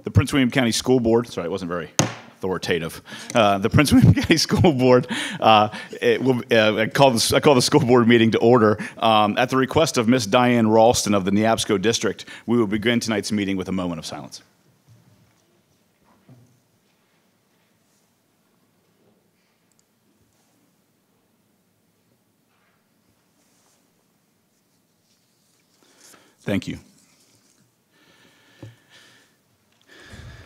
The Prince William County School Board, sorry, it wasn't very authoritative. The Prince William County School Board, I call the school board meeting to order. At the request of Miss Diane Ralston of the Neabsco District, we will begin tonight's meeting with a moment of silence. Thank you.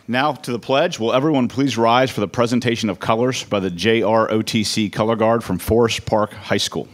Now to the pledge. Will everyone please rise for the presentation of colors by the JROTC Color Guard from Forest Park High School.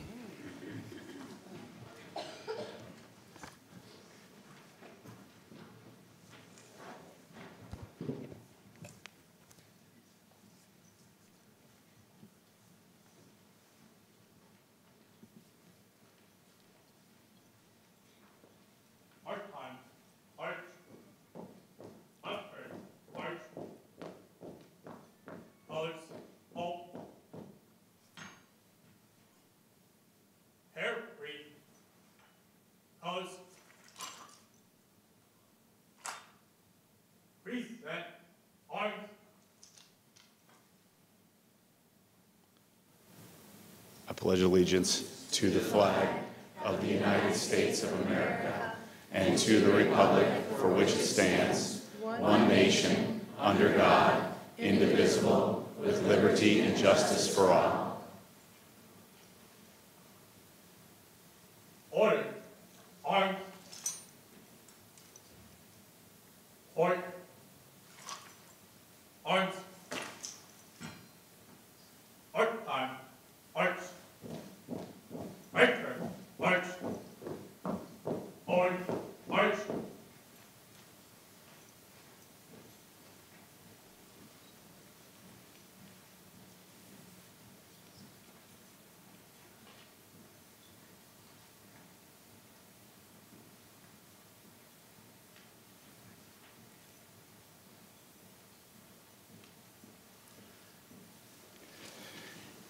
I pledge allegiance to the flag of the United States of America and to the republic for which it stands, one nation, under God, indivisible, with liberty and justice for all. Order. Arms. Order. Arms. Arch. Time. Arch. Right turn. March. Forward. March.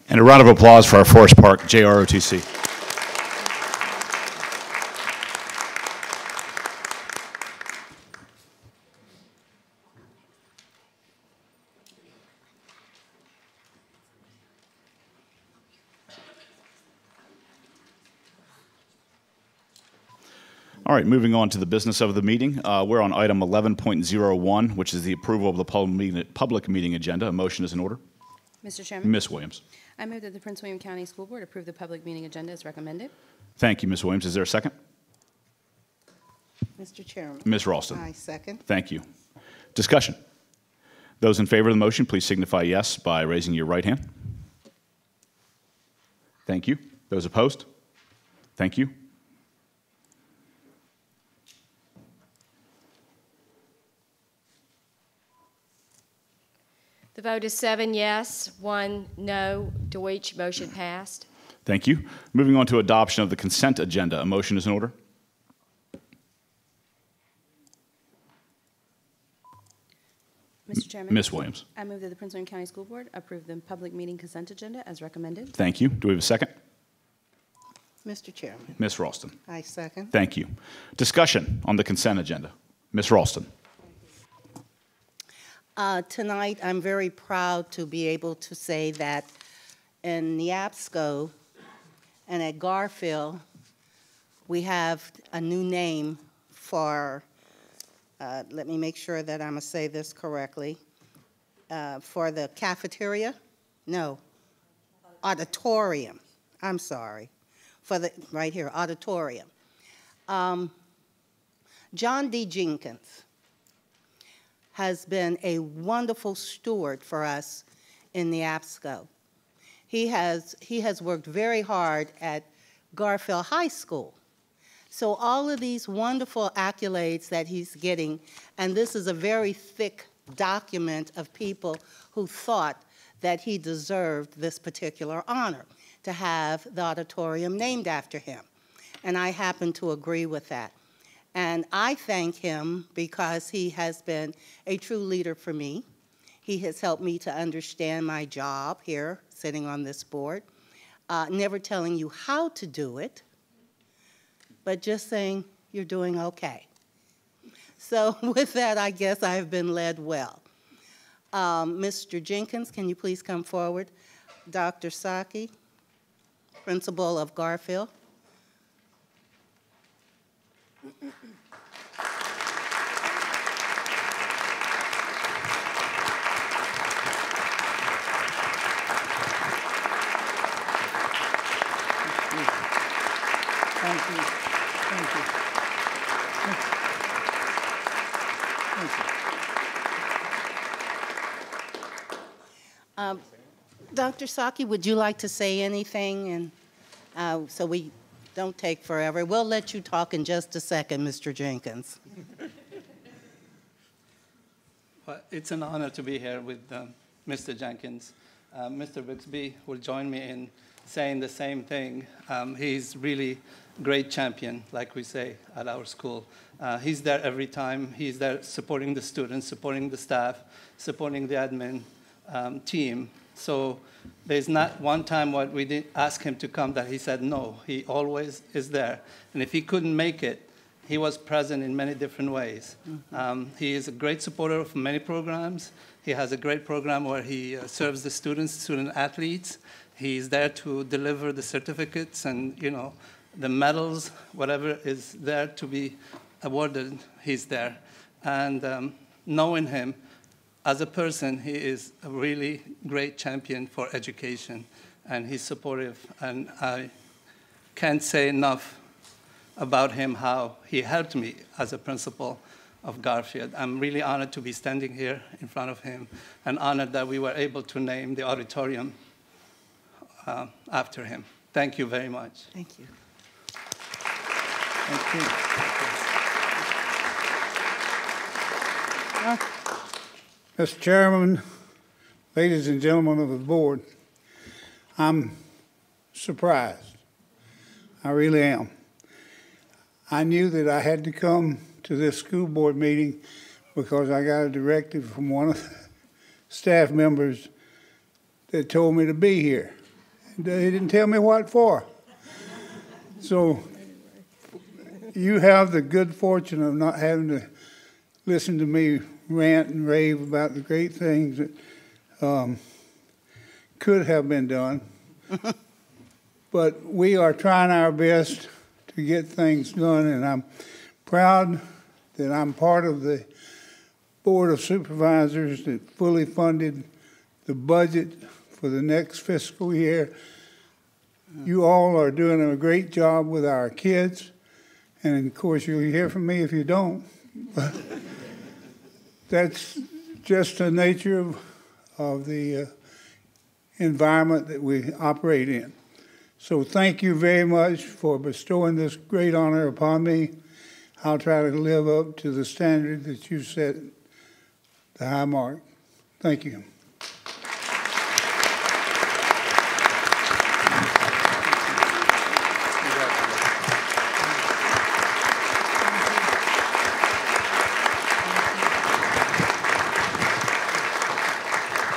And a round of applause for our Forest Park JROTC. All right, moving on to the business of the meeting. We're on item 11.01, which is the approval of the public meeting agenda. A motion is in order. Mr. Chairman. Ms. Williams. I move that the Prince William County School Board approve the public meeting agenda as recommended. Thank you, Ms. Williams. Is there a second? Mr. Chairman. Ms. Ralston. I second. Thank you. Discussion. Those in favor of the motion, please signify yes by raising your right hand. Thank you. Those opposed? Thank you. The vote is 7 yes, 1 no. Deutsch, motion passed. Thank you. Moving on to adoption of the consent agenda. A motion is in order. Mr. Chairman. Ms. Williams. I move that the Prince William County School Board approve the public meeting consent agenda as recommended. Thank you. Do we have a second? Mr. Chairman. Ms. Ralston. I second. Thank you. Discussion on the consent agenda. Ms. Ralston. Tonight, I'm very proud to be able to say that in Neabsco and at Garfield, we have a new name for, let me make sure that I'm going to say this correctly, for the cafeteria? No, auditorium. I'm sorry. For the, right here, auditorium. John D. Jenkins has been a wonderful steward for us in Neabsco. He has worked very hard at Garfield High School. So all of these wonderful accolades that he's getting, and this is a very thick document of people who thought that he deserved this particular honor, to have the auditorium named after him. And I happen to agree with that. And I thank him because he has been a true leader for me. He has helped me to understand my job here, sitting on this board, never telling you how to do it, but just saying you're doing okay. So with that, I guess I have been led well. Mr. Jenkins, can you please come forward? Dr. Saki, principal of Garfield. Thank you. Thank you. Thank you. Dr. Saki, would you like to say anything? And so we don't take forever. We'll let you talk in just a second, Mr. Jenkins. Well, it's an honor to be here with Mr. Jenkins. Mr. Bixby will join me in saying the same thing. He's really great champion, like we say at our school. He's there every time. He's there supporting the students, supporting the staff, supporting the admin team. So there's not one time what we didn't ask him to come that he said no. He always is there. And if he couldn't make it, he was present in many different ways. Mm-hmm. He is a great supporter of many programs. He has a great program where he serves the students, student athletes. He's there to deliver the certificates and, you know, the medals, whatever is there to be awarded, he's there. And knowing him as a person, he is a really great champion for education, and he's supportive. And I can't say enough about him, how he helped me as a principal of Garfield. I'm really honored to be standing here in front of him, and honored that we were able to name the auditorium after him. Thank you very much. Thank you. Thank you. Mr. Chairman, ladies and gentlemen of the board, I'm surprised. I really am. I knew that I had to come to this school board meeting because I got a directive from one of the staff members that told me to be here. They didn't tell me what for. So you have the good fortune of not having to listen to me rant and rave about the great things that could have been done. But we are trying our best to get things done, and I'm proud that I'm part of the Board of Supervisors that fully funded the budget for the next fiscal year. You all are doing a great job with our kids, and of course you'll hear from me if you don't. But that's just the nature of the environment that we operate in. So thank you very much for bestowing this great honor upon me. I'll try to live up to the standard that you set, the high mark. Thank you.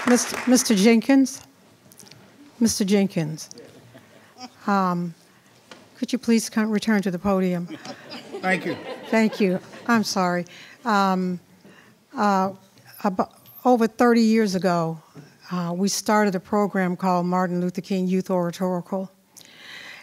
Mr. Jenkins? Mr. Jenkins, could you please return to the podium? Thank you. Thank you. I'm sorry. Over 30 years ago, we started a program called Martin Luther King Youth Oratorical.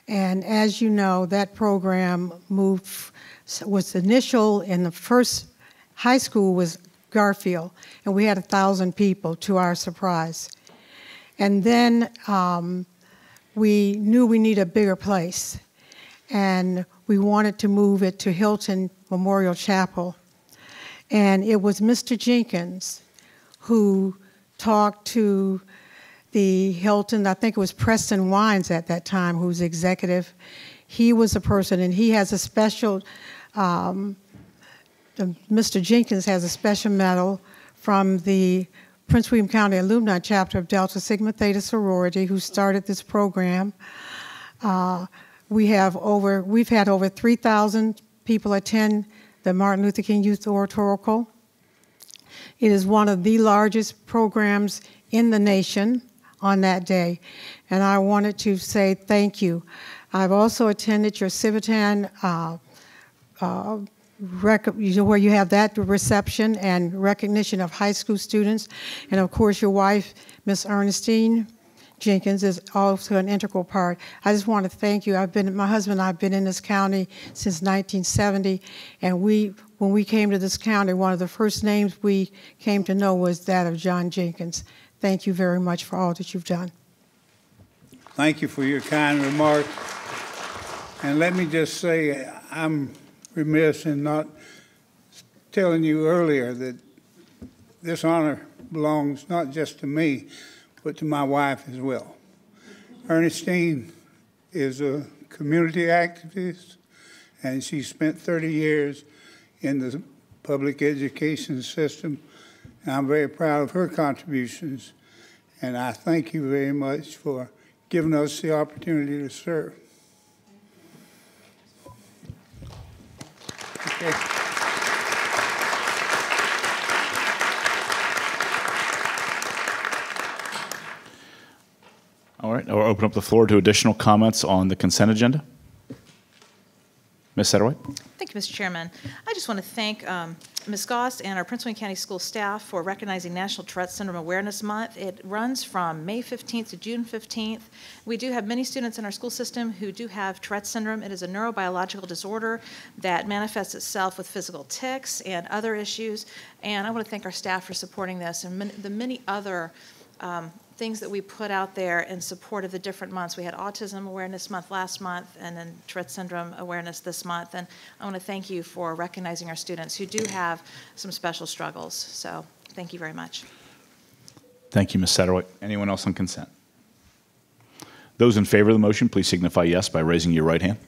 And as you know, that program was initial in the first high school was Garfield, and we had 1,000 people to our surprise. And then we knew we needed a bigger place, and we wanted to move it to Hilton Memorial Chapel. And it was Mr. Jenkins who talked to the Hilton, I think it was Preston Wines at that time, who was executive. He was a person, and he has a special, Mr. Jenkins has a special medal from the Prince William County Alumni Chapter of Delta Sigma Theta Sorority, who started this program. We've had over 3,000 people attend the Martin Luther King Youth Oratorical. It is one of the largest programs in the nation on that day, and I wanted to say thank you. I've also attended your Civitan where you have that reception and recognition of high school students. And of course, your wife, Miss Ernestine Jenkins, is also an integral part. I just want to thank you. My husband and I have been in this county since 1970, and when we came to this county, one of the first names we came to know was that of John Jenkins. Thank you very much for all that you've done. Thank you for your kind remarks. And let me just say, I'm remiss in not telling you earlier that this honor belongs not just to me, but to my wife as well. Ernestine is a community activist, and she spent 30 years in the public education system, and I'm very proud of her contributions, and I thank you very much for giving us the opportunity to serve. Okay. All right, I'll open up the floor to additional comments on the consent agenda. Ms. Satterwhite? Thank you, Mr. Chairman. I just want to thank Ms. Goss and our Prince William County School staff for recognizing National Tourette Syndrome Awareness Month. It runs from May 15th to June 15th. We do have many students in our school system who do have Tourette syndrome. It is a neurobiological disorder that manifests itself with physical tics and other issues. And I want to thank our staff for supporting this and the many other things that we put out there in support of the different months. We had Autism Awareness Month last month and then Tourette Syndrome Awareness this month. And I want to thank you for recognizing our students who do have some special struggles. So thank you very much. Thank you, Ms. Satterwhite. Anyone else on consent? Those in favor of the motion, please signify yes by raising your right hand.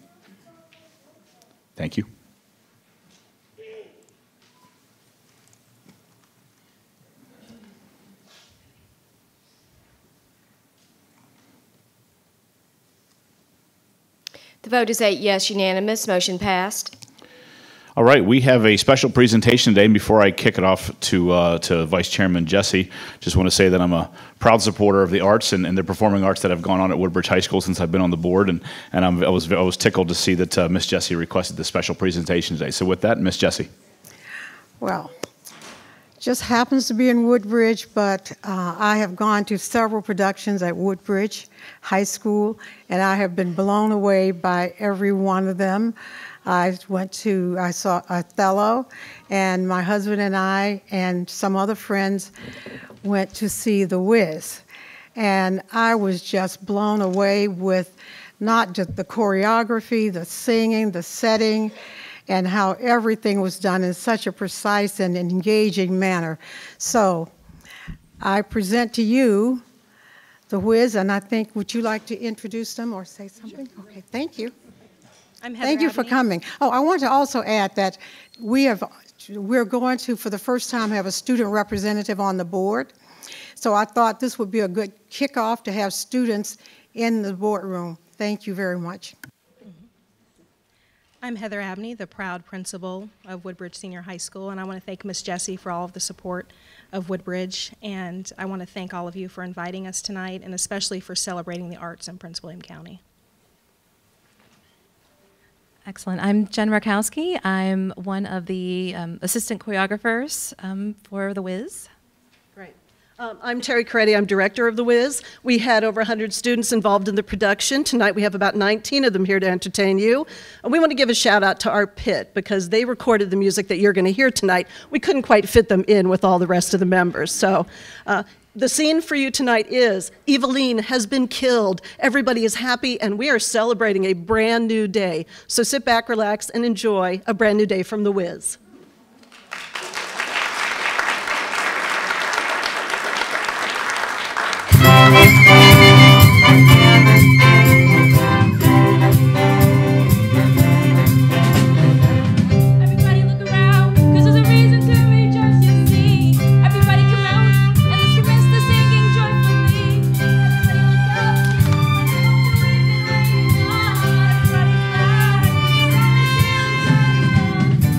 Thank you. The vote is 8 yes, unanimous. Motion passed. All right, we have a special presentation today. And before I kick it off to Vice Chairman Jesse, just want to say that I'm a proud supporter of the arts and the performing arts that have gone on at Woodbridge High School since I've been on the board. And I was tickled to see that Miss Jesse requested the special presentation today. So with that, Miss Jesse. Well, just happens to be in Woodbridge, but I have gone to several productions at Woodbridge High School, and I have been blown away by every one of them. I saw Othello, and my husband and I and some other friends went to see The Wiz. And I was just blown away with not just the choreography, the singing, the setting, and how everything was done in such a precise and engaging manner. So I present to you The Wiz, and I think, would you like to introduce them or say something? Sure. Okay, thank you. Thank you for coming. Oh, I want to also add that we're going to, for the first time, have a student representative on the board. So I thought this would be a good kickoff to have students in the boardroom. Thank you very much. I'm Heather Abney, the proud principal of Woodbridge Senior High School, and I want to thank Ms. Jessie for all of the support of Woodbridge, and I want to thank all of you for inviting us tonight, and especially for celebrating the arts in Prince William County. Excellent. I'm Jen Rakowski. I'm one of the assistant choreographers for The Wiz. Great. I'm Terry Coretti. I'm director of The Wiz. We had over 100 students involved in the production. Tonight we have about 19 of them here to entertain you. And we want to give a shout out to our pit because they recorded the music that you're going to hear tonight. We couldn't quite fit them in with all the rest of the members. So the scene for you tonight is Eveline has been killed. Everybody is happy, and we are celebrating a brand new day. So sit back, relax, and enjoy a brand new day from The Wiz.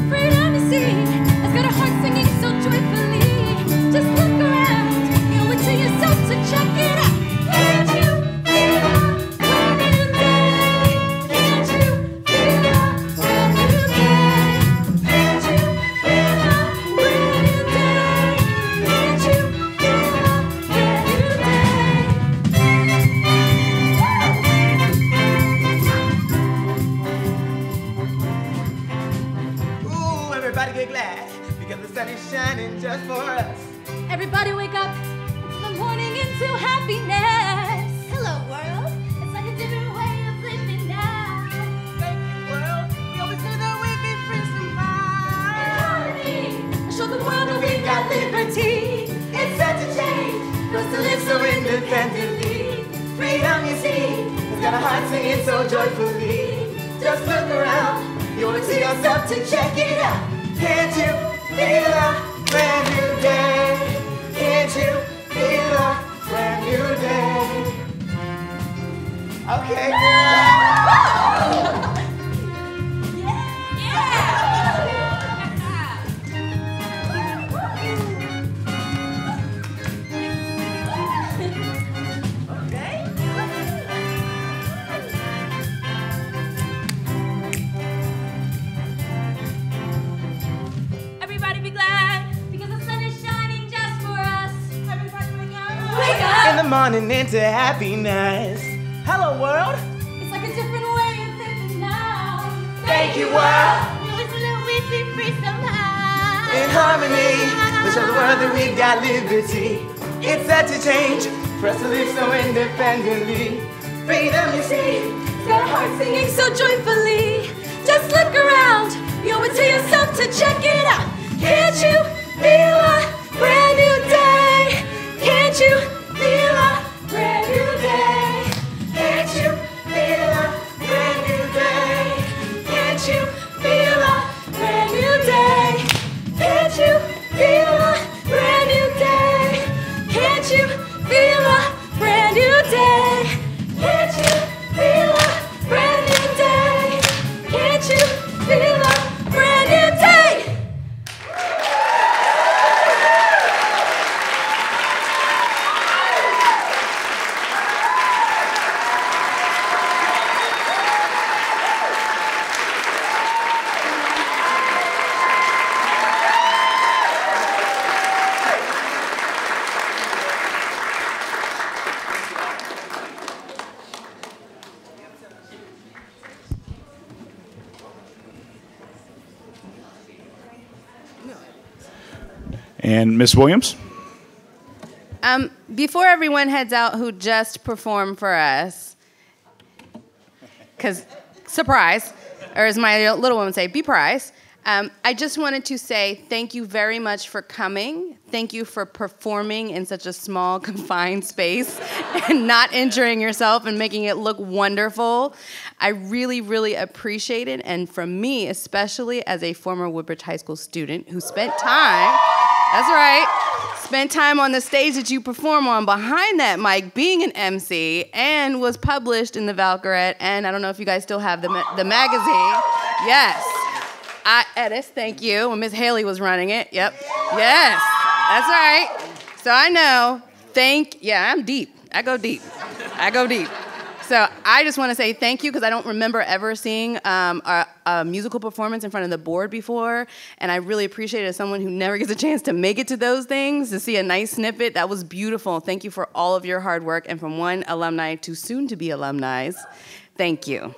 Freedom is Everybody get glad because the sun is shining just for us. Everybody wake up into the morning into happiness. Hello, world. It's like a different way of living now. Thank you, world. We always knew that we'd be free somehow. Show the world that we've got liberty. It's such a change for us to live so independently. Freedom, you see, has got a heart singing so joyfully. Just look around, you want to see yourself to check it out. Can't you feel a brand new day? Can't you feel a brand new day? Okay, girl. Everybody be glad because the sun is shining just for us. Everybody wake up. In the morning into happiness. Hello, world. It's like a different way of thinking now. Thank you, world. We always knew that we'd be free somehow. In harmony, let's show the world that we've got liberty. It's such a change for us to live so independently. Freedom, you see, it's got a heart singing so joyfully. Just look around. You owe it to yourself to check it out. Can't you feel a brand new day? Can't you feel a brand new day? Can't you feel a brand new day? Can't you feel a brand new day? Can't you feel a brand new day? Can't you feel a brand new day? Can't you feel a brand new day? Can't you feel a brand new day? And Ms. Williams? Before everyone heads out who just performed for us, because surprise, or as my little one would say, be prize. I just wanted to say thank you very much for coming. Thank you for performing in such a small, confined space and not injuring yourself and making it look wonderful. I really, really appreciate it. And from me, especially as a former Woodbridge High School student who spent time, that's right, spent time on the stage that you perform on behind that mic being an MC and was published in the Valkyret. And I don't know if you guys still have the magazine. Yes. Edis, thank you. When Miss Haley was running it. Yep. Yes. That's right. So I know. Yeah, I'm deep. I go deep. So I just want to say thank you because I don't remember ever seeing a musical performance in front of the board before. And I really appreciate it as someone who never gets a chance to make it to those things, to see a nice snippet. That was beautiful. Thank you for all of your hard work. And from one alumni to soon-to-be alumni, thank you.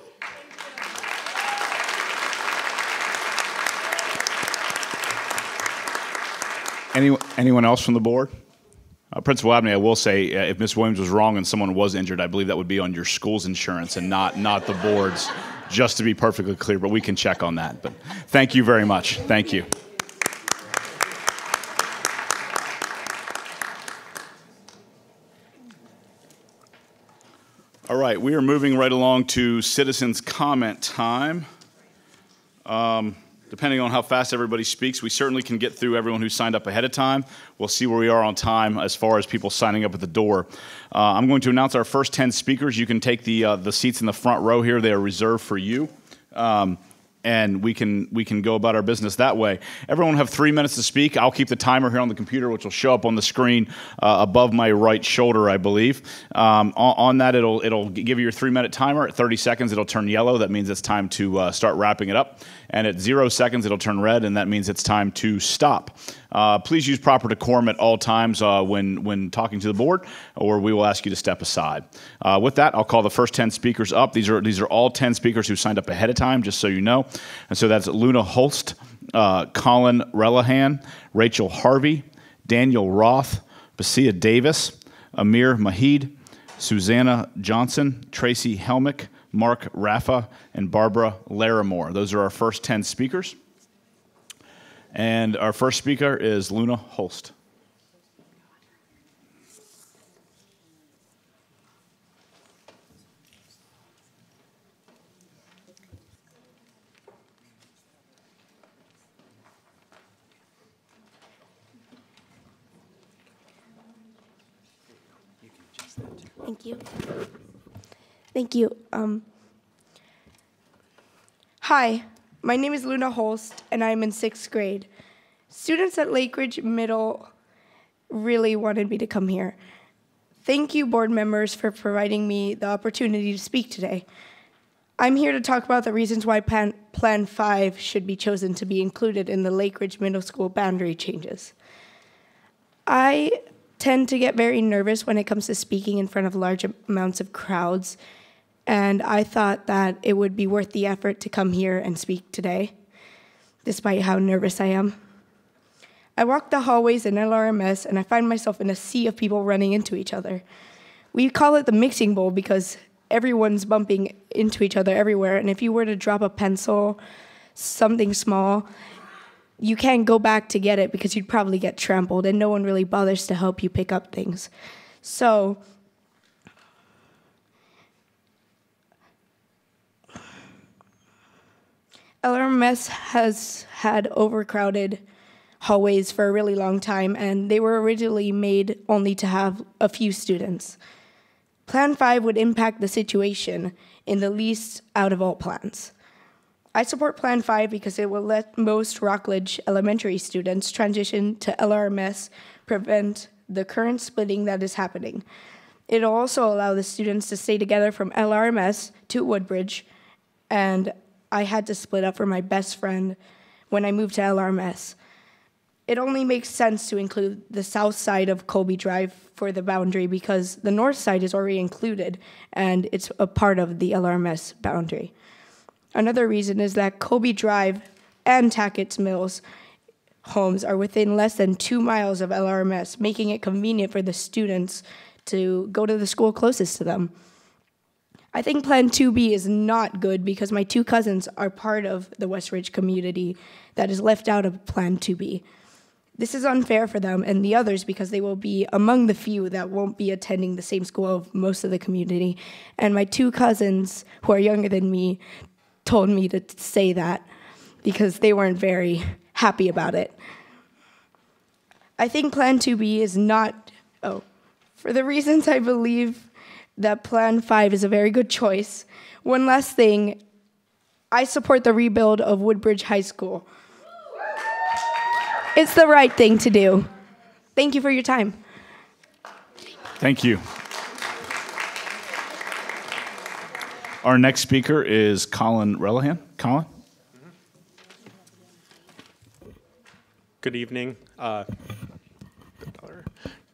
Anyone else from the board? Principal Abney, I will say, if Ms. Williams was wrong and someone was injured, I believe that would be on your school's insurance and not the board's, just to be perfectly clear, but we can check on that. But thank you very much. Thank you. All right, we are moving right along to citizens' comment time. Depending on how fast everybody speaks, we certainly can get through everyone who signed up ahead of time. We'll see where we are on time as far as people signing up at the door. I'm going to announce our first 10 speakers. You can take the seats in the front row here. They are reserved for you. And we can go about our business that way. Everyone will have 3 minutes to speak. I'll keep the timer here on the computer, which will show up on the screen above my right shoulder, I believe. On that, it'll give you your 3-minute timer. At 30 seconds, it'll turn yellow. That means it's time to start wrapping it up. And at 0 seconds, it'll turn red, and that means it's time to stop. Please use proper decorum at all times when talking to the board, or we will ask you to step aside. With that, I'll call the first 10 speakers up. These are all 10 speakers who signed up ahead of time, just so you know. And so that's Luna Holst, Colin Relihan, Rachel Harvey, Daniel Roth, Basia Davis, Amir Mahid, Susanna Johnson, Tracy Helmick, Mark Raffa, and Barbara Larimore. Those are our first 10 speakers. And our first speaker is Luna Holst. Thank you. Thank you. Hi, my name is Luna Holst, and I'm in 6th grade. Students at Lake Ridge Middle really wanted me to come here. Thank you, board members, for providing me the opportunity to speak today. I'm here to talk about the reasons why Plan 5 should be chosen to be included in the Lake Ridge Middle School boundary changes. I tend to get very nervous when it comes to speaking in front of large amounts of crowds, and I thought that it would be worth the effort to come here and speak today, despite how nervous I am. I walk the hallways in LRMS, and I find myself in a sea of people running into each other. We call it the mixing bowl because everyone's bumping into each other everywhere, and if you were to drop a pencil, something small, you can't go back to get it because you'd probably get trampled, and no one really bothers to help you pick up things. So, LRMS has had overcrowded hallways for a really long time, and they were originally made only to have a few students. Plan 5 would impact the situation in the least out of all plans. I support Plan 5 because it will let most Rockledge elementary students transition to LRMS, prevent the current splitting that is happening. It will also allow the students to stay together from LRMS to Woodbridge, and I had to split up from my best friend when I moved to LRMS. It only makes sense to include the south side of Colby Drive for the boundary because the north side is already included, and it's a part of the LRMS boundary. Another reason is that Colby Drive and Tackett's Mills homes are within less than 2 miles of LRMS, making it convenient for the students to go to the school closest to them. I think Plan 2B is not good because my 2 cousins are part of the West Ridge community that is left out of Plan 2B. This is unfair for them and the others because they will be among the few that won't be attending the same school of most of the community. And my 2 cousins, who are younger than me, told me to say that because they weren't very happy about it. I think Plan 2B is not, for the reasons I believe that Plan 5 is a very good choice. One last thing, I support the rebuild of Woodbridge High School. It's the right thing to do. Thank you for your time. Thank you. Our next speaker is Colin Relihan. Colin? Good evening.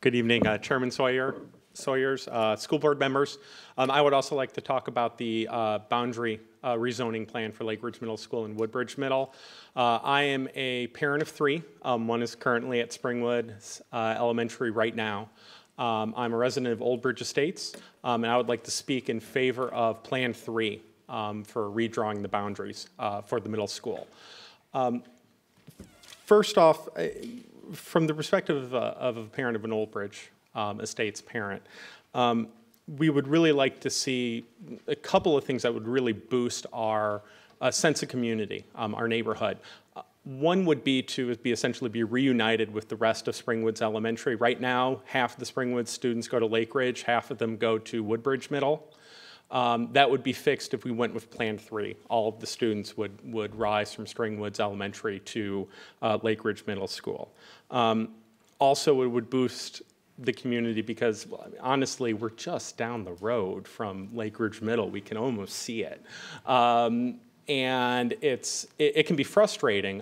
Good evening, Chairman Sawyers, school board members. I would also like to talk about the boundary rezoning plan for Lake Ridge Middle School and Woodbridge Middle. I am a parent of 3. One is currently at Springwood Elementary right now. I'm a resident of Old Bridge Estates, and I would like to speak in favor of Plan 3 for redrawing the boundaries for the middle school. First off, from the perspective of a parent of an Old Bridge Estates parent, we would really like to see a couple of things that would really boost our sense of community, our neighborhood. One would be to essentially be reunited with the rest of Springwoods Elementary. Right now, half of the Springwoods students go to Lake Ridge, half of them go to Woodbridge Middle. That would be fixed if we went with Plan 3. All of the students would rise from Springwoods Elementary to Lake Ridge Middle School. Also, it would boost the community because, honestly, we're just down the road from Lake Ridge Middle. We can almost see it. And it can be frustrating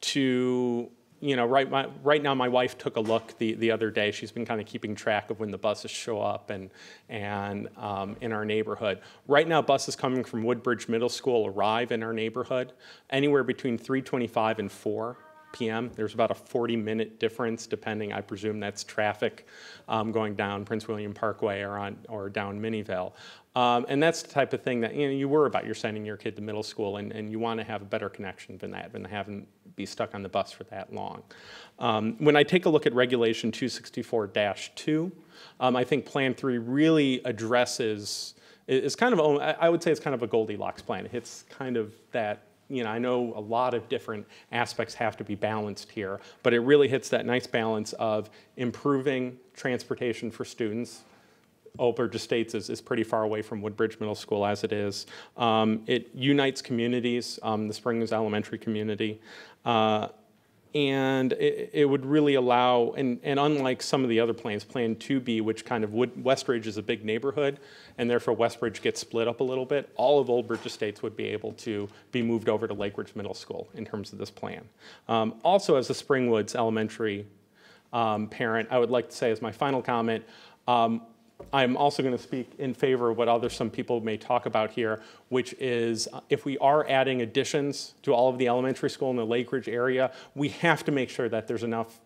to you know, right now my wife took a look the other day. She's been kind of keeping track of when the buses show up and in our neighborhood. Right now, buses coming from Woodbridge Middle School arrive in our neighborhood anywhere between 3:25 and 4 p.m. There's about a 40-minute difference, depending. I presume that's traffic going down Prince William Parkway or down Minnieville. And that's the type of thing that, you know, you worry about. You're sending your kid to middle school, and you want to have a better connection than having be stuck on the bus for that long. When I take a look at Regulation 264-2, I think Plan 3 really addresses, is kind of, I would say it's kind of a Goldilocks plan. It hits kind of that, you know, I know a lot of different aspects have to be balanced here, but it really hits that nice balance of improving transportation for students. Old Bridge Estates is pretty far away from Woodbridge Middle School as it is. It unites communities, the Springs Elementary community, and it would really allow, and unlike some of the other plans, Plan 2B, which kind of Westridge is a big neighborhood, and therefore Westridge gets split up a little bit, all of Old Bridge Estates would be able to be moved over to Lake Ridge Middle School in terms of this plan. Also, as a Springwoods Elementary parent, I would like to say as my final comment, I'm also going to speak in favor of what some people may talk about here, which is if we are adding additions to all of the elementary school in the Lake Ridge area, we have to make sure that there's enough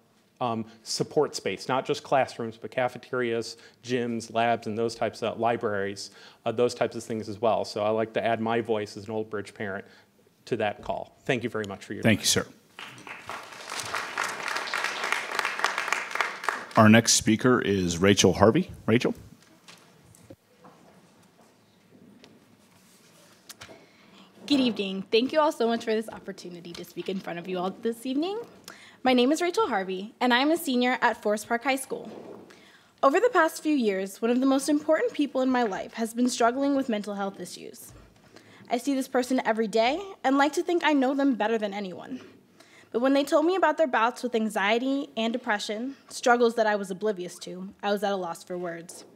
support space, not just classrooms, but cafeterias, gyms, labs, and those types of libraries, those types of things as well. So I like to add my voice as an Old Bridge parent to that call. Thank you very much for your time. Thank you, sir. Our next speaker is Rachel Harvey. Rachel? Good evening. Thank you all so much for this opportunity to speak in front of you all this evening. My name is Rachel Harvey, and I'm a senior at Forest Park High School. Over the past few years, one of the most important people in my life has been struggling with mental health issues. I see this person every day and like to think I know them better than anyone. But when they told me about their bouts with anxiety and depression, struggles that I was oblivious to, I was at a loss for words.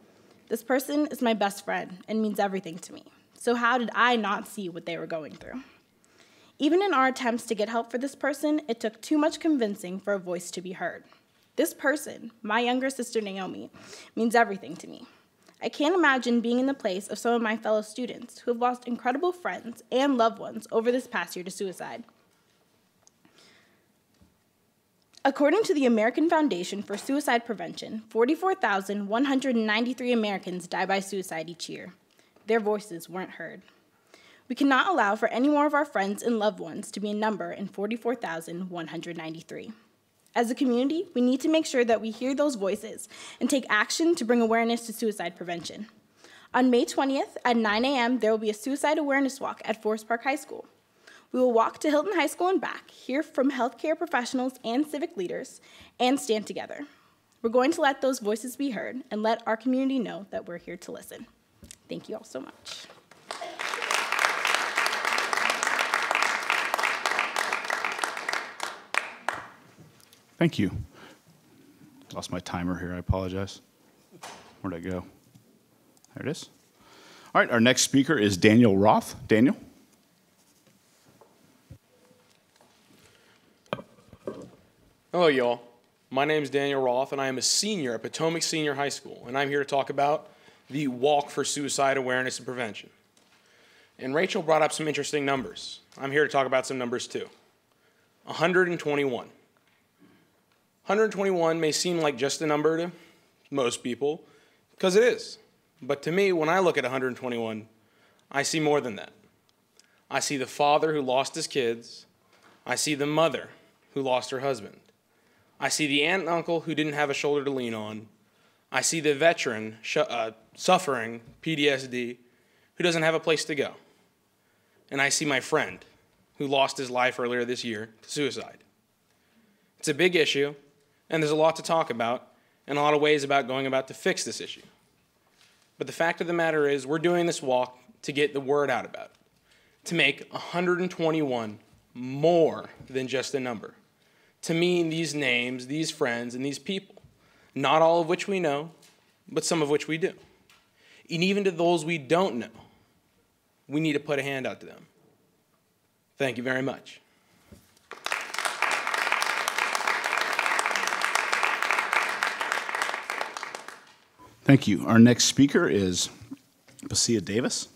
This person is my best friend and means everything to me. So how did I not see what they were going through? Even in our attempts to get help for this person, it took too much convincing for a voice to be heard. This person, my younger sister Naomi, means everything to me. I can't imagine being in the place of some of my fellow students who have lost incredible friends and loved ones over this past year to suicide. According to the American Foundation for Suicide Prevention, 44,193 Americans die by suicide each year. Their voices weren't heard. We cannot allow for any more of our friends and loved ones to be a number in 44,193. As a community, we need to make sure that we hear those voices and take action to bring awareness to suicide prevention. On May 20th at 9 a.m., there will be a suicide awareness walk at Forest Park High School. We will walk to Hilton High School and back, hear from healthcare professionals and civic leaders, and stand together. We're going to let those voices be heard and let our community know that we're here to listen. Thank you all so much. Thank you. Lost my timer here, I apologize. Where'd I go? There it is. All right, our next speaker is Daniel Roth. Daniel? Hello, y'all. My name is Daniel Roth, and I am a senior at Potomac Senior High School, and I'm here to talk about the Walk for Suicide Awareness and Prevention. And Rachel brought up some interesting numbers. I'm here to talk about some numbers too. 121. 121 may seem like just a number to most people, because it is. But to me, when I look at 121, I see more than that. I see the father who lost his kids. I see the mother who lost her husband. I see the aunt and uncle who didn't have a shoulder to lean on. I see the veteran suffering PTSD who doesn't have a place to go. And I see my friend who lost his life earlier this year to suicide. It's a big issue, and there's a lot to talk about and a lot of ways about going about to fix this issue. But the fact of the matter is we're doing this walk to get the word out about it, to make 121 more than just a number, to mean these names, these friends, and these people, not all of which we know, but some of which we do. And even to those we don't know, we need to put a hand out to them. Thank you very much. Thank you. Our next speaker is Basia Davis.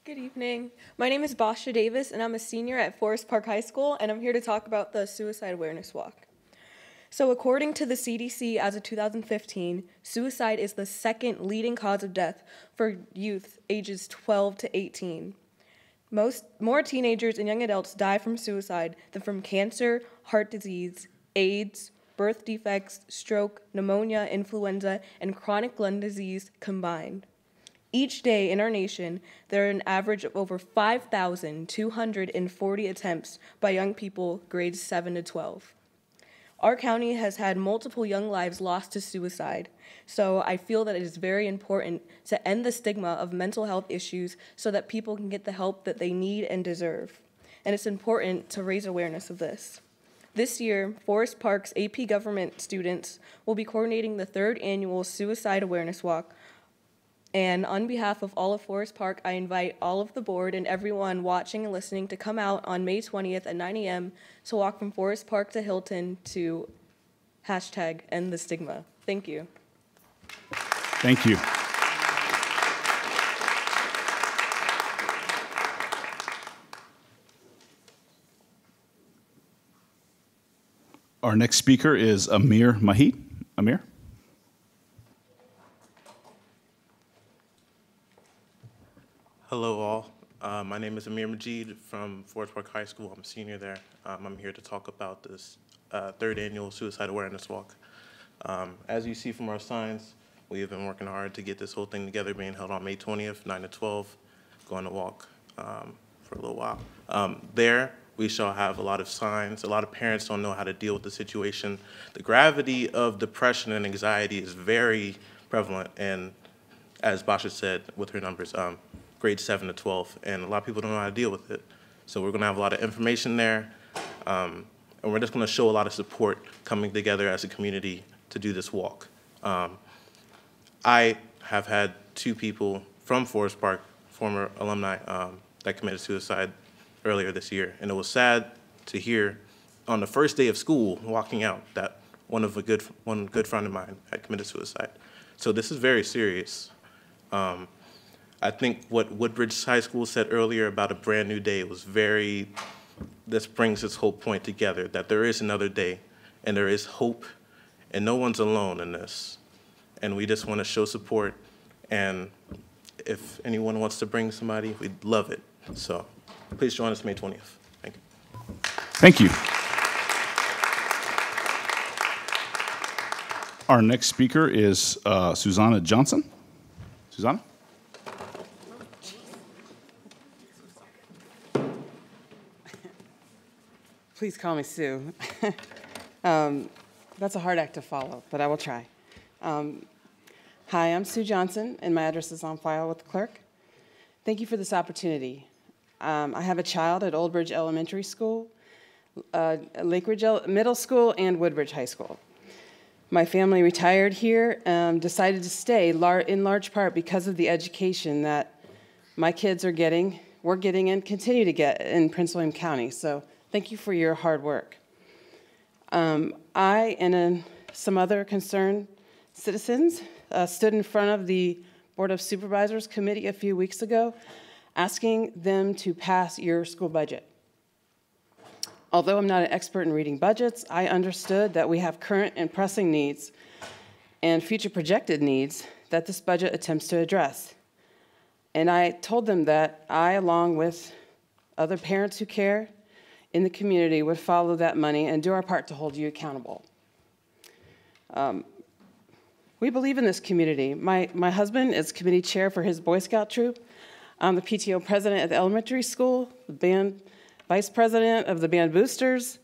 Good evening. My name is Basha Davis, and I'm a senior at Forest Park High School, and I'm here to talk about the Suicide Awareness Walk. So according to the CDC, as of 2015, suicide is the second leading cause of death for youth ages 12 to 18. More teenagers and young adults die from suicide than from cancer, heart disease, AIDS, birth defects, stroke, pneumonia, influenza, and chronic lung disease combined. Each day in our nation, there are an average of over 5,240 attempts by young people grades 7 to 12. Our county has had multiple young lives lost to suicide, so I feel that it is very important to end the stigma of mental health issues so that people can get the help that they need and deserve. And it's important to raise awareness of this. This year, Forest Park's AP Government students will be coordinating the 3rd annual Suicide Awareness Walk. And on behalf of all of Forest Park, I invite all of the board and everyone watching and listening to come out on May 20th at 9 a.m. to walk from Forest Park to Hilton to #End the Stigma. Thank you. Thank you. Our next speaker is Amir Mahid. Amir? Hello all. My name is Amir Majid from Forest Park High School. I'm a senior there. I'm here to talk about this 3rd annual Suicide Awareness Walk. As you see from our signs, we have been working hard to get this whole thing together, being held on May 20th, 9 to 12, going to walk for a little while. There, we shall have a lot of signs. A lot of parents don't know how to deal with the situation. The gravity of depression and anxiety is very prevalent, and as Basha said with her numbers, grades 7 to 12, and a lot of people don't know how to deal with it. So we're gonna have a lot of information there, and we're just gonna show a lot of support coming together as a community to do this walk. I have had 2 people from Forest Park, former alumni, that committed suicide earlier this year, and it was sad to hear on the first day of school, walking out, that one good friend of mine had committed suicide. So this is very serious. I think what Woodbridge High School said earlier about a brand new day was this brings this whole point together, that there is another day, and there is hope, and no one's alone in this. And we just want to show support, and if anyone wants to bring somebody, we'd love it. So please join us May 20th. Thank you. Thank you. Our next speaker is Susanna Johnson. Susanna? Please call me Sue. That's a hard act to follow, but I will try. Hi, I'm Sue Johnson, and my address is on file with the clerk. Thank you for this opportunity. I have a child at Old Bridge Elementary School, Lake Ridge Middle School, and Woodbridge High School. My family retired here, decided to stay in large part because of the education that my kids are getting, we're getting, and continue to get in Prince William County. So thank you for your hard work. I and some other concerned citizens stood in front of the Board of Supervisors Committee a few weeks ago, asking them to pass your school budget. Although I'm not an expert in reading budgets, I understood that we have current and pressing needs and future projected needs that this budget attempts to address. And I told them that I, along with other parents who care in the community, would follow that money and do our part to hold you accountable. We believe in this community. My husband is committee chair for his Boy Scout troop. I'm the PTO president at the elementary school, the band vice president of the band boosters.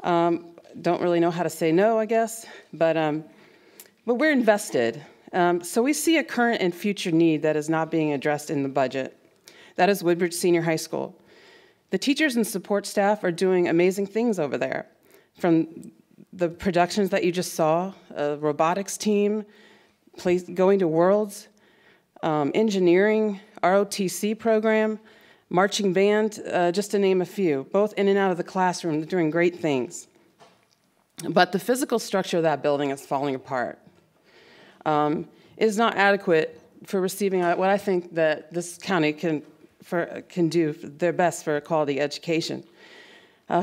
Don't really know how to say no, I guess, but we're invested. So we see a current and future need that is not being addressed in the budget. That is Woodbridge Senior High School. The teachers and support staff are doing amazing things over there. From the productions that you just saw, a robotics team, going to Worlds, engineering, ROTC program, marching band, just to name a few, both in and out of the classroom, doing great things. but the physical structure of that building is falling apart. It is not adequate for receiving what I think that this county can do their best for a quality education.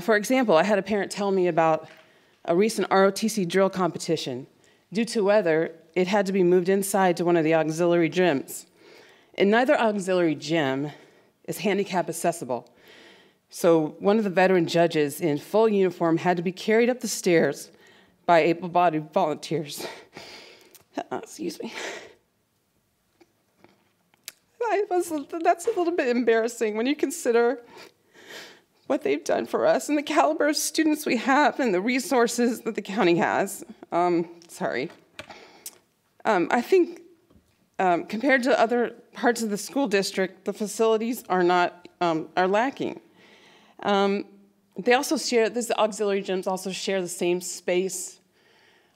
For example, I had a parent tell me about a recent ROTC drill competition. Due to weather, it had to be moved inside to one of the auxiliary gyms. And neither auxiliary gym is handicap accessible. So one of the veteran judges in full uniform had to be carried up the stairs by able-bodied volunteers. Excuse me. That's a little bit embarrassing when you consider what they've done for us and the caliber of students we have and the resources that the county has. Sorry. I think compared to other parts of the school district, the facilities are lacking. They also share, these auxiliary gyms also share the same space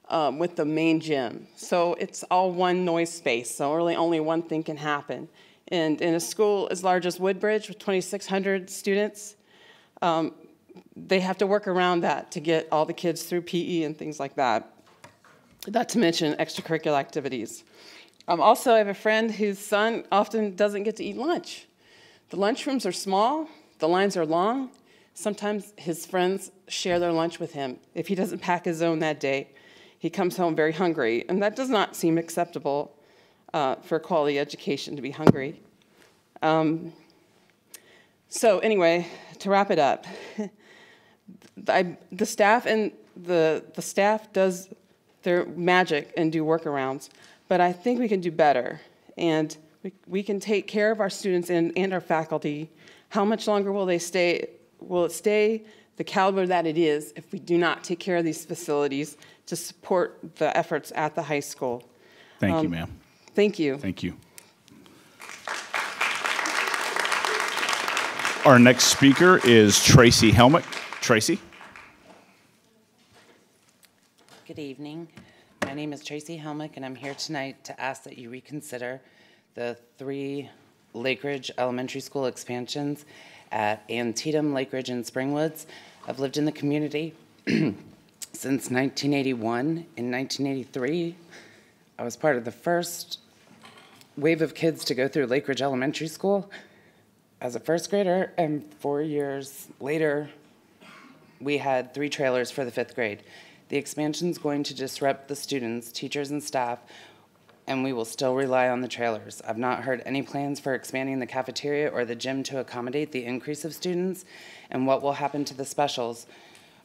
with the main gym. So it's all one noise space, so really only one thing can happen. And in a school as large as Woodbridge with 2,600 students, they have to work around that to get all the kids through PE and things like that. Not to mention extracurricular activities. Also, I have a friend whose son often doesn't get to eat lunch. The lunchrooms are small, the lines are long. Sometimes his friends share their lunch with him. If he doesn't pack his own that day, he comes home very hungry, and that does not seem acceptable for quality education to be hungry. So anyway, to wrap it up, the staff does their magic and do workarounds, but I think we can do better, and we can take care of our students and our faculty. How much longer will they stay? Will it stay the caliber that it is if we do not take care of these facilities to support the efforts at the high school? Thank you, ma'am. Thank you. Thank you. Our next speaker is Tracy Helmick. Tracy. Good evening. My name is Tracy Helmick, and I'm here tonight to ask that you reconsider the 3 Lake Ridge Elementary School expansions at Antietam, Lake Ridge, and Springwoods. I've lived in the community since 1981. In 1983, I was part of the first wave of kids to go through Lake Ridge Elementary School as a first grader, and 4 years later, we had 3 trailers for the 5th grade. The expansion is going to disrupt the students, teachers, and staff, and we will still rely on the trailers. I've not heard any plans for expanding the cafeteria or the gym to accommodate the increase of students, and what will happen to the specials.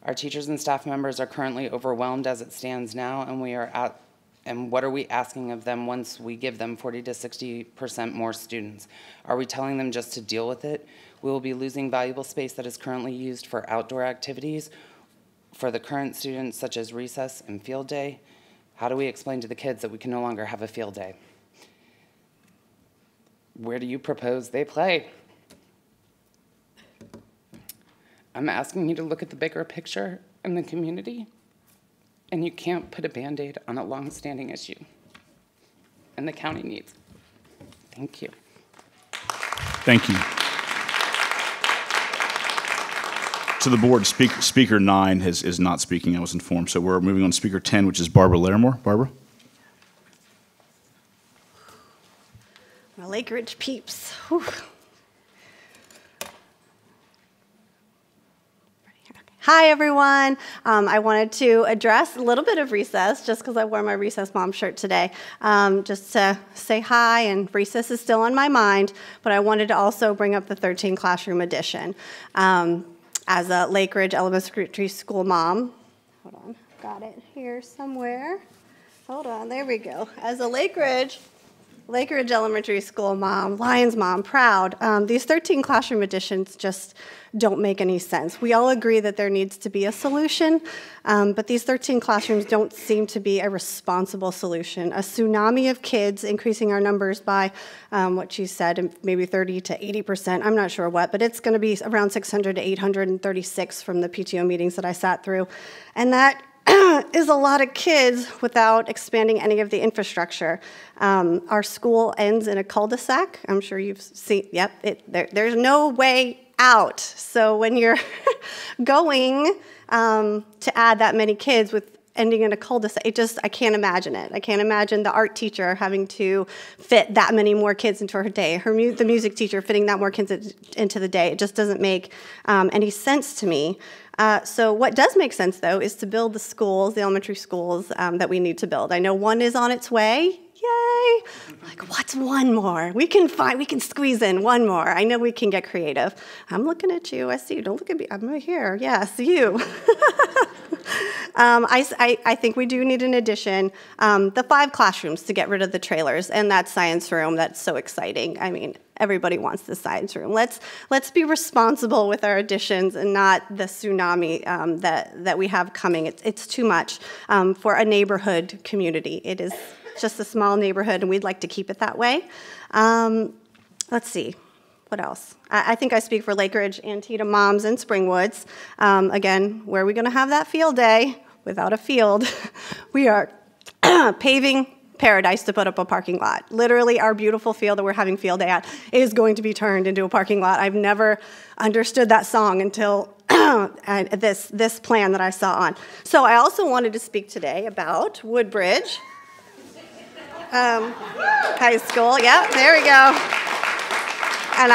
Our teachers and staff members are currently overwhelmed as it stands now, and what are we asking of them once we give them 40 to 60% more students? Are we telling them just to deal with it? We will be losing valuable space that is currently used for outdoor activities for the current students, such as recess and field day. How do we explain to the kids that we can no longer have a field day? Where do you propose they play? I'm asking you to look at the bigger picture in the community, and you can't put a Band-Aid on a long-standing issue, and the county needs. Thank you. Thank you. To the board, Speaker 9 is not speaking, I was informed, so we're moving on to Speaker 10, which is Barbara Larimore. Barbara? My Lake Ridge peeps. Whew. Hi, everyone. I wanted to address a little bit of recess, just because I wore my Recess Mom shirt today, just to say hi, and recess is still on my mind, but I wanted to also bring up the 13 classroom addition. As a Lake Ridge Elementary School mom, hold on, got it here somewhere. Hold on, there we go. As a Lake Ridge Elementary School mom, Lions mom, proud. These 13 classroom additions just don't make any sense. We all agree that there needs to be a solution, but these 13 classrooms don't seem to be a responsible solution. A tsunami of kids, increasing our numbers by what she said, maybe 30 to 80%, I'm not sure what, but it's going to be around 600 to 836 from the PTO meetings that I sat through. And that is a lot of kids without expanding any of the infrastructure. Our school ends in a cul-de-sac. I'm sure you've seen, yep, there's no way out. So when you're going to add that many kids with ending in a cul-de-sac, I can't imagine it. I can't imagine the art teacher having to fit that many more kids into her day, the music teacher fitting that more kids into the day. It just doesn't make any sense to me. So what does make sense, though, is to build the schools, the elementary schools that we need to build. I know one is on its way. Yay! Like, what's one more? We can squeeze in one more. I know we can get creative. I'm looking at you. I see you. Don't look at me. I'm right here. Yes, you. I think we do need an addition. The 5 classrooms to get rid of the trailers and that science room. That's so exciting. I mean, everybody wants the science room. Let's be responsible with our additions and not the tsunami that we have coming. It's too much for a neighborhood community. It is just a small neighborhood, and we'd like to keep it that way. Let's see. What else? I think I speak for Lake Ridge, Antietam moms, and Springwoods. Again, where are we going to have that field day? Without a field, we are paving paradise to put up a parking lot. Literally, our beautiful field that we're having field day at is going to be turned into a parking lot. I've never understood that song until this plan that I saw on. So I also wanted to speak today about Woodbridge High School. Yeah, there we go. And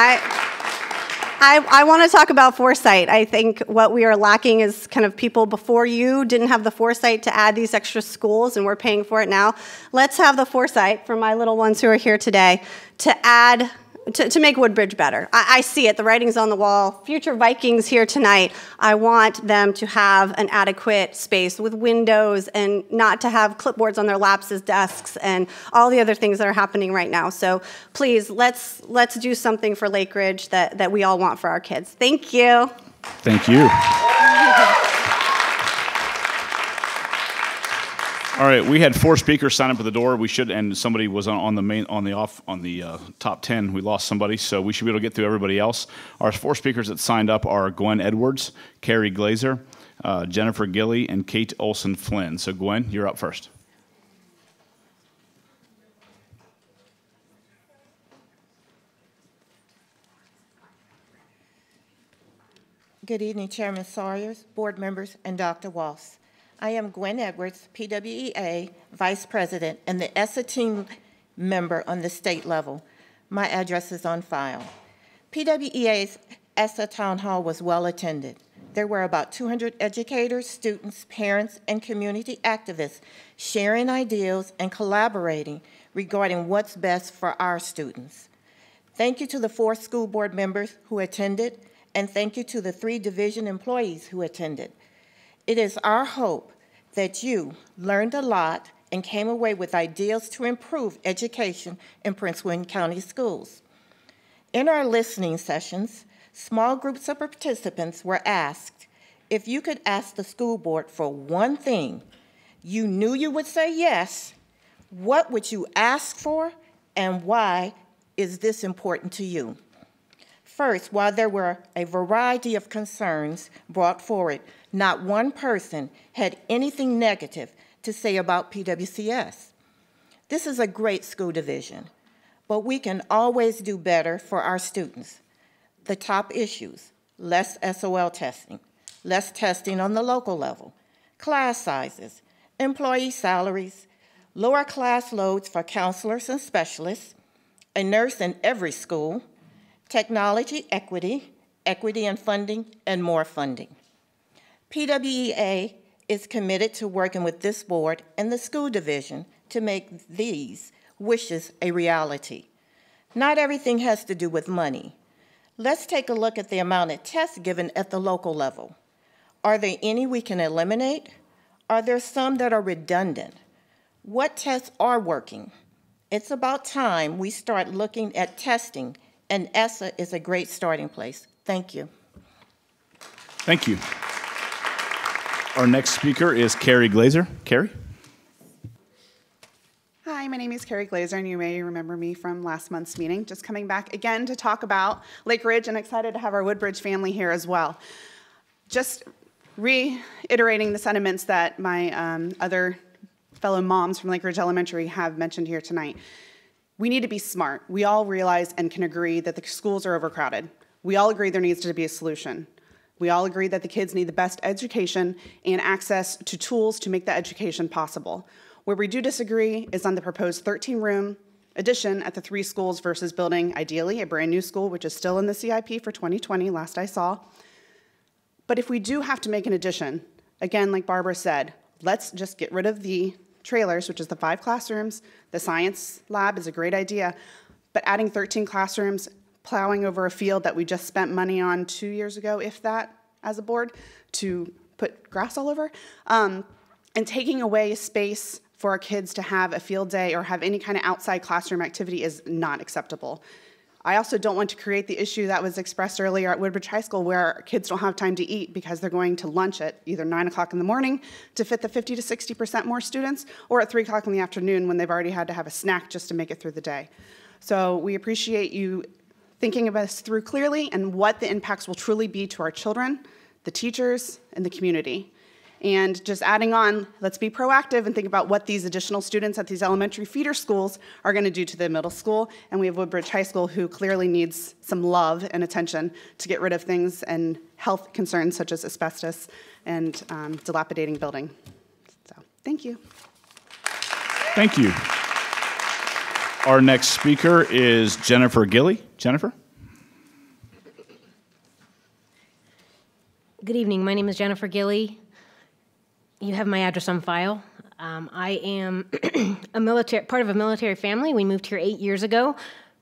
I want to talk about foresight. I think what we are lacking is kind of people before you didn't have the foresight to add these extra schools, and we're paying for it now. Let's have the foresight for my little ones who are here today to make Woodbridge better. I see it. The writing's on the wall. Future Vikings here tonight, I want them to have an adequate space with windows and not to have clipboards on their laps as desks and all the other things that are happening right now. So please, let's do something for Lake Ridge that we all want for our kids. Thank you. Thank you. All right, we had 4 speakers sign up at the door. And somebody was on the top 10. We lost somebody, so we should be able to get through everybody else. Our 4 speakers that signed up are Gwen Edwards, Carrie Glazer, Jennifer Gilly, and Kate Olson Flynn. So Gwen, you're up first. Good evening, Chairman Sawyers, board members, and Dr. Walsh. I am Gwen Edwards, PWEA Vice President and the ESSA team member on the state level. My address is on file. PWEA's ESSA Town Hall was well attended. There were about 200 educators, students, parents, and community activists sharing ideas and collaborating regarding what's best for our students. Thank you to the 4 school board members who attended, and thank you to the 3 division employees who attended. It is our hope that you learned a lot and came away with ideas to improve education in Prince William County schools. In our listening sessions, small groups of participants were asked if you could ask the school board for one thing you knew you would say yes, what would you ask for, and why is this important to you? First, while there were a variety of concerns brought forward, not one person had anything negative to say about PWCS. This is a great school division, but we can always do better for our students. The top issues: less SOL testing, less testing on the local level, class sizes, employee salaries, lower class loads for counselors and specialists, a nurse in every school, technology equity, equity in funding, and more funding. PWEA is committed to working with this board and the school division to make these wishes a reality. Not everything has to do with money. Let's take a look at the amount of tests given at the local level. Are there any we can eliminate? Are there some that are redundant? What tests are working? It's about time we start looking at testing, and ESSA is a great starting place. Thank you. Thank you. Our next speaker is Carrie Glazer. Carrie? Hi, my name is Carrie Glazer, and you may remember me from last month's meeting. Just coming back again to talk about Lake Ridge, and excited to have our Woodbridge family here as well. Just reiterating the sentiments that my other fellow moms from Lake Ridge Elementary have mentioned here tonight. We need to be smart. We all realize and can agree that the schools are overcrowded. We all agree there needs to be a solution. We all agree that the kids need the best education and access to tools to make that education possible. Where we do disagree is on the proposed 13-room addition at the 3 schools versus building, ideally, a brand new school, which is still in the CIP for 2020, last I saw. But if we do have to make an addition, again, like Barbara said, let's just get rid of the trailers, which is the 5 classrooms. The science lab is a great idea, but adding 13 classrooms, plowing over a field that we just spent money on 2 years ago, if that, as a board, to put grass all over, and taking away space for our kids to have a field day or have any kind of outside classroom activity is not acceptable. I also don't want to create the issue that was expressed earlier at Woodbridge High School where kids don't have time to eat because they're going to lunch at either 9 o'clock in the morning to fit the 50 to 60% more students, or at 3 o'clock in the afternoon when they've already had to have a snack just to make it through the day. So we appreciate you thinking about this through clearly and what the impacts will truly be to our children, the teachers, and the community. And just adding on, let's be proactive and think about what these additional students at these elementary feeder schools are going to do to the middle school. And we have Woodbridge High School, who clearly needs some love and attention to get rid of things and health concerns such as asbestos and dilapidating building. So, thank you. Thank you. Our next speaker is Jennifer Gilley. Jennifer? Good evening. My name is Jennifer Gilley. You have my address on file. I am part of a military family. We moved here 8 years ago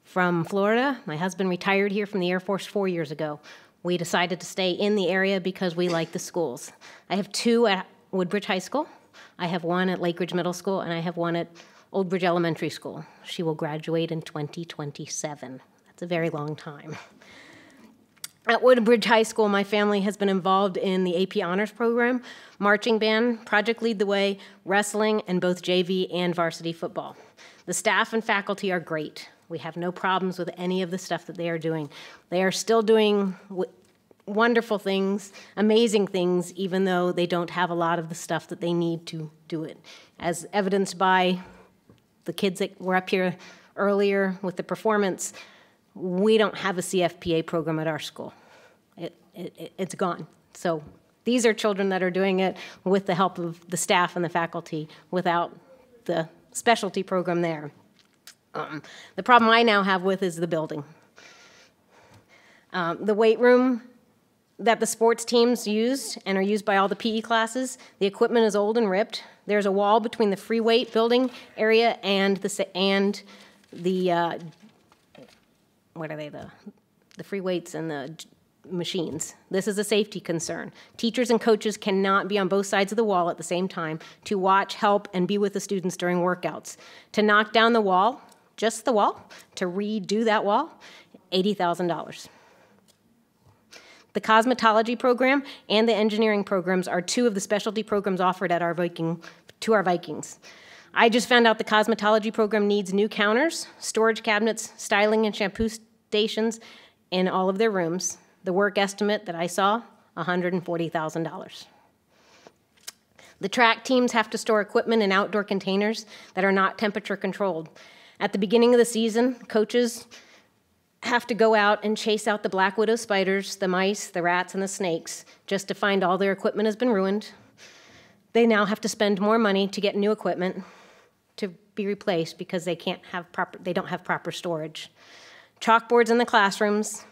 from Florida. My husband retired here from the Air Force 4 years ago. We decided to stay in the area because we like the schools. I have 2 at Woodbridge High School. I have 1 at Lake Ridge Middle School, and I have 1 at Old Bridge Elementary School. She will graduate in 2027. That's a very long time. At Woodbridge High School, my family has been involved in the AP Honors Program, marching band, Project Lead the Way, wrestling, and both JV and varsity football. The staff and faculty are great. We have no problems with any of the stuff that they are doing. They are still doing wonderful things, amazing things, even though they don't have a lot of the stuff that they need to do it. As evidenced by the kids that were up here earlier with the performance, we don't have a CFPA program at our school. It's gone. So these are children that are doing it with the help of the staff and the faculty without the specialty program there. The problem I now have with is the building. The weight room that the sports teams used and are used by all the PE classes, the equipment is old and ripped. There's a wall between the free weight building area and the what are they, the free weights and the machines. This is a safety concern. Teachers and coaches cannot be on both sides of the wall at the same time to watch, help, and be with the students during workouts. To knock down the wall, just the wall, to redo that wall, $80,000. The cosmetology program and the engineering programs are 2 of the specialty programs offered at our Vikings. I just found out the cosmetology program needs new counters, storage cabinets, styling and shampoo stations in all of their rooms. The work estimate that I saw, $140,000. The track teams have to store equipment in outdoor containers that are not temperature controlled. At the beginning of the season, coaches have to go out and chase out the black widow spiders, the mice, the rats, and the snakes just to find all their equipment has been ruined. They now have to spend more money to get new equipment to be replaced because they don't have proper storage. Chalkboards in the classrooms,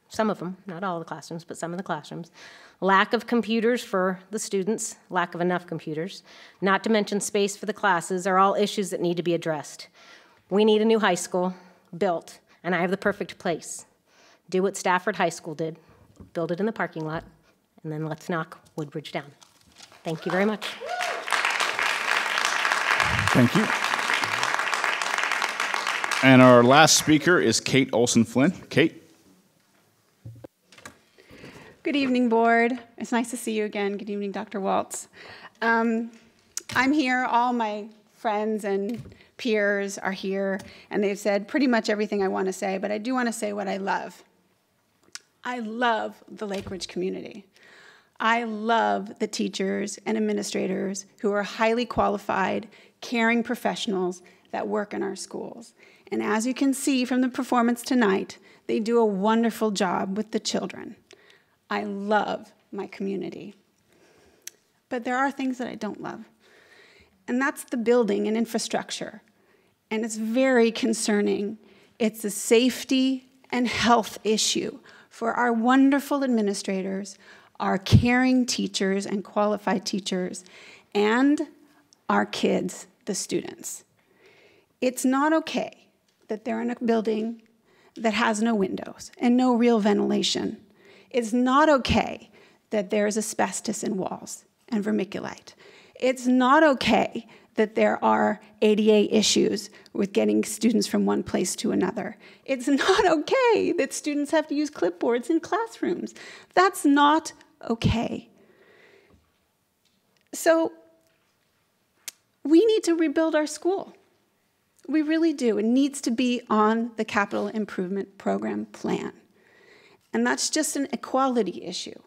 some of them, not all the classrooms, but some of the classrooms. Lack of computers for the students, lack of enough computers, not to mention space for the classes are all issues that need to be addressed. We need a new high school built, and I have the perfect place. Do what Stafford High School did, build it in the parking lot, and then let's knock Woodbridge down. Thank you very much. Thank you. And our last speaker is Kate Olson-Flynn. Kate? Good evening, board. It's nice to see you again. Good evening, Dr. Waltz. I'm here. All my friends and peers are here, and they've said pretty much everything I want to say, but I do want to say what I love. I love the Lake Ridge community. I love the teachers and administrators who are highly qualified, caring professionals that work in our schools. And as you can see from the performance tonight, they do a wonderful job with the children. I love my community. But there are things that I don't love. And that's the building and infrastructure. And it's very concerning. It's a safety and health issue for our wonderful administrators, our caring teachers and qualified teachers, and our kids, the students. It's not okay that they're in a building that has no windows and no real ventilation. It's not okay that there's asbestos in walls and vermiculite. It's not okay that there are ADA issues with getting students from one place to another. It's not okay that students have to use clipboards in classrooms. That's not okay. So we need to rebuild our school. We really do. It needs to be on the capital improvement program plan. And that's just an equality issue.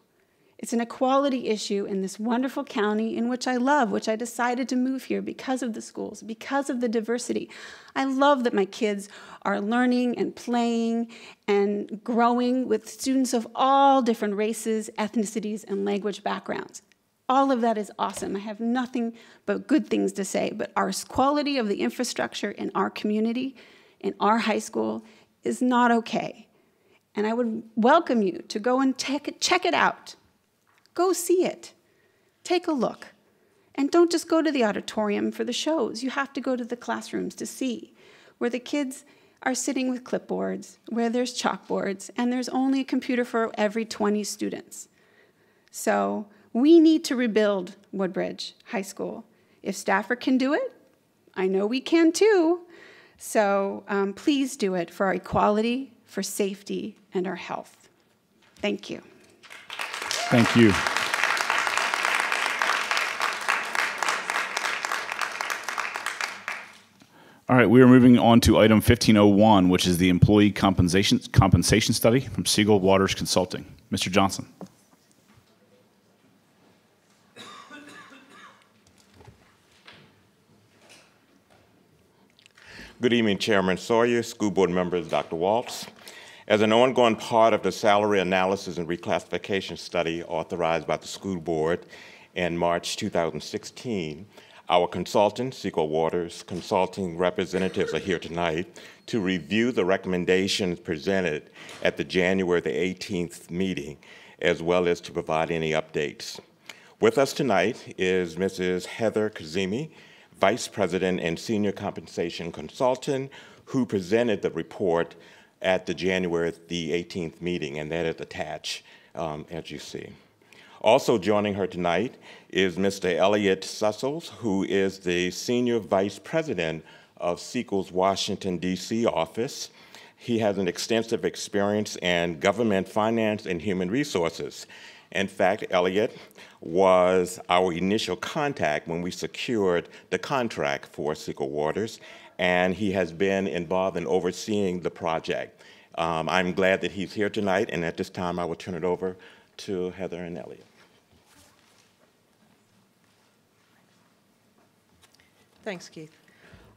It's an equality issue in this wonderful county in which I love, which I decided to move here because of the schools, because of the diversity. I love that my kids are learning and playing and growing with students of all different races, ethnicities, and language backgrounds. All of that is awesome. I have nothing but good things to say, but our quality of the infrastructure in our community, in our high school, is not okay. And I would welcome you to go and check it out. Go see it. Take a look. And don't just go to the auditorium for the shows. You have to go to the classrooms to see where the kids are sitting with clipboards, where there's chalkboards, and there's only a computer for every 20 students. So we need to rebuild Woodbridge High School. If Stafford can do it, I know we can too. So please do it for our equality, for safety, and our health. Thank you. Thank you. All right, we are moving on to item 1501, which is the employee compensation study from Siegel Waters Consulting. Mr. Johnson. Good evening, Chairman Sawyer, school board members, Dr. Waltz. As an ongoing part of the salary analysis and reclassification study authorized by the school board in March 2016, our consultant, Siegel Waters Consulting representatives are here tonight to review the recommendations presented at the January the 18th meeting, as well as to provide any updates. With us tonight is Mrs. Heather Kazemi, Vice President and Senior Compensation Consultant, who presented the report at the January the 18th meeting, and that is attached, as you see. Also joining her tonight is Mr. Elliot Sussels, who is the Senior Vice President of Siegel's Washington, D.C. office. He has an extensive experience in government finance and human resources. In fact, Elliot was our initial contact when we secured the contract for Siegel Waters, and he has been involved in overseeing the project. I'm glad that he's here tonight, and at this time I will turn it over to Heather and Elliot. Thanks, Keith.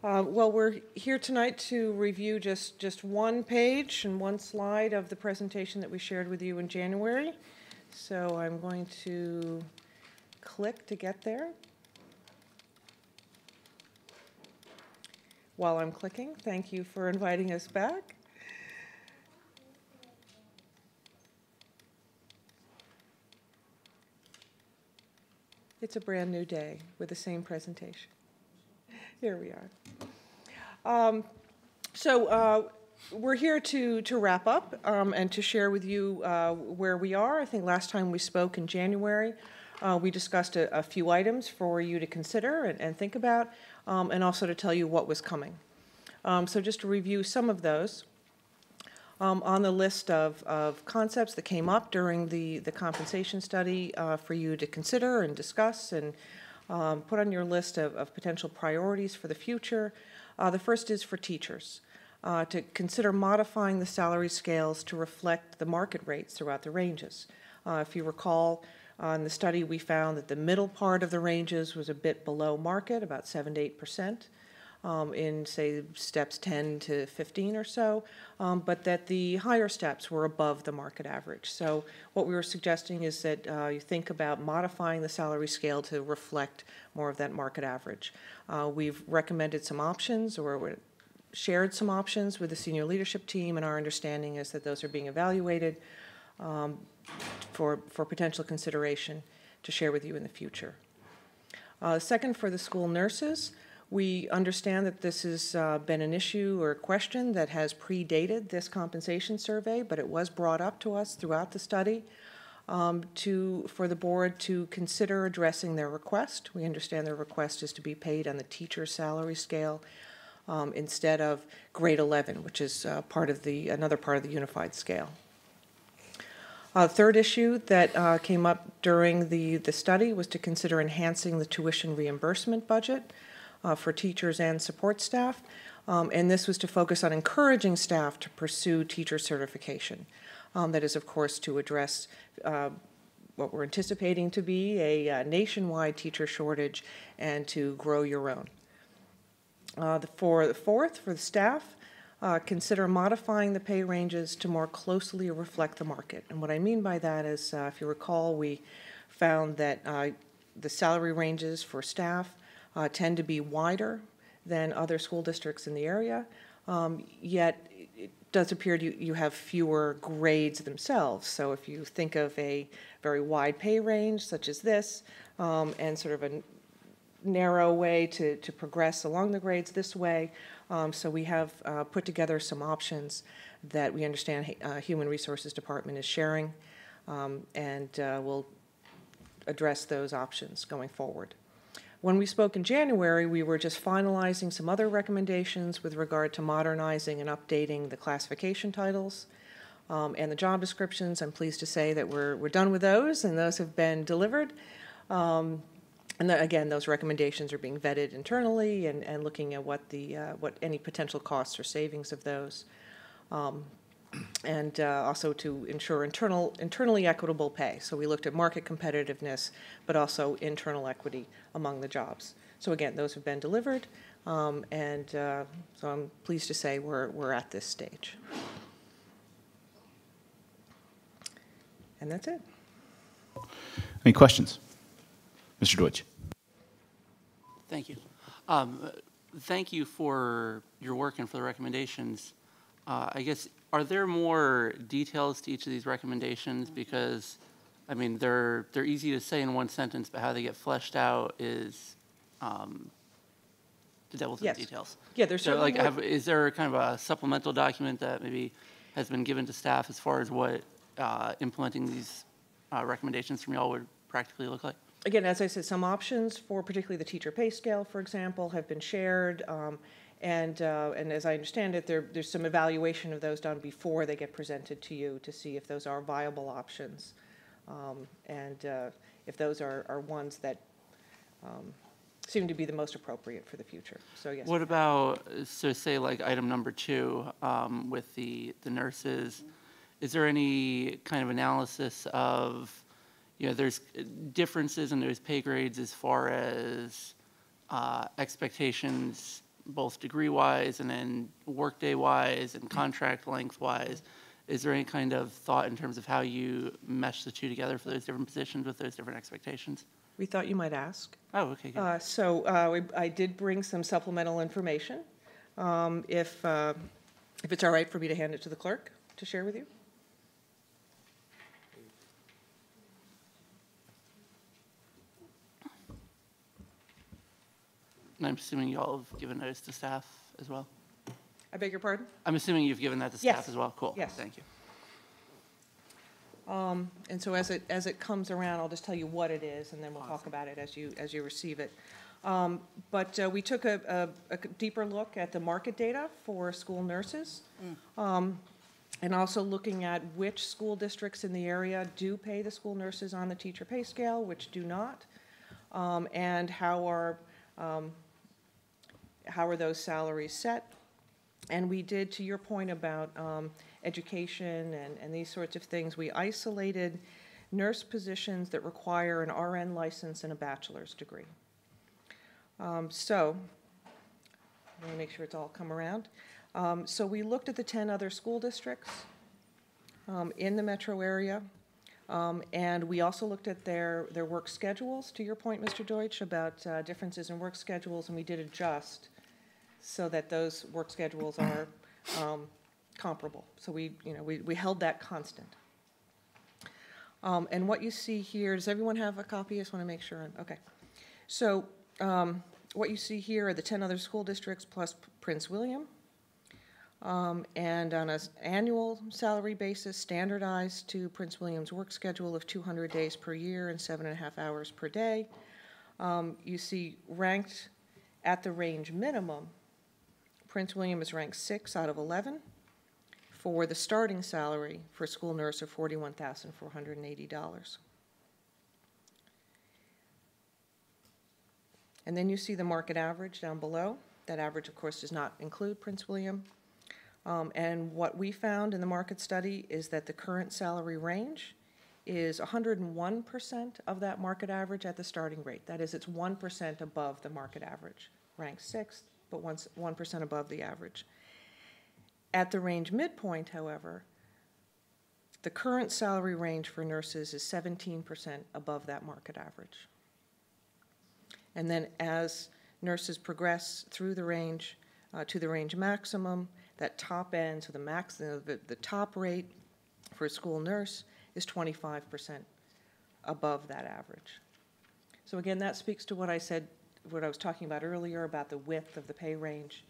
Well, we're here tonight to review just one page and one slide of the presentation that we shared with you in January. So I'm going to click to get there. While I'm clicking, thank you for inviting us back. It's a brand new day with the same presentation. Here we are. We're here to wrap up and to share with you where we are. I think last time we spoke in January, we discussed a few items for you to consider and think about, and also to tell you what was coming. So just to review some of those, on the list of concepts that came up during the compensation study for you to consider and discuss and put on your list of potential priorities for the future. The first is for teachers, to consider modifying the salary scales to reflect the market rates throughout the ranges. If you recall, in the study we found that the middle part of the ranges was a bit below market, about 7 to 8%. in, say, steps 10 to 15 or so, but that the higher steps were above the market average. So what we were suggesting is that you think about modifying the salary scale to reflect more of that market average. We've recommended some options, or shared some options with the senior leadership team, and our understanding is that those are being evaluated for potential consideration to share with you in the future. Second, for the school nurses, we understand that this has been an issue or a question that has predated this compensation survey, but it was brought up to us throughout the study for the board to consider addressing their request. We understand their request is to be paid on the teacher's salary scale instead of grade 11, which is another part of the unified scale. Third issue that came up during the study was to consider enhancing the tuition reimbursement budget for teachers and support staff, and this was to focus on encouraging staff to pursue teacher certification. That is, of course, to address what we're anticipating to be a nationwide teacher shortage and to grow your own. For the staff, consider modifying the pay ranges to more closely reflect the market. And what I mean by that is, if you recall, we found that the salary ranges for staff tend to be wider than other school districts in the area, yet it does appear you have fewer grades themselves. So if you think of a very wide pay range such as this, and sort of a narrow way to progress along the grades this way, so we have put together some options that we understand Human Resources Department is sharing, and we'll address those options going forward. When we spoke in January, we were just finalizing some other recommendations with regard to modernizing and updating the classification titles and the job descriptions. I'm pleased to say that we're done with those, and those have been delivered. And again, those recommendations are being vetted internally and looking at what any potential costs or savings of those. And also to ensure internally equitable pay. So we looked at market competitiveness, but also internal equity among the jobs. So again, those have been delivered, and so I'm pleased to say we're at this stage. And that's it. Any questions? Mr. Deutsch. Thank you. Thank you for your work and for the recommendations. I guess, are there more details to each of these recommendations? Because, I mean, they're easy to say in one sentence, but how they get fleshed out is the devil's in the details. Yeah, there's so, like, is there kind of a supplemental document that maybe has been given to staff as far as what implementing these recommendations from y'all would practically look like? Again, as I said, some options for particularly the teacher pay scale, for example, have been shared. And as I understand it, there's some evaluation of those done before they get presented to you to see if those are viable options, and if those are ones that seem to be the most appropriate for the future. So yes. What about, so say like item number 2 with the nurses, is there any kind of analysis of, there's differences in those pay grades as far as expectations, both degree-wise and then workday-wise and contract length-wise. Is there any kind of thought in terms of how you mesh the two together for those different positions with those different expectations? We thought you might ask. Oh, okay, good. So I did bring some supplemental information. If it's all right for me to hand it to the clerk to share with you. And I'm assuming you all have given those to staff as well? I beg your pardon? I'm assuming you've given that to staff as well? Cool. Yes. Thank you. And so as it comes around, I'll just tell you what it is, and then we'll talk about it as you receive it. But we took a deeper look at the market data for school nurses, and also looking at which school districts in the area do pay the school nurses on the teacher pay scale, which do not, and how are those salaries set. And we did, to your point about education and these sorts of things, we isolated nurse positions that require an RN license and a bachelor's degree. So I want to make sure it's all come around. So we looked at the 10 other school districts in the metro area. And we also looked at their work schedules, to your point, Mr. Deutsch, about differences in work schedules, and we did adjust so that those work schedules are comparable. So we held that constant. And what you see here, does everyone have a copy? I just want to make sure. Okay. So what you see here are the 10 other school districts plus Prince William. And on an annual salary basis, standardized to Prince William's work schedule of 200 days per year and 7.5 hours per day. You see ranked at the range minimum, Prince William is ranked 6 out of 11 for the starting salary for a school nurse of $41,480. And then you see the market average down below. That average, of course, does not include Prince William. And what we found in the market study is that the current salary range is 101% of that market average at the starting rate. That is, it's 1% above the market average, ranked 6th, but 1% above the average. At the range midpoint, however, the current salary range for nurses is 17% above that market average. And then as nurses progress through the range to the range maximum, that top end, so the top rate for a school nurse is 25% above that average. So again, that speaks to what I said, what I was talking about earlier about the width of the pay range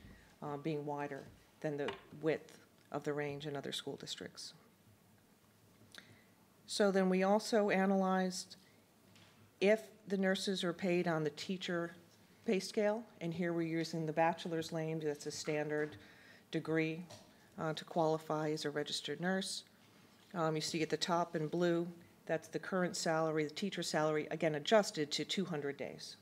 being wider than the width of the range in other school districts. So then we also analyzed if the nurses are paid on the teacher pay scale, and here we're using the bachelor's lane, that's a standard degree to qualify as a registered nurse. You see at the top in blue, that's the current salary, the teacher salary, again adjusted to 200 days.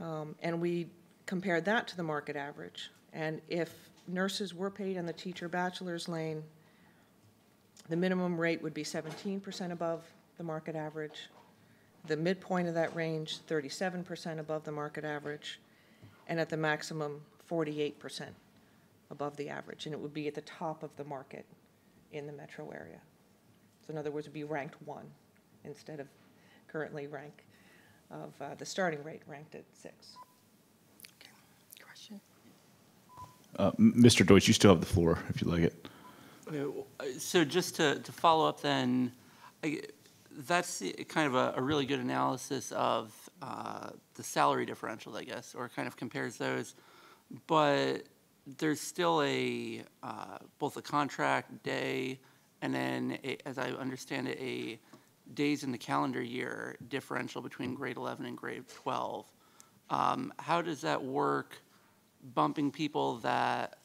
And we compared that to the market average. And if nurses were paid on the teacher bachelor's lane, the minimum rate would be 17% above the market average. The midpoint of that range, 37% above the market average, and at the maximum, 48% above the average, and it would be at the top of the market in the metro area. So in other words, it would be ranked 1 instead of currently rank of the starting rate ranked at 6. Okay. Question? Mr. Deutsch, you still have the floor if you'd like it. Okay, so just to follow up then, that's kind of a really good analysis of the salary differentials, I guess, or kind of compares those. But there's still both a contract day and then, as I understand it, a days in the calendar year differential between grade 11 and grade 12. How does that work, bumping people that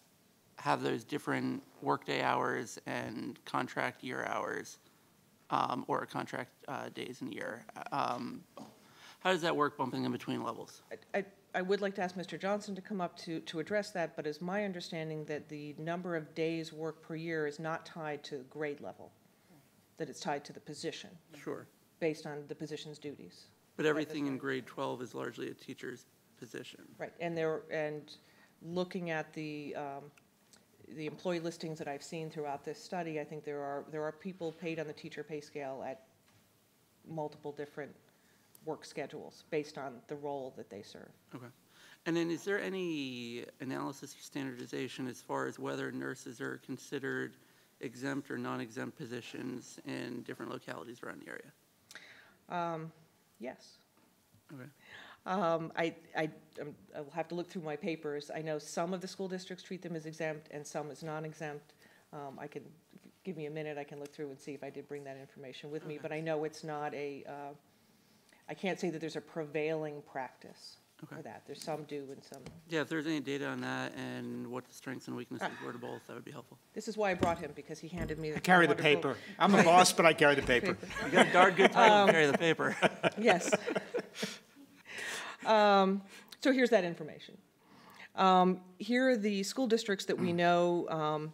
have those different workday hours and contract year hours, or contract days in a year? How does that work, bumping in between levels? I would like to ask Mr. Johnson to come up to address that, but it's my understanding that the number of days worked per year is not tied to grade level, that it's tied to the position. Sure. Based on the position's duties. But everything in grade 12 is largely a teacher's position. Right, and looking at the employee listings that I've seen throughout this study, I think there are people paid on the teacher pay scale at multiple different work schedules based on the role that they serve. Okay. And then is there any analysis or standardization as far as whether nurses are considered exempt or non-exempt positions in different localities around the area? Yes. Okay. I'll have to look through my papers. I know some of the school districts treat them as exempt and some as non-exempt. I can, give me a minute, I can look through and see if I did bring that information with me, but I know it's not I can't say that there's a prevailing practice for that. There's some do and some. Yeah, if there's any data on that and what the strengths and weaknesses were to both, that would be helpful. This is why I brought him, because he handed me the I carry the paper. I'm a boss, but I carry the paper. You got a darn good title to carry the paper. Yes. So here's that information. Here are the school districts that we know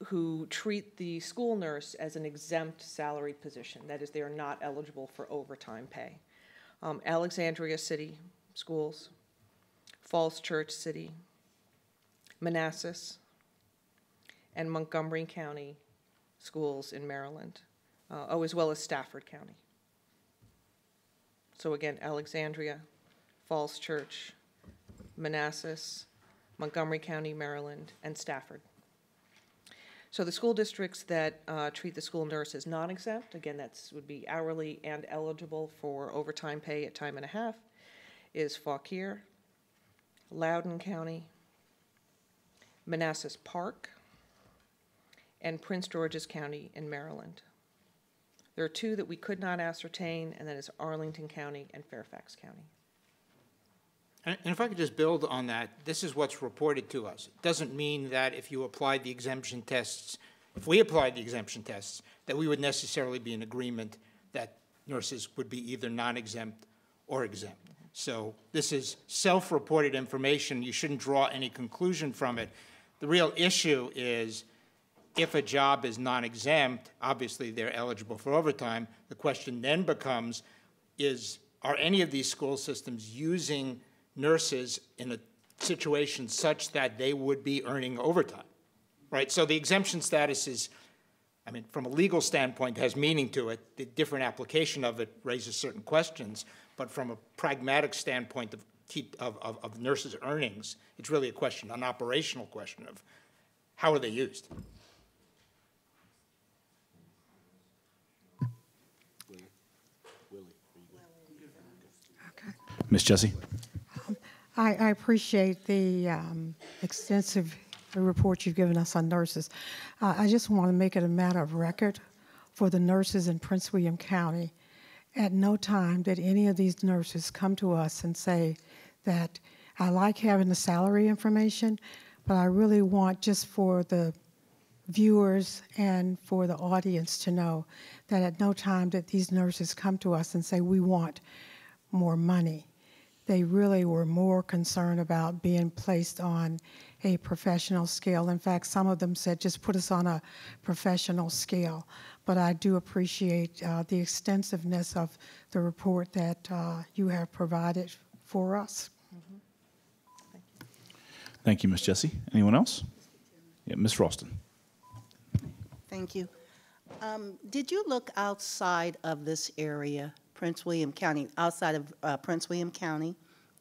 who treat the school nurse as an exempt salaried position. That is, they are not eligible for overtime pay. Alexandria City Schools, Falls Church City, Manassas, and Montgomery County schools in Maryland, as well as Stafford County. So again, Alexandria, Falls Church, Manassas, Montgomery County, Maryland, and Stafford. So the school districts that treat the school nurse as non-exempt, again, would be hourly and eligible for overtime pay at time and a half, is Fauquier, Loudoun County, Manassas Park, and Prince George's County in Maryland. There are two that we could not ascertain, and that is Arlington County and Fairfax County. And if I could just build on that, this is what's reported to us. It doesn't mean that if you applied the exemption tests, if we applied the exemption tests, that we would necessarily be in agreement that nurses would be either non-exempt or exempt. So this is self-reported information. You shouldn't draw any conclusion from it. The real issue is if a job is non-exempt, obviously they're eligible for overtime. The question then becomes, are any of these school systems using nurses in a situation such that they would be earning overtime, right? So the exemption status is, I mean, from a legal standpoint, has meaning to it. The different application of it raises certain questions, but from a pragmatic standpoint of nurses' earnings, it's really a question, an operational question of how are they used? Ms. Jessie? I appreciate the extensive report you've given us on nurses. I just want to make it a matter of record for the nurses in Prince William County. At no time did any of these nurses come to us and say that I like having the salary information, but I really want just for the viewers and for the audience to know that at no time did these nurses come to us and say we want more money. They really were more concerned about being placed on a professional scale. In fact, some of them said, just put us on a professional scale. But I do appreciate the extensiveness of the report that you have provided for us. Thank you, Ms. Jessie. Anyone else? Yeah, Ms. Ralston. Thank you. Did you look outside of this area, Prince William County, outside of Prince William County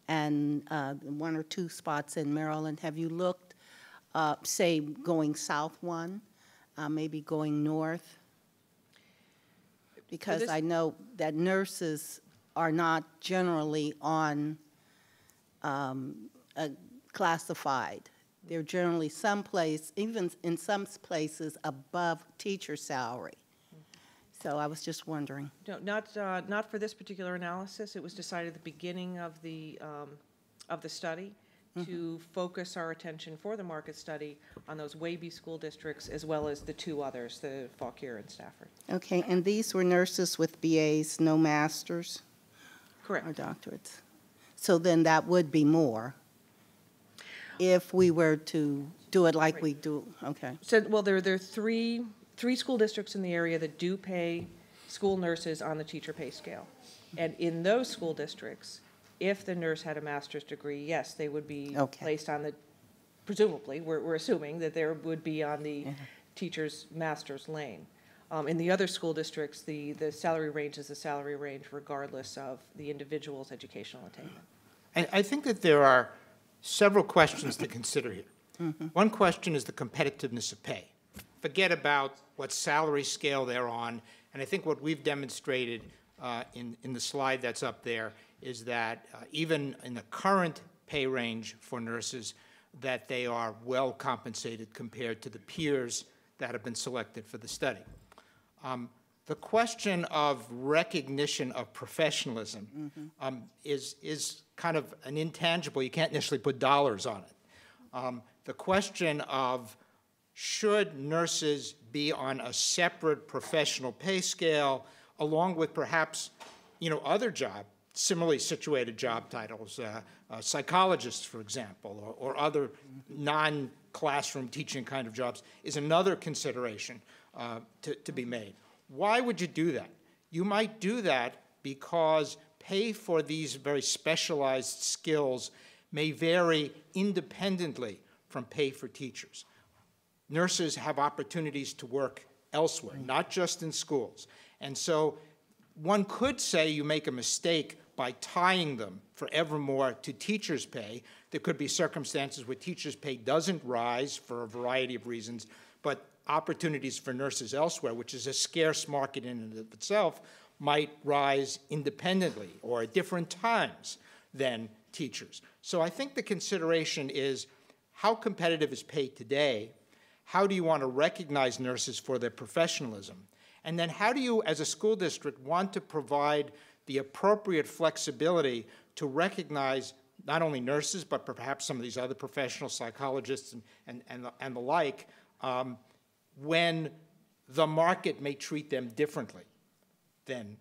and one or two spots in Maryland? Have you looked, say, going south one, maybe going north? Because I know that nurses are not generally on classified. They're generally someplace, even in some places, above teacher salary. So I was just wondering. No, not for this particular analysis. It was decided at the beginning of the study to focus our attention for the market study on those Waby school districts as well as the two others, the Fauquier and Stafford. Okay, and these were nurses with BAs, no masters? Correct. Or doctorates. So then that would be more if we were to do it like we do. Okay. So, well, there are three school districts in the area that do pay school nurses on the teacher pay scale. And in those school districts, if the nurse had a master's degree, yes, they would be placed on the, presumably, we're assuming that there would be on the teacher's master's lane. In the other school districts, the salary range is a salary range regardless of the individual's educational attainment. I think that there are several questions to consider here. One question is the competitiveness of pay. Forget about what salary scale they're on, and I think what we've demonstrated in the slide that's up there is that even in the current pay range for nurses, that they are well compensated compared to the peers that have been selected for the study. The question of recognition of professionalism is kind of an intangible. You can't necessarily put dollars on it. The question of should nurses be on a separate professional pay scale along with perhaps, other similarly situated job titles, psychologists, for example, or other non-classroom teaching kind of jobs is another consideration to be made. Why would you do that? You might do that because pay for these very specialized skills may vary independently from pay for teachers. Nurses have opportunities to work elsewhere, not just in schools. And so one could say you make a mistake by tying them forevermore to teachers' pay. There could be circumstances where teachers' pay doesn't rise for a variety of reasons, but opportunities for nurses elsewhere, which is a scarce market in and of itself, might rise independently or at different times than teachers. So I think the consideration is how competitive is pay today? How do you want to recognize nurses for their professionalism? And then how do you, as a school district, want to provide the appropriate flexibility to recognize not only nurses, but perhaps some of these other professional psychologists and the like, when the market may treat them differently than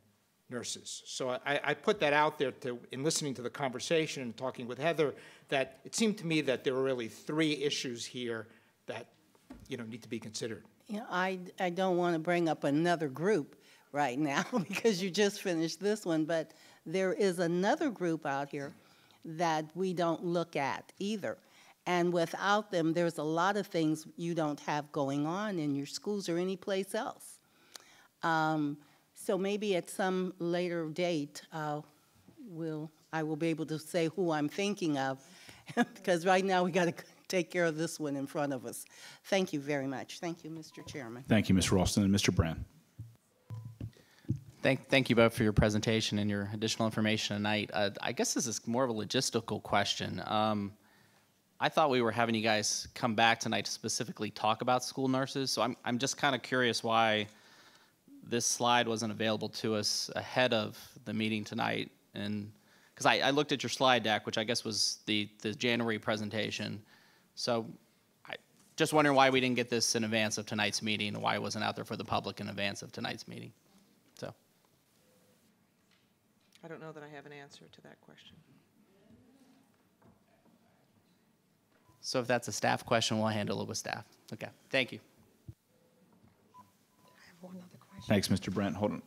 nurses. So I put that out there in listening to the conversation and talking with Heather, that it seemed to me that there were really three issues here that need to be considered. Yeah, I don't want to bring up another group right now because you just finished this one, but there is another group out here that we don't look at either. And without them, there's a lot of things you don't have going on in your schools or any place else. So maybe at some later date, I will be able to say who I'm thinking of, because right now we got to take care of this one in front of us. Thank you very much. Thank you, Mr. Chairman. Thank you, Ms. Ralston. And Mr. Brand. Thank you both for your presentation and your additional information tonight. I guess this is more of a logistical question. I thought we were having you guys come back tonight to specifically talk about school nurses, so I'm just kind of curious why this slide wasn't available to us ahead of the meeting tonight. And because I looked at your slide deck, which I guess was the January presentation, so just wondering why we didn't get this in advance of tonight's meeting and why it wasn't out there for the public in advance of tonight's meeting. So I don't know that I have an answer to that question. So if that's a staff question, we'll handle it with staff. Okay, thank you. I have one other question. Thanks, Mr. Brent. Hold on.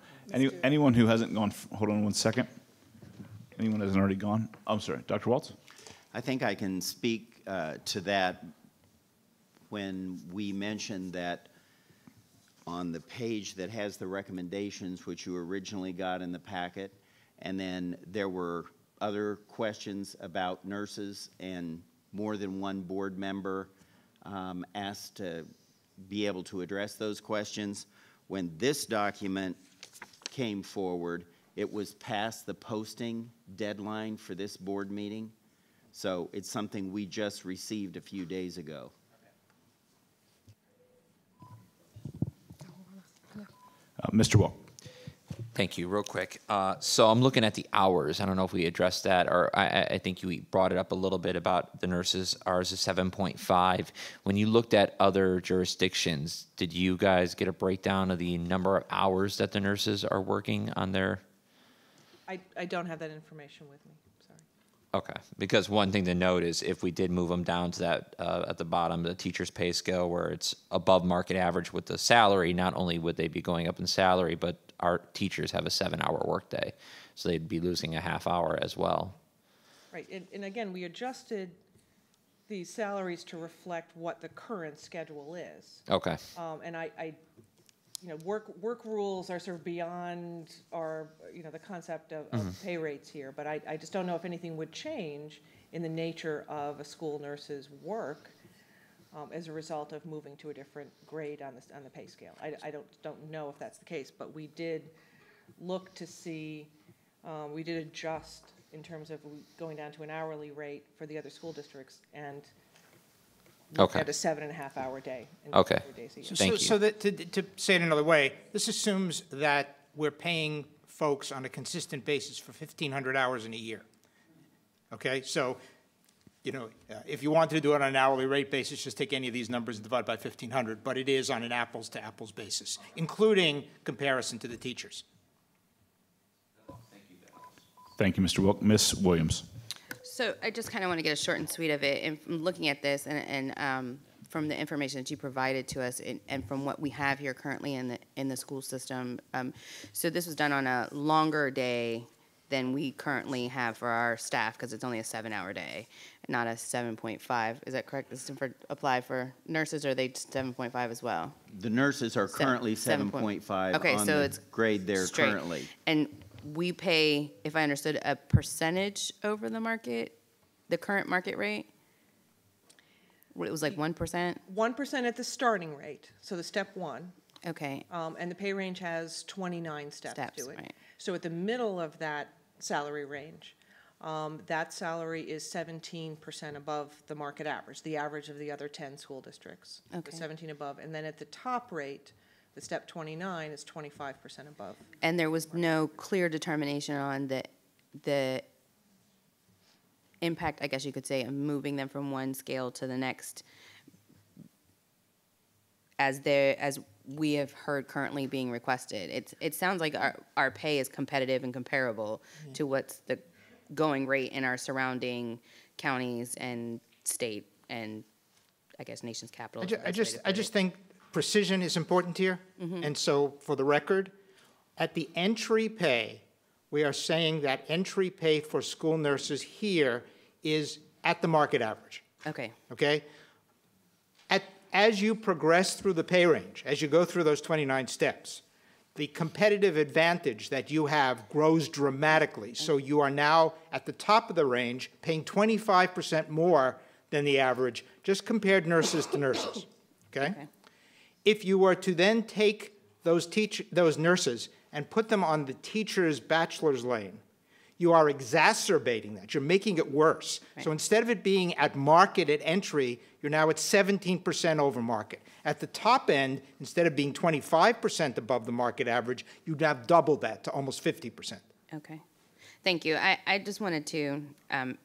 Anyone who hasn't gone, hold on one second. Anyone who hasn't already gone? I'm sorry, Dr. Waltz? I think I can speak to that when we mentioned that on the page that has the recommendations, which you originally got in the packet, and then there were other questions about nurses, and more than one board member asked to be able to address those questions. When this document came forward, it was past the posting deadline for this board meeting. So it's something we just received a few days ago. Mr. Wall. Thank you. Real quick. So I'm looking at the hours. I don't know if we addressed that, or I think you brought it up a little bit about the nurses. Ours is 7.5. When you looked at other jurisdictions, did you guys get a breakdown of the number of hours that the nurses are working on their? I don't have that information with me. Sorry. Okay. Because one thing to note is if we did move them down to that at the bottom, the teacher's pay scale, where it's above market average with the salary, not only would they be going up in salary, but our teachers have a 7-hour workday, so they'd be losing a half hour as well. Right, and again, we adjusted these salaries to reflect what the current schedule is. Okay. And work rules are sort of beyond our, the concept of pay rates here, but I just don't know if anything would change in the nature of a school nurse's work as a result of moving to a different grade on the pay scale. I don't know if that's the case, but we did look to see, we did adjust in terms of going down to an hourly rate for the other school districts and Okay. at a 7.5-hour day. Okay. Thank you. So that, to say it another way, this assumes that we're paying folks on a consistent basis for 1,500 hours in a year. Okay, so if you wanted to do it on an hourly rate basis, just take any of these numbers and divide by 1,500, but it is on an apples-to-apples basis, including comparison to the teachers. Thank you, Mr. Ms. Williams. So I just kind of want to get a short and sweet of it. And from looking at this and from the information that you provided to us and from what we have here currently in the school system, so this was done on a longer day than we currently have for our staff, because it's only a 7-hour day, not a 7.5. Is that correct? Does it apply for nurses, or are they 7.5 as well? The nurses are currently 7.5 Okay, on so the it's grade there straight. currently. And we pay, if I understood, a percentage over the market, the current market rate? It was like 1%? 1% at the starting rate, so the step one. Okay. And the pay range has 29 steps to it. Right. So at the middle of that salary range, that salary is 17% above the market average, the average of the other 10 school districts. Okay. The 17 above. And then at the top rate, the step 29 is 25% above. And there was no clear determination on the impact, I guess you could say, of moving them from one scale to the next, as we have heard currently being requested. It sounds like our pay is competitive and comparable to what's the going rate in our surrounding counties and state and, I guess, nation's capital. I just think precision is important here. And so for the record, at the entry pay, we are saying that entry pay for school nurses here is at the market average. Okay. Okay? As you progress through the pay range, as you go through those 29 steps, the competitive advantage that you have grows dramatically. So you are now at the top of the range, paying 25% more than the average, just compared nurses to nurses. Okay? If you were to then take those nurses and put them on the teacher's bachelor's lane, you are exacerbating that. You're making it worse. So instead of it being at market at entry, you're now at 17% over market. At the top end, instead of being 25% above the market average, you'd have doubled that to almost 50%. Okay. Thank you. I just wanted to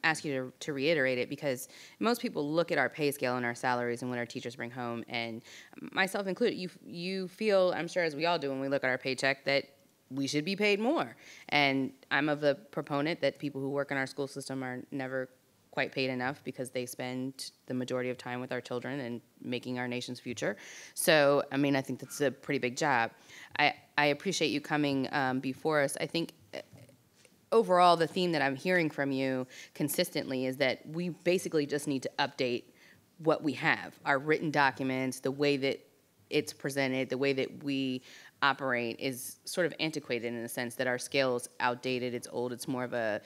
ask you to reiterate it, because most people look at our pay scale and our salaries and what our teachers bring home, and myself included, you feel, I'm sure as we all do when we look at our paycheck, that we should be paid more. And I'm of the proponent that people who work in our school system are never quite paid enough, because they spend the majority of time with our children and making our nation's future. So, I mean, I think that's a pretty big job. I appreciate you coming before us. I think overall the theme that I'm hearing from you consistently is that we basically just need to update what we have, our written documents, the way that it's presented, the way that we operate is sort of antiquated in the sense that our scale is outdated, it's old, it's more of a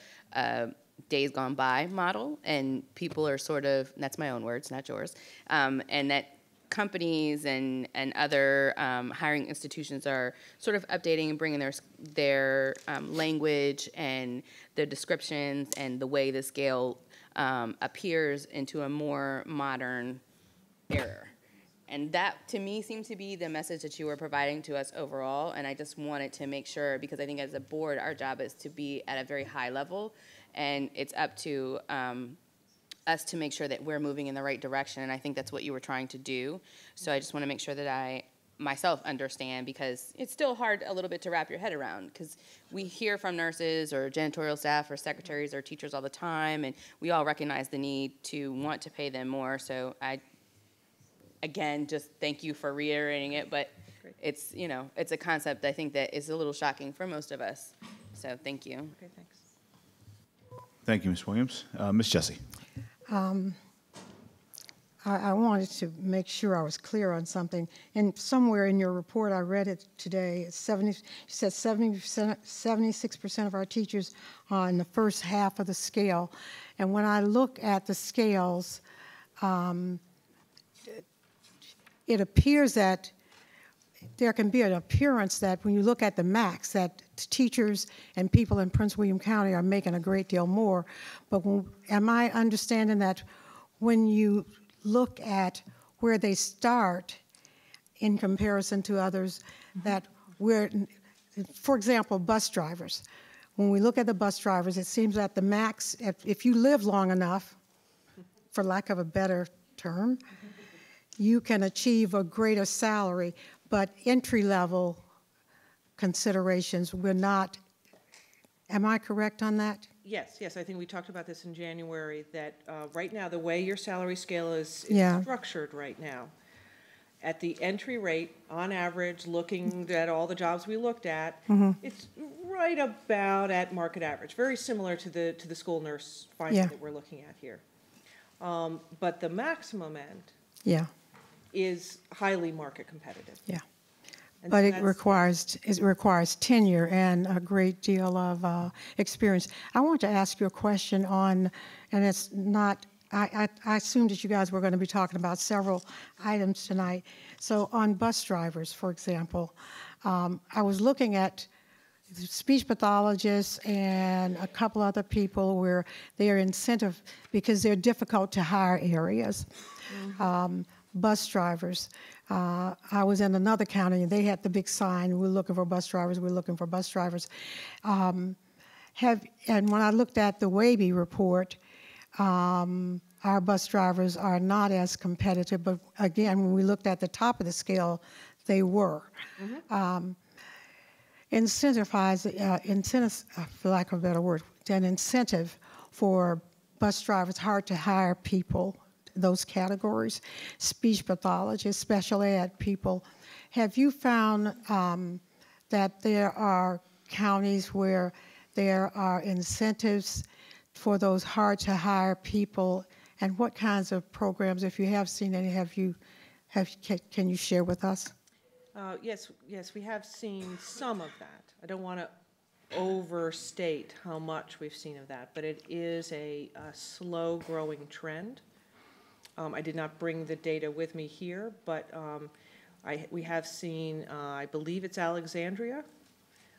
days gone by model, and people are sort of, that's my own words, not yours, and that companies and other hiring institutions are sort of updating and bringing their language and their descriptions and the way the scale appears into a more modern era. And that, to me, seemed to be the message that you were providing to us overall. And I just wanted to make sure, because I think as a board, our job is to be at a very high level. And it's up to us to make sure that we're moving in the right direction. And I think that's what you were trying to do. So I just want to make sure that I myself understand, because it's still hard a little bit to wrap your head around, because we hear from nurses or janitorial staff or secretaries or teachers all the time, and we all recognize the need to want to pay them more. So again, just thank you for reiterating it, but it's, you know, it's a concept I think that is a little shocking for most of us. So thank you. Okay, thanks. Thank you, Ms. Williams. Ms. Jessie. I wanted to make sure I was clear on something. And somewhere in your report, I read it today, you said 76% of our teachers are in the first half of the scale. And when I look at the scales, it appears that there can be an appearance that when you look at the max, that teachers and people in Prince William County are making a great deal more. But am I understanding that when you look at where they start in comparison to others, that for example, bus drivers, when we look at the bus drivers, it seems that the max, if you live long enough, for lack of a better term, you can achieve a greater salary, but entry-level considerations will not. Am I correct on that? Yes, I think we talked about this in January, that right now, the way your salary scale is structured right now, at the entry rate, on average, looking at all the jobs we looked at, it's right about at market average, very similar to the school nurse finding Yeah. that we're looking at here. But the maximum end Yeah, is highly market competitive. yeah. And But so it requires tenure and a great deal of experience. I want to ask you a question on, and it's not, I assumed that you guys were going to be talking about several items tonight. So on bus drivers, for example, I was looking at speech pathologists and a couple other people where their incentive, because they're difficult to hire areas. Bus drivers. I was in another county and they had the big sign, we're looking for bus drivers, we're looking for bus drivers. And when I looked at the Waby report, our bus drivers are not as competitive, but again, when we looked at the top of the scale, they were. Incentives, for lack of a better word, an incentive for bus drivers, hard to hire people, those categories, speech pathologists, special ed people. Have you found that there are counties where there are incentives for those hard to hire people, and what kinds of programs, if you have seen any, can you share with us? Yes, we have seen some of that. I don't want to overstate how much we've seen of that, but it is a slow growing trend. I did not bring the data with me here, but we have seen, I believe it's Alexandria,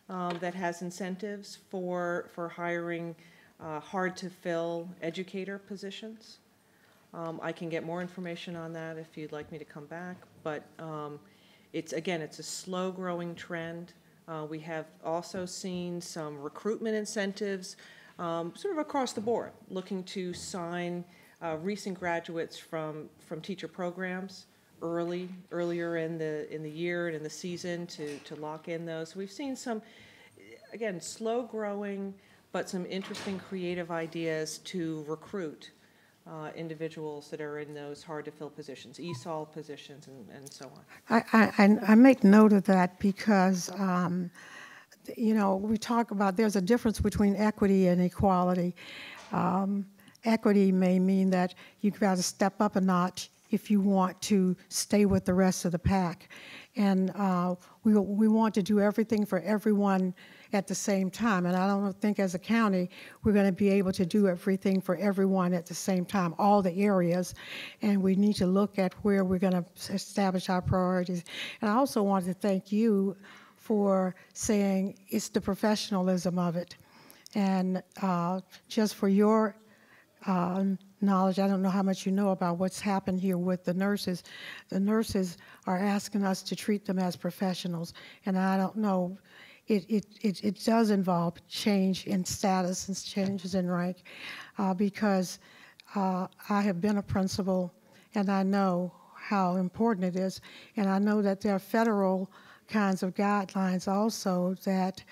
that has incentives for hiring hard-to-fill educator positions. I can get more information on that if you'd like me to come back, but it's a slow-growing trend. We have also seen some recruitment incentives sort of across the board, looking to sign recent graduates from teacher programs earlier in the year and in the season to lock in those. So we've seen some, again, slow growing, but some interesting creative ideas to recruit individuals that are in those hard to fill positions, ESOL positions and so on. I make note of that because we talk about there's a difference between equity and equality. Equity may mean that you've got to step up a notch if you want to stay with the rest of the pack. And we want to do everything for everyone at the same time. And I don't think as a county we're going to be able to do everything for everyone at the same time, all the areas. And we need to look at where we're going to establish our priorities. And I also wanted to thank you for saying it's the professionalism of it. And just for your knowledge, I don't know how much you know about what's happened here with the nurses. The nurses are asking us to treat them as professionals, and I don't know, it does involve change in status and changes in rank because I have been a principal and I know how important it is, and I know that there are federal kinds of guidelines also that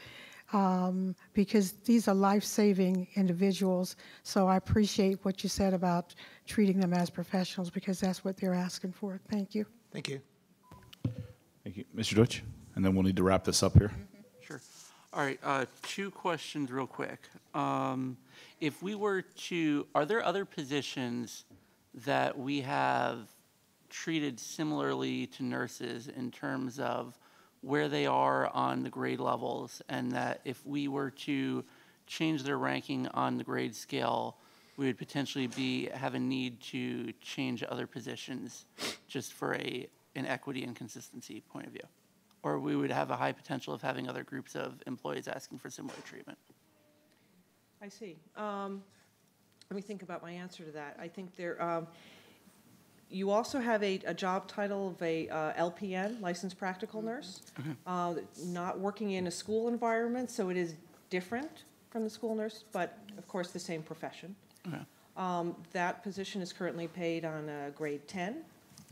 because these are life-saving individuals. So I appreciate what you said about treating them as professionals because that's what they're asking for. Thank you. Thank you. Thank you. Mr. Deutsch, and then we'll need to wrap this up here. Sure. All right, two questions real quick. If we were to, are there other positions that we have treated similarly to nurses in terms of where they are on the grade levels, and that if we were to change their ranking on the grade scale, we would potentially have a need to change other positions just for an equity and consistency point of view? Or we would have a high potential of having other groups of employees asking for similar treatment? I see. Let me think about my answer to that. I think there, you also have a job title of a LPN, licensed practical nurse, not working in a school environment, so it is different from the school nurse, but of course the same profession. That position is currently paid on a grade 10,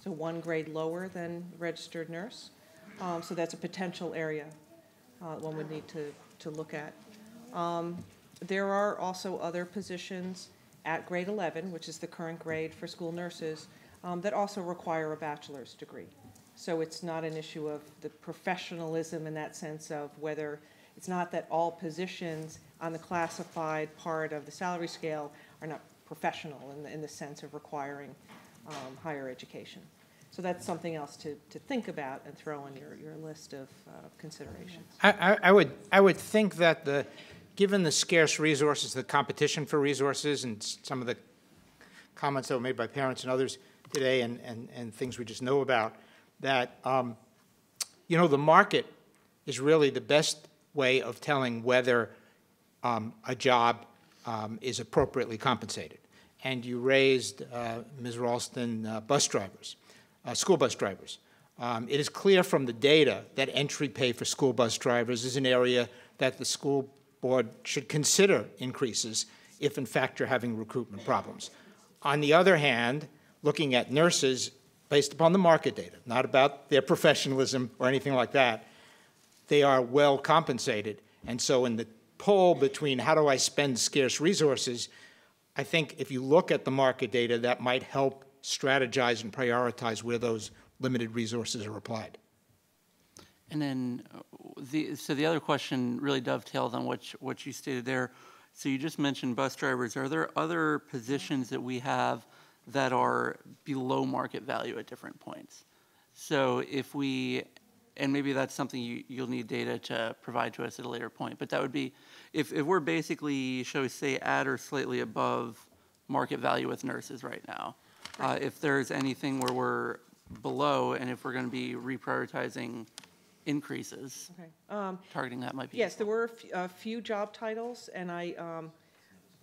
so one grade lower than registered nurse. So that's a potential area one would need to look at. There are also other positions at grade 11, which is the current grade for school nurses, that also require a bachelor's degree. So it's not an issue of the professionalism in that sense of whether It's not that all positions on the classified part of the salary scale are not professional in the sense of requiring higher education. So that's something else to think about and throw on your list of considerations. I would think that given the scarce resources, the competition for resources, and some of the comments that were made by parents and others today, and things we just know about, that the market is really the best way of telling whether a job is appropriately compensated. And you raised, Ms. Ralston, bus drivers. School bus drivers. It is clear from the data that entry pay for school bus drivers is an area that the school board should consider increases if, in fact, you're having recruitment problems. On the other hand, looking at nurses based upon the market data, not about their professionalism or anything like that, they are well compensated. And so in the poll between how do I spend scarce resources, I think if you look at the market data, that might help strategize and prioritize where those limited resources are applied. And then, so the other question really dovetails on what you stated there. So you just mentioned bus drivers. Are there other positions that we have that are below market value at different points? So if we, and maybe that's something you'll need data to provide to us at a later point, but that would be, if we're basically, shall we say, at or slightly above market value with nurses right now, if there's anything where we're below, and if we're going to be reprioritizing increases, targeting that might be Yes, there were a few job titles, and it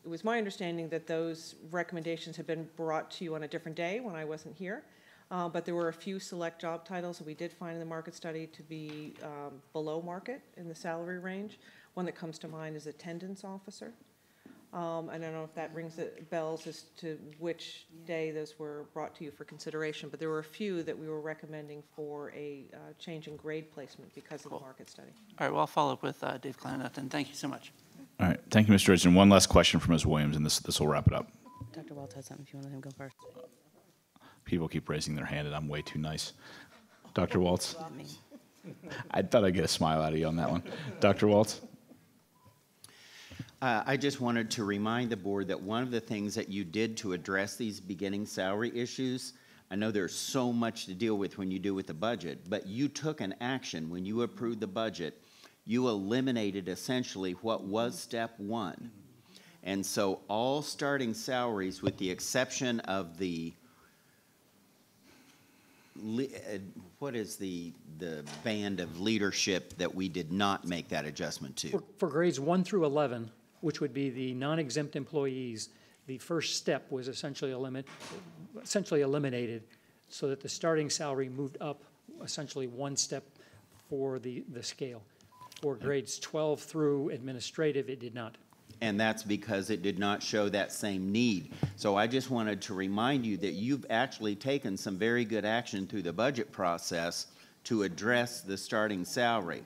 was my understanding that those recommendations had been brought to you on a different day when I wasn't here. But there were a few select job titles that we did find in the market study to be below market in the salary range. One that comes to mind is attendance officer. I don't know if that rings bells as to which day those were brought to you for consideration, but there were a few that we were recommending for a change in grade placement because of the market study. All right, well, I'll follow up with Dave Kleinert then. Thank you so much. All right, thank you, Mr. Richardson. One last question from Ms. Williams, and this will wrap it up. Dr. Waltz has something if you want to let him go first. People keep raising their hand, and I'm way too nice. Dr. Waltz? I thought I'd get a smile out of you on that one. Dr. Waltz? I just wanted to remind the board that one of the things that you did to address these beginning salary issues, I know there's so much to deal with when you do with the budget, but you took an action when you approved the budget. You eliminated essentially what was step one. And so all starting salaries, with the exception of the, what is the band of leadership that we did not make that adjustment to? For grades 1 through 11, which would be the non-exempt employees, the first step was essentially eliminated so that the starting salary moved up essentially one step for the scale. For grades 12 through administrative, it did not. And that's because it did not show that same need. So I just wanted to remind you that you've actually taken some very good action through the budget process to address the starting salary.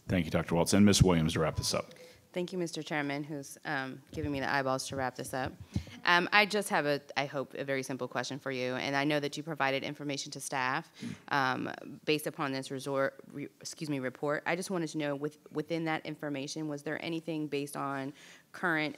Thank you, Dr. Waltz. And Ms. Williams to wrap this up. Thank you, Mr. Chairman, who's giving me the eyeballs to wrap this up. I just have, I hope, a very simple question for you. And I know that you provided information to staff based upon this report. I just wanted to know, within that information, was there anything based on current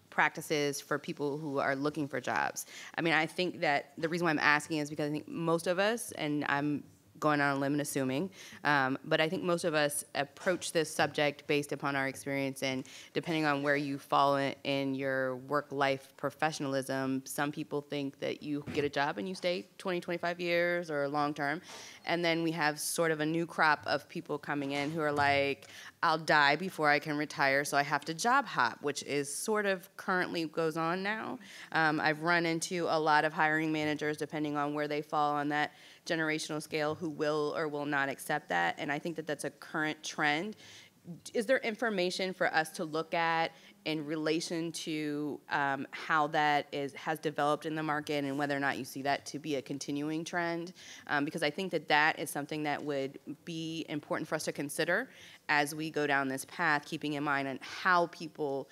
practices for people who are looking for jobs? I mean, I think that the reason why I'm asking is because I think most of us, and I'm going on a limb and assuming, but I think most of us approach this subject based upon our experience, and depending on where you fall in your work-life professionalism, some people think that you get a job and you stay 20, 25 years or long-term, and then we have sort of a new crop of people coming in who are like, I'll die before I can retire, so I have to job hop, which is sort of currently goes on now. I've run into a lot of hiring managers, depending on where they fall on that generational scale, who will or will not accept that, and I think that that's a current trend. Is there information for us to look at in relation to how that has developed in the market, and whether or not you see that to be a continuing trend? Because I think that that is something that would be important for us to consider as we go down this path, keeping in mind on how people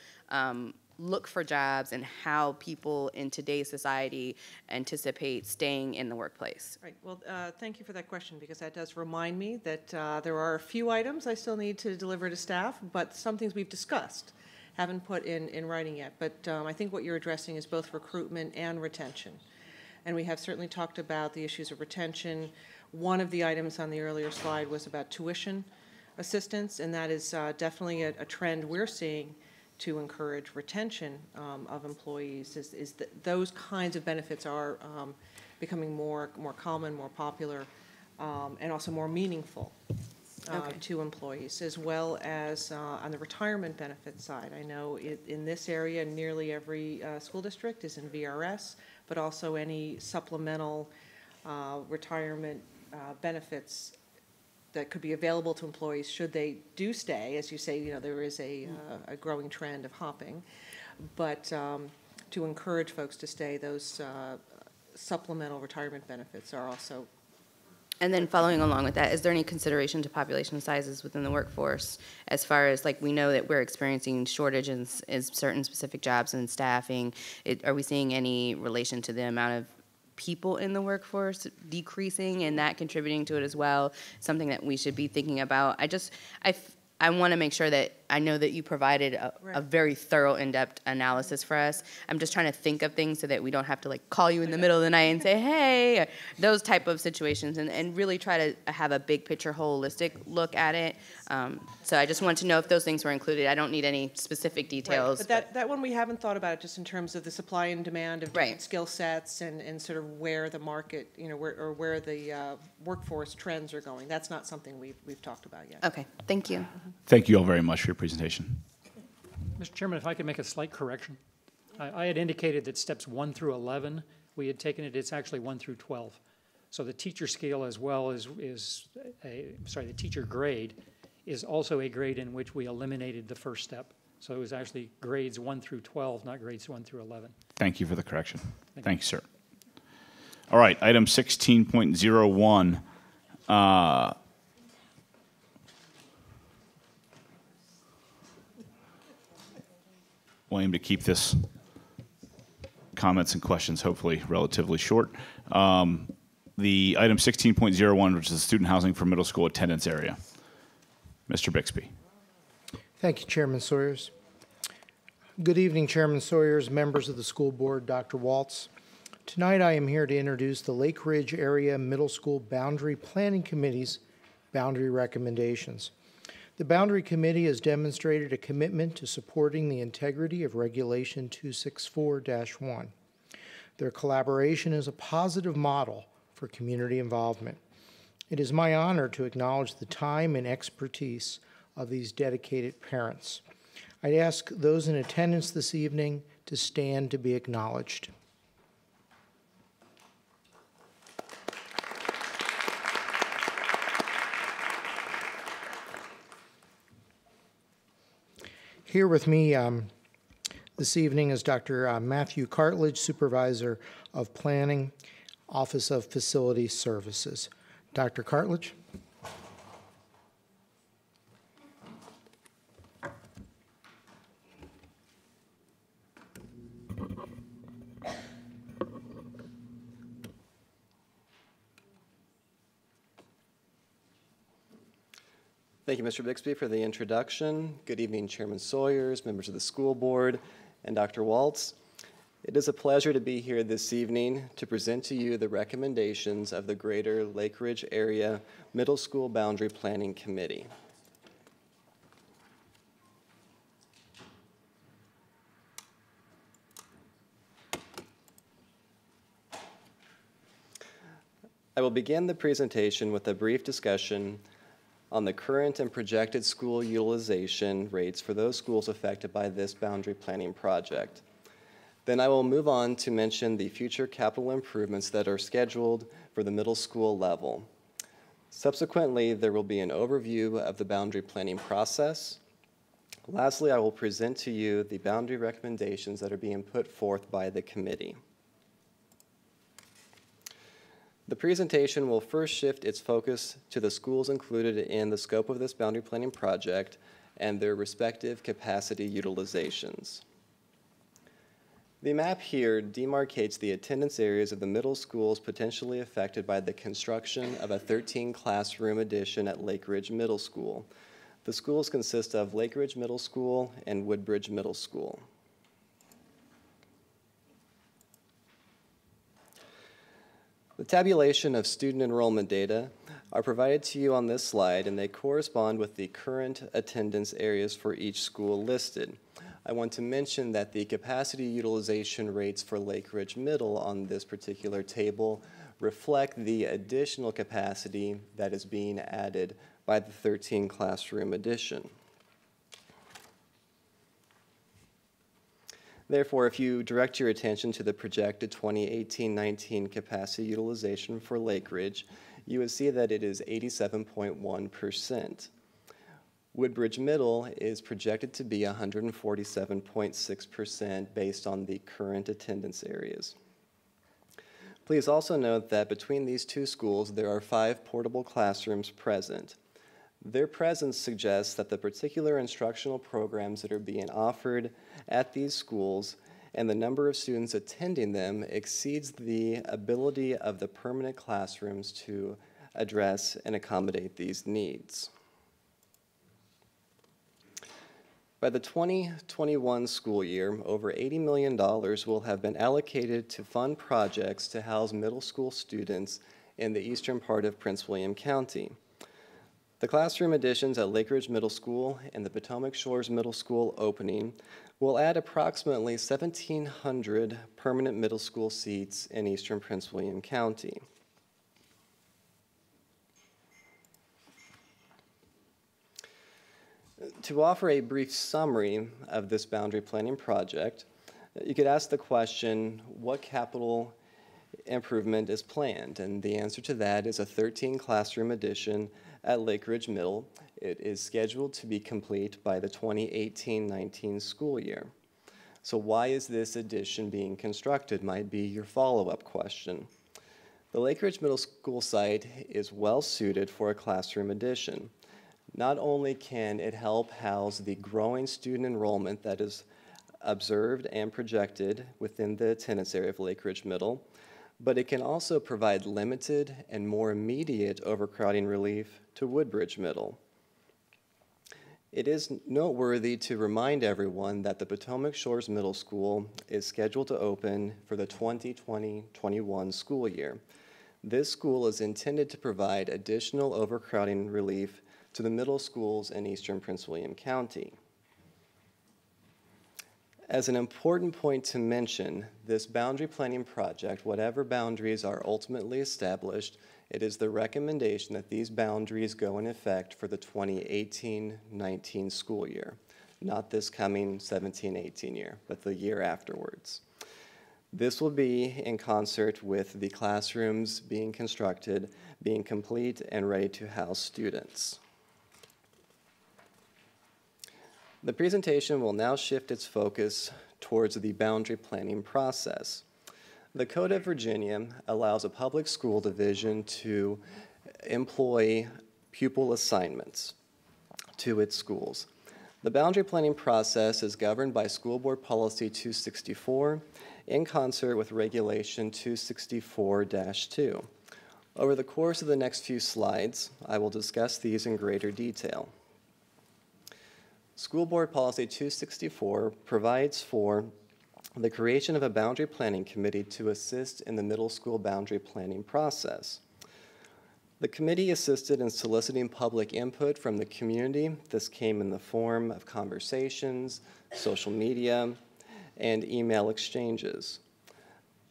look for jobs and how people in today's society anticipate staying in the workplace? Right. Well, thank you for that question, because that does remind me that there are a few items I still need to deliver to staff, but some things we've discussed, haven't put in writing yet. But I think what you're addressing is both recruitment and retention. And we have certainly talked about the issues of retention. One of the items on the earlier slide was about tuition assistance, and that is definitely a trend we're seeing to encourage retention of employees, is that those kinds of benefits are becoming more common, more popular, and also more meaningful to employees, as well as on the retirement benefit side. I know in this area, nearly every school district is in VRS, but also any supplemental retirement benefits that could be available to employees should they do stay. As you say, there is a growing trend of hopping, but to encourage folks to stay, those supplemental retirement benefits are also. And then following along with that, is there any consideration to population sizes within the workforce, as far as, like, we know that we're experiencing shortages in certain specific jobs and staffing? Are we seeing any relation to the amount of people in the workforce decreasing and that contributing to it as well? Something that we should be thinking about. I want to make sure that I know that you provided a very thorough, in-depth analysis for us. I'm just trying to think of things so that we don't have to, like, call you in the middle of the night and say, hey, those type of situations, and really try to have a big picture, holistic look at it. So I just want to know if those things were included. I don't need any specific details. Right. But that one, we haven't thought about it just in terms of the supply and demand of different skill sets and sort of where the market, where the workforce trends are going. That's not something we've talked about yet. Okay, thank you. Thank you all very much for your presentation. Mr. Chairman, if I could make a slight correction. I had indicated that steps 1 through 11, we had taken it, it's actually 1 through 12. So the teacher scale as well the teacher grade is also a grade in which we eliminated the first step. So it was actually grades 1 through 12, not grades 1 through 11. Thank you for the correction. Thank you, sir. All right, item 16.01. We'll aim to keep this comments and questions hopefully relatively short. The item 16.01, which is the student housing for middle school attendance area. Mr. Bixby. Thank you, Chairman Sawyers. Good evening, Chairman Sawyers, members of the school board, Dr. Waltz. Tonight I am here to introduce the Lake Ridge Area Middle School Boundary Planning Committee's boundary recommendations. The Boundary Committee has demonstrated a commitment to supporting the integrity of Regulation 264-1. Their collaboration is a positive model for community involvement. It is my honor to acknowledge the time and expertise of these dedicated parents. I'd ask those in attendance this evening to stand to be acknowledged. Here with me this evening is Dr. Matthew Cartledge, Supervisor of Planning, Office of Facility Services. Dr. Cartledge. Thank you, Mr. Bixby, for the introduction. Good evening, Chairman Sawyers, members of the school board, and Dr. Waltz. It is a pleasure to be here this evening to present to you the recommendations of the Greater Lake Ridge Area Middle School Boundary Planning Committee. I will begin the presentation with a brief discussion on the current and projected school utilization rates for those schools affected by this boundary planning project. Then I will move on to mention the future capital improvements that are scheduled for the middle school level. Subsequently, there will be an overview of the boundary planning process. Lastly, I will present to you the boundary recommendations that are being put forth by the committee. The presentation will first shift its focus to the schools included in the scope of this boundary planning project and their respective capacity utilizations. The map here demarcates the attendance areas of the middle schools potentially affected by the construction of a 13-classroom addition at Lake Ridge Middle School. The schools consist of Lake Ridge Middle School and Woodbridge Middle School. The tabulation of student enrollment data are provided to you on this slide, and they correspond with the current attendance areas for each school listed. I want to mention that the capacity utilization rates for Lake Ridge Middle on this particular table reflect the additional capacity that is being added by the 13 classroom addition. Therefore, if you direct your attention to the projected 2018-19 capacity utilization for Lake Ridge, you would see that it is 87.1%. Woodbridge Middle is projected to be 147.6% based on the current attendance areas. Please also note that between these two schools, there are 5 portable classrooms present. Their presence suggests that the particular instructional programs that are being offered at these schools and the number of students attending them exceeds the ability of the permanent classrooms to address and accommodate these needs. By the 2021 school year, over $80 million will have been allocated to fund projects to house middle school students in the eastern part of Prince William County. The classroom additions at Lake Ridge Middle School and the Potomac Shores Middle School opening will add approximately 1,700 permanent middle school seats in eastern Prince William County. To offer a brief summary of this boundary planning project, you could ask the question, what capital improvement is planned? And the answer to that is a 13 classroom addition at Lake Ridge Middle. It is scheduled to be complete by the 2018-19 school year. So why is this addition being constructed might be your follow-up question. The Lake Ridge Middle School site is well suited for a classroom addition. Not only can it help house the growing student enrollment that is observed and projected within the attendance area of Lake Ridge Middle, but it can also provide limited and more immediate overcrowding relief to Woodbridge Middle. It is noteworthy to remind everyone that the Potomac Shores Middle School is scheduled to open for the 2020-21 school year. This school is intended to provide additional overcrowding relief to the middle schools in eastern Prince William County. As an important point to mention, this boundary planning project, whatever boundaries are ultimately established, it is the recommendation that these boundaries go in effect for the 2018-19 school year, not this coming 17-18 year, but the year afterwards. This will be in concert with the classrooms being constructed, being complete and ready to house students. The presentation will now shift its focus towards the boundary planning process. The Code of Virginia allows a public school division to employ pupil assignments to its schools. The boundary planning process is governed by School Board Policy 264 in concert with Regulation 264-2. Over the course of the next few slides, I will discuss these in greater detail. School Board Policy 264 provides for the creation of a boundary planning committee to assist in the middle school boundary planning process. The committee assisted in soliciting public input from the community. This came in the form of conversations, social media, and email exchanges.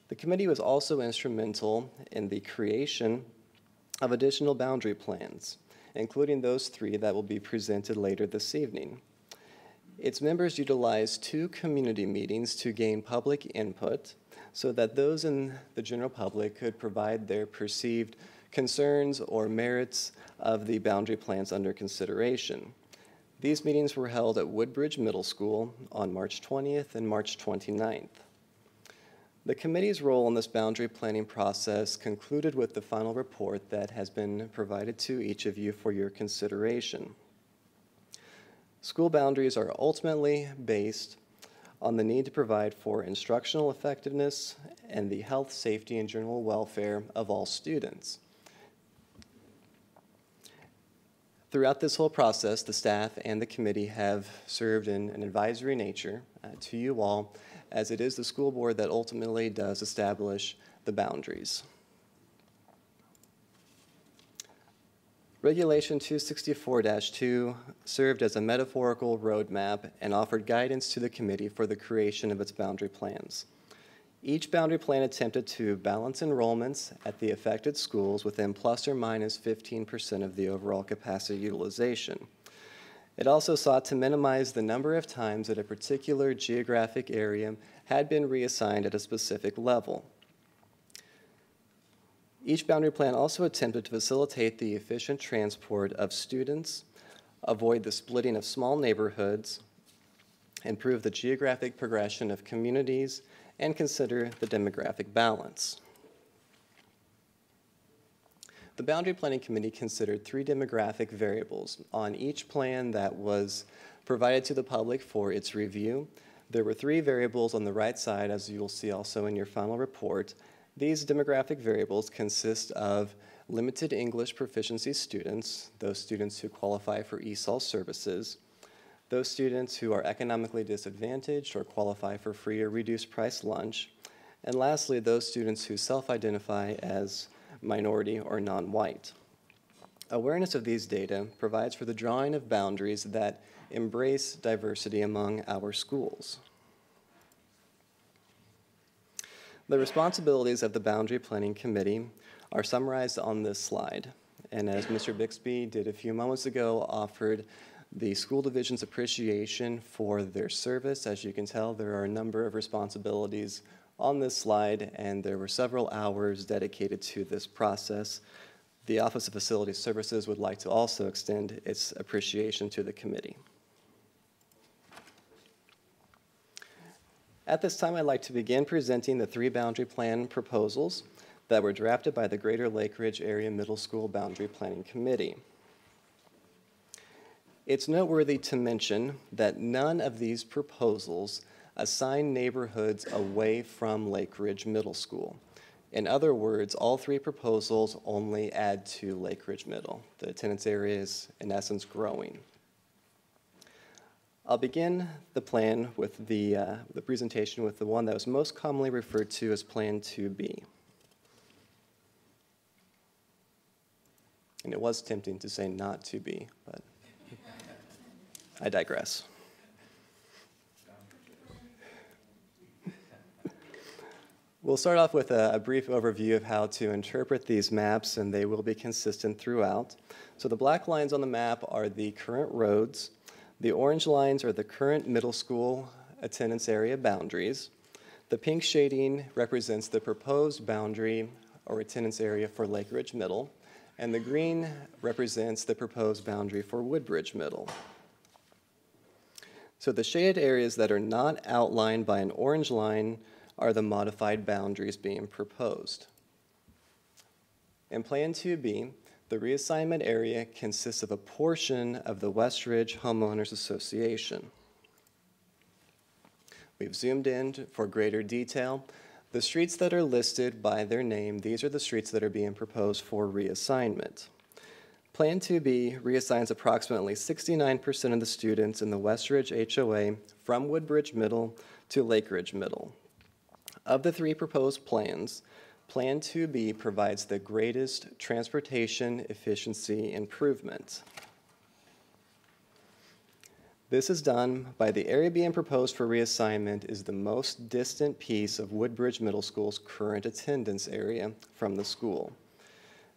The committee was also instrumental in the creation of additional boundary plans, including those 3 that will be presented later this evening. Its members utilized 2 community meetings to gain public input so that those in the general public could provide their perceived concerns or merits of the boundary plans under consideration. These meetings were held at Woodbridge Middle School on March 20th and March 29th. The committee's role in this boundary planning process concluded with the final report that has been provided to each of you for your consideration. School boundaries are ultimately based on the need to provide for instructional effectiveness and the health, safety, and general welfare of all students. Throughout this whole process, the staff and the committee have served in an advisory nature to you all, as it is the school board that ultimately does establish the boundaries. Regulation 264-2 served as a metaphorical roadmap and offered guidance to the committee for the creation of its boundary plans. Each boundary plan attempted to balance enrollments at the affected schools within plus or minus 15% of the overall capacity utilization. It also sought to minimize the number of times that a particular geographic area had been reassigned at a specific level. Each boundary plan also attempted to facilitate the efficient transport of students, avoid the splitting of small neighborhoods, improve the geographic progression of communities, and consider the demographic balance. The Boundary Planning Committee considered 3 demographic variables on each plan that was provided to the public for its review. There were 3 variables on the right side, as you will see also in your final report. These demographic variables consist of limited English proficiency students, those students who qualify for ESOL services, those students who are economically disadvantaged or qualify for free or reduced price lunch, and lastly, those students who self-identify as minority or non-white. Awareness of these data provides for the drawing of boundaries that embrace diversity among our schools. The responsibilities of the Boundary Planning Committee are summarized on this slide, and as Mr. Bixby did a few moments ago, offered the school division's appreciation for their service. As you can tell, there are a number of responsibilities on this slide, and there were several hours dedicated to this process. The Office of Facility Services would like to also extend its appreciation to the committee. At this time, I'd like to begin presenting the 3 boundary plan proposals that were drafted by the Greater Lake Ridge Area Middle School Boundary Planning Committee. It's noteworthy to mention that none of these proposals assign neighborhoods away from Lake Ridge Middle School. In other words, all 3 proposals only add to Lake Ridge Middle. The attendance area is, in essence, growing. I'll begin the plan with the presentation with the one that was most commonly referred to as Plan 2B. And it was tempting to say not to be, but I digress. We'll start off with a brief overview of how to interpret these maps, and they will be consistent throughout. So the black lines on the map are the current roads. The orange lines are the current middle school attendance area boundaries. The pink shading represents the proposed boundary or attendance area for Lake Ridge Middle, and the green represents the proposed boundary for Woodbridge Middle. So the shaded areas that are not outlined by an orange line are the modified boundaries being proposed. In Plan 2B, the reassignment area consists of a portion of the West Ridge Homeowners Association. We've zoomed in for greater detail. The streets that are listed by their name, these are the streets that are being proposed for reassignment. Plan 2B reassigns approximately 69% of the students in the West Ridge HOA from Woodbridge Middle to Lake Ridge Middle. Of the 3 proposed plans, Plan 2B provides the greatest transportation efficiency improvement. This is done by the area being proposed for reassignment is the most distant piece of Woodbridge Middle School's current attendance area from the school.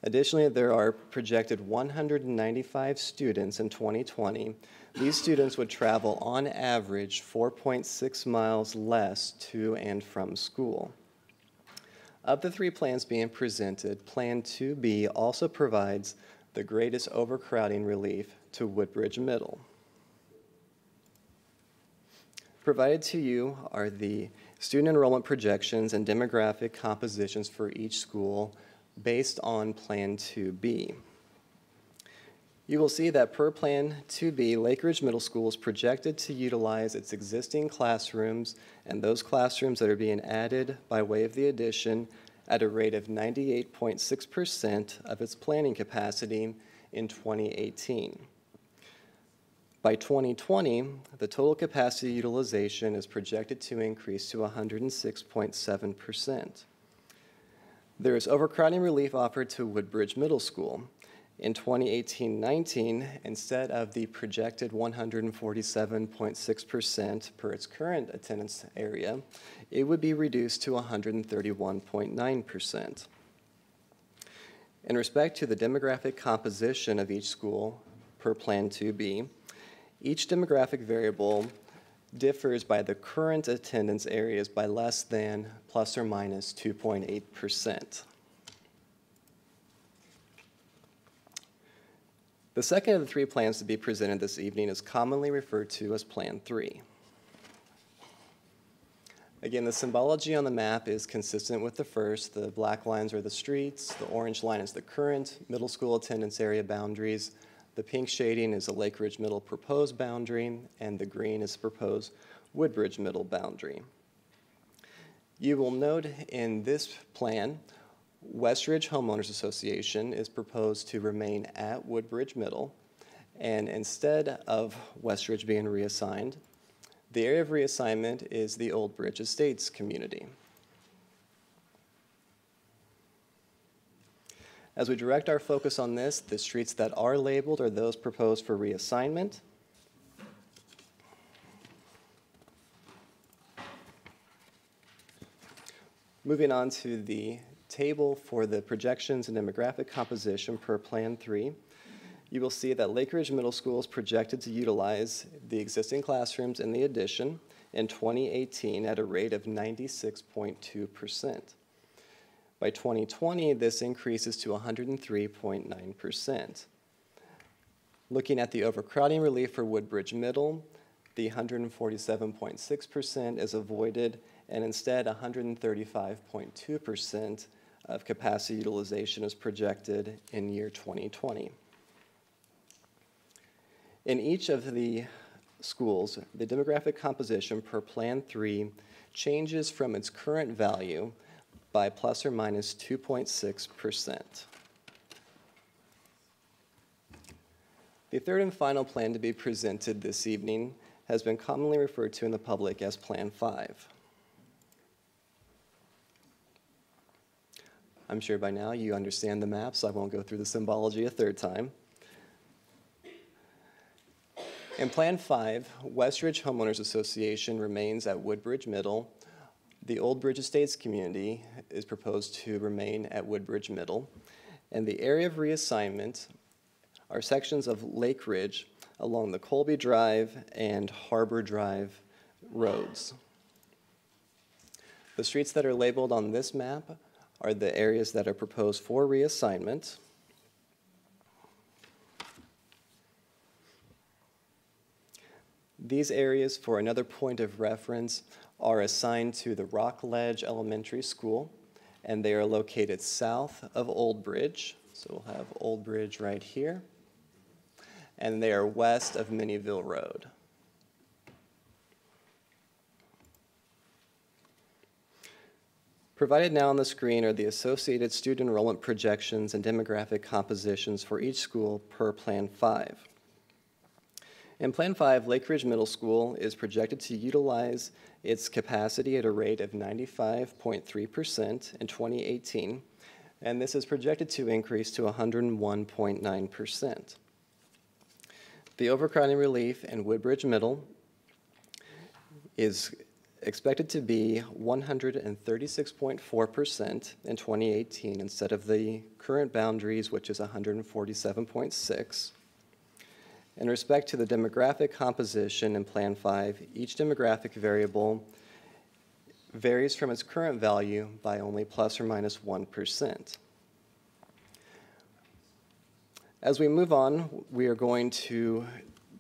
Additionally, there are projected 195 students in 2020. These students would travel on average 4.6 miles less to and from school. Of the 3 plans being presented, Plan 2B also provides the greatest overcrowding relief to Woodbridge Middle. Provided to you are the student enrollment projections and demographic compositions for each school based on Plan 2B. You will see that per Plan 2B, Lake Ridge Middle School is projected to utilize its existing classrooms and those classrooms that are being added by way of the addition at a rate of 98.6% of its planning capacity in 2018. By 2020, the total capacity utilization is projected to increase to 106.7%. There is overcrowding relief offered to Woodbridge Middle School. In 2018-19, instead of the projected 147.6% per its current attendance area, it would be reduced to 131.9%. In respect to the demographic composition of each school per Plan 2B, each demographic variable differs by the current attendance areas by less than plus or minus 2.8%. The second of the three plans to be presented this evening is commonly referred to as Plan 3. Again, the symbology on the map is consistent with the first. The black lines are the streets, the orange line is the current middle school attendance area boundaries, the pink shading is the Lake Ridge Middle proposed boundary, and the green is the proposed Woodbridge Middle boundary. You will note in this plan, West Ridge Homeowners Association is proposed to remain at Woodbridge Middle, and instead of West Ridge being reassigned, the area of reassignment is the Old Bridge Estates community. As we direct our focus on this, the streets that are labeled are those proposed for reassignment. Moving on to the table for the projections and demographic composition per Plan 3, you will see that Lake Ridge Middle School is projected to utilize the existing classrooms in the addition in 2018 at a rate of 96.2%. By 2020, this increases to 103.9%. Looking at the overcrowding relief for Woodbridge Middle, the 147.6% is avoided, and instead 135.2% of capacity utilization is projected in year 2020. In each of the schools, the demographic composition per Plan 3 changes from its current value by plus or minus 2.6%. The third and final plan to be presented this evening has been commonly referred to in the public as Plan 5. I'm sure by now you understand the map, so I won't go through the symbology a third time. In Plan 5, West Ridge Homeowners Association remains at Woodbridge Middle. The Old Bridge Estates community is proposed to remain at Woodbridge Middle. And the area of reassignment are sections of Lake Ridge along the Colby Drive and Harbor Drive roads. The streets that are labeled on this map are the areas that are proposed for reassignment. These areas, for another point of reference, are assigned to the Rock Ledge Elementary School, and they are located south of Old Bridge. So we'll have Old Bridge right here, and they are west of Minnieville Road. Provided now on the screen are the associated student enrollment projections and demographic compositions for each school per Plan 5. In Plan 5, Lake Ridge Middle School is projected to utilize its capacity at a rate of 95.3% in 2018, and this is projected to increase to 101.9%. The overcrowding relief in Woodbridge Middle is expected to be 136.4% in 2018 instead of the current boundaries, which is 147.6%. In respect to the demographic composition in Plan 5, each demographic variable varies from its current value by only plus or minus 1%. As we move on, we are going to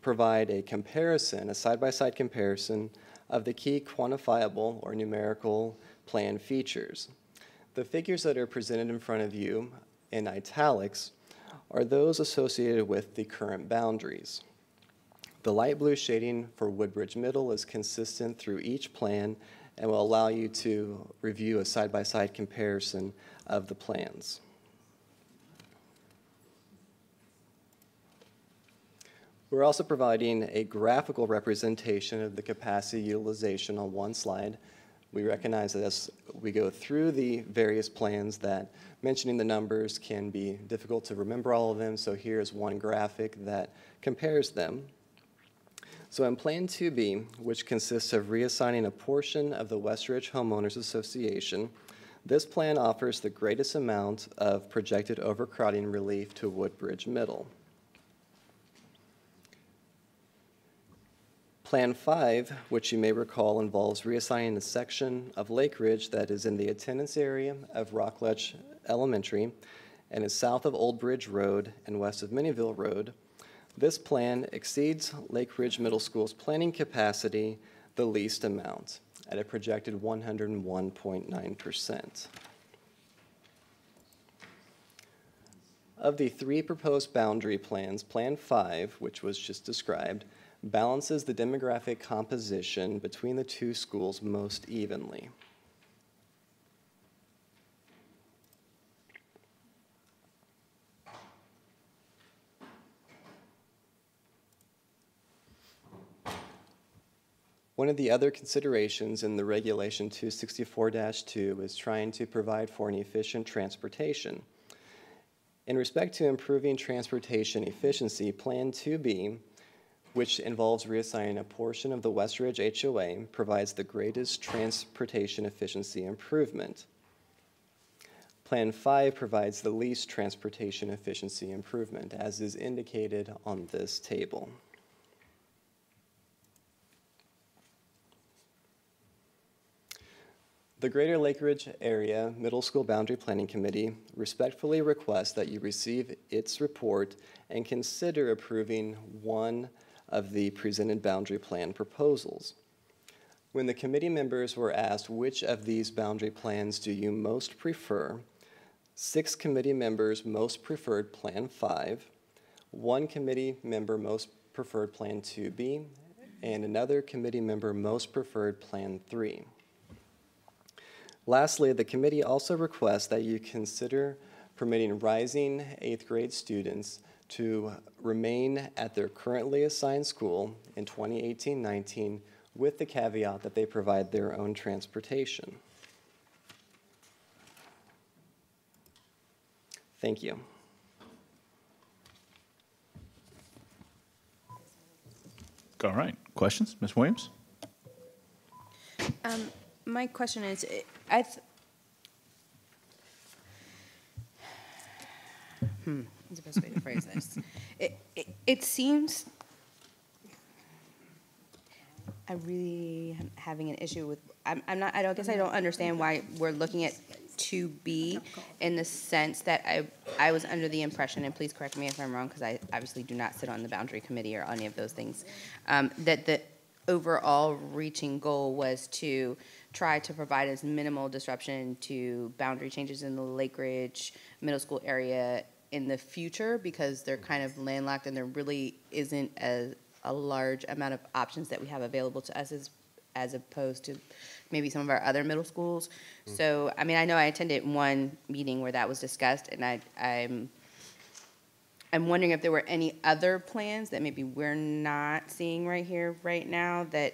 provide a comparison, a side-by-side comparison of the key quantifiable or numerical plan features. The figures that are presented in front of you in italics are those associated with the current boundaries. The light blue shading for Woodbridge Middle is consistent through each plan and will allow you to review a side-by-side comparison of the plans. We're also providing a graphical representation of the capacity utilization on one slide. We recognize that as we go through the various plans that mentioning the numbers can be difficult to remember all of them, so here's one graphic that compares them. So in Plan 2B, which consists of reassigning a portion of the Westridge Homeowners Association, this plan offers the greatest amount of projected overcrowding relief to Woodbridge Middle. Plan 5, which you may recall, involves reassigning a section of Lake Ridge that is in the attendance area of Rockledge Elementary and is south of Old Bridge Road and west of Minnieville Road. This plan exceeds Lake Ridge Middle School's planning capacity the least amount at a projected 101.9%. Of the three proposed boundary plans, Plan 5, which was just described, balances the demographic composition between the two schools most evenly. One of the other considerations in the Regulation 264-2 is trying to provide for an efficient transportation. In respect to improving transportation efficiency, Plan 2B, which involves reassigning a portion of the Westridge HOA, provides the greatest transportation efficiency improvement. Plan 5 provides the least transportation efficiency improvement, as is indicated on this table. The Greater Lake Ridge Area Middle School Boundary Planning Committee respectfully requests that you receive its report and consider approving one of the presented boundary plan proposals. When the committee members were asked which of these boundary plans do you most prefer, 6 committee members most preferred Plan 5, 1 committee member most preferred Plan 2B, and another committee member most preferred Plan 3. Lastly, the committee also requests that you consider permitting rising 8th grade students to remain at their currently assigned school in 2018-19 with the caveat that they provide their own transportation. Thank you. All right. Questions? Ms. Williams? My question is, what's the best way to phrase this? It seems I really am having an issue with. I guess I don't understand why we're looking at 2B in the sense that I was under the impression, and please correct me if I'm wrong, because I obviously do not sit on the boundary committee or any of those things, that the overall reaching goal was to try to provide as minimal disruption to boundary changes in the Lake Ridge Middle School area in the future, because they're kind of landlocked and there really isn't a large amount of options that we have available to us as opposed to maybe some of our other middle schools. So, I mean, I know I attended one meeting where that was discussed, and I'm wondering if there were any other plans that maybe we're not seeing right here, right now, that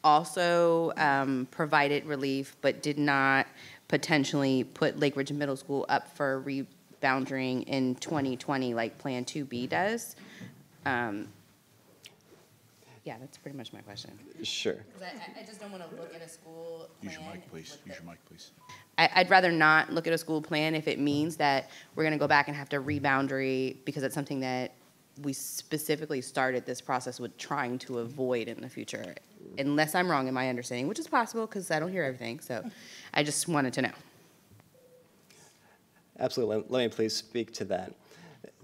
also provided relief but did not potentially put Lake Ridge Middle School up for rebounding in 2020 like Plan 2B does. Yeah, that's pretty much my question. Sure. I just don't want to look at a school plan. Use your mic, please. Use your mic, please. I'd rather not look at a school plan if it means that we're going to go back and have to reboundary, because it's something that we specifically started this process with trying to avoid in the future. Unless I'm wrong in my understanding, which is possible because I don't hear everything. So I just wanted to know. Absolutely. Let me please speak to that.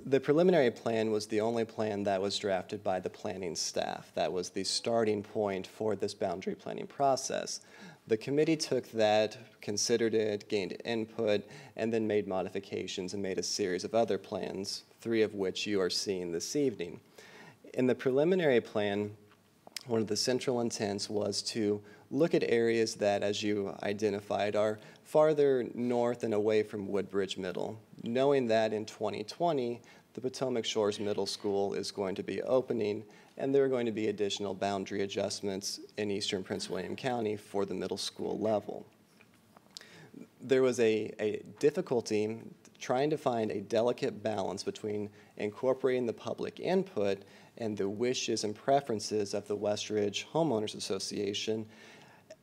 The preliminary plan was the only plan that was drafted by the planning staff. That was the starting point for this boundary planning process. The committee took that, considered it, gained input, and then made modifications and made a series of other plans, 3 of which you are seeing this evening. In the preliminary plan, one of the central intents was to look at areas that, as you identified, are farther north and away from Woodbridge Middle, knowing that in 2020, the Potomac Shores Middle School is going to be opening, and there are going to be additional boundary adjustments in eastern Prince William County for the middle school level. There was a difficulty trying to find a delicate balance between incorporating the public input and the wishes and preferences of the Westridge Homeowners Association,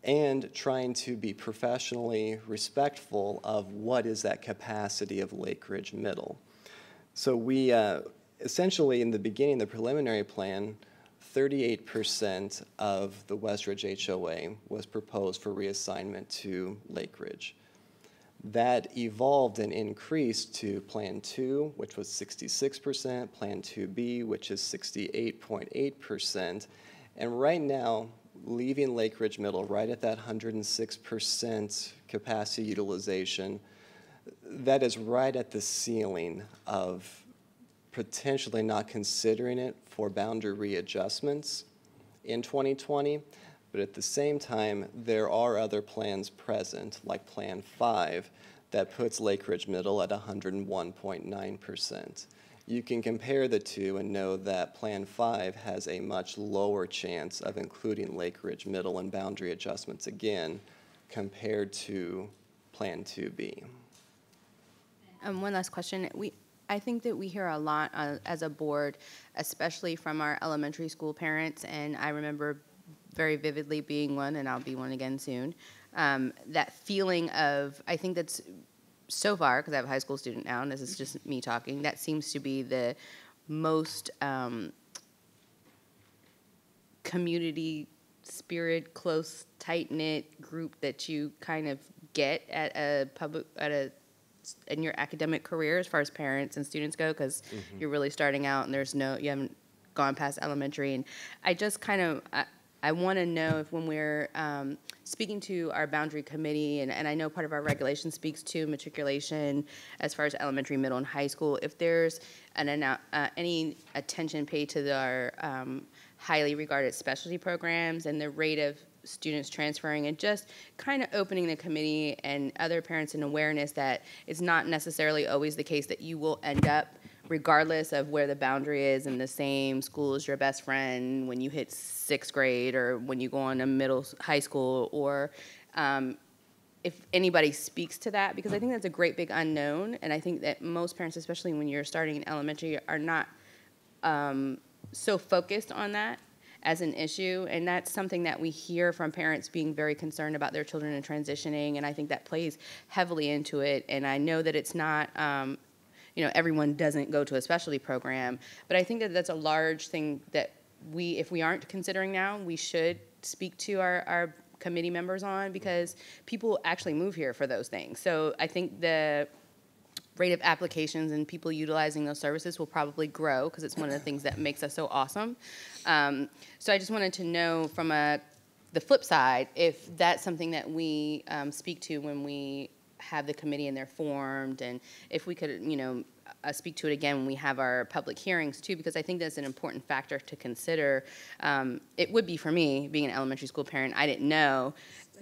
and trying to be professionally respectful of what is that capacity of Lake Ridge Middle. So we essentially, in the beginning, the preliminary plan, 38% of the Westridge HOA was proposed for reassignment to Lake Ridge. That evolved and increased to Plan 2, which was 66%, Plan 2B, which is 68.8%, and right now, leaving Lake Ridge Middle right at that 106% capacity utilization, that is right at the ceiling of potentially not considering it for boundary readjustments in 2020. But at the same time, there are other plans present, like Plan 5, that puts Lake Ridge Middle at 101.9%. You can compare the two and know that Plan 5 has a much lower chance of including Lake Ridge Middle and boundary adjustments again compared to Plan 2B. One last question. I think that we hear a lot as a board, especially from our elementary school parents, and I remember very vividly being one, and I'll be one again soon, that feeling of, I think that's so far, because I have a high school student now, and this is just me talking, that seems to be the most community spirit, close, tight-knit group that you kind of get at a public, in your academic career as far as parents and students go, because you're really starting out and you haven't gone past elementary. And I just kind of, I want to know if when we're speaking to our boundary committee, and I know part of our regulation speaks to matriculation as far as elementary, middle, and high school, if there's any attention paid to our highly regarded specialty programs and the rate of students transferring, and just kind of opening the committee and other parents in awareness that it's not necessarily always the case that you will end up, regardless of where the boundary is, in the same school as your best friend when you hit 6th grade or when you go on to high school, or if anybody speaks to that, because I think that's a great big unknown, and I think that most parents, especially when you're starting in elementary, are not so focused on that as an issue, and that's something that we hear from parents being very concerned about their children and transitioning, and I think that plays heavily into it. And I know that it's not, everyone doesn't go to a specialty program, but I think that that's a large thing that if we aren't considering now, we should speak to our committee members on, because people actually move here for those things. So I think the rate of applications and people utilizing those services will probably grow, because it's one of the things that makes us so awesome. So I just wanted to know from the flip side, if that's something that we speak to when we have the committee and they're formed, and if we could, speak to it again when we have our public hearings too, because I think that's an important factor to consider. It would be for me, being an elementary school parent. I didn't know.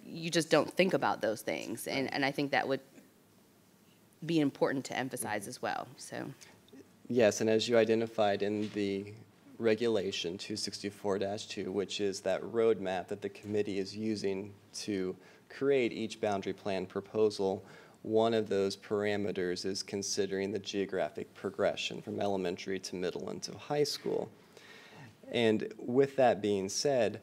You just don't think about those things, and I think that would be important to emphasize as well. So, yes, and as you identified in the regulation 264-2, which is that roadmap that the committee is using to create each boundary plan proposal, one of those parameters is considering the geographic progression from elementary to middle and to high school. And with that being said,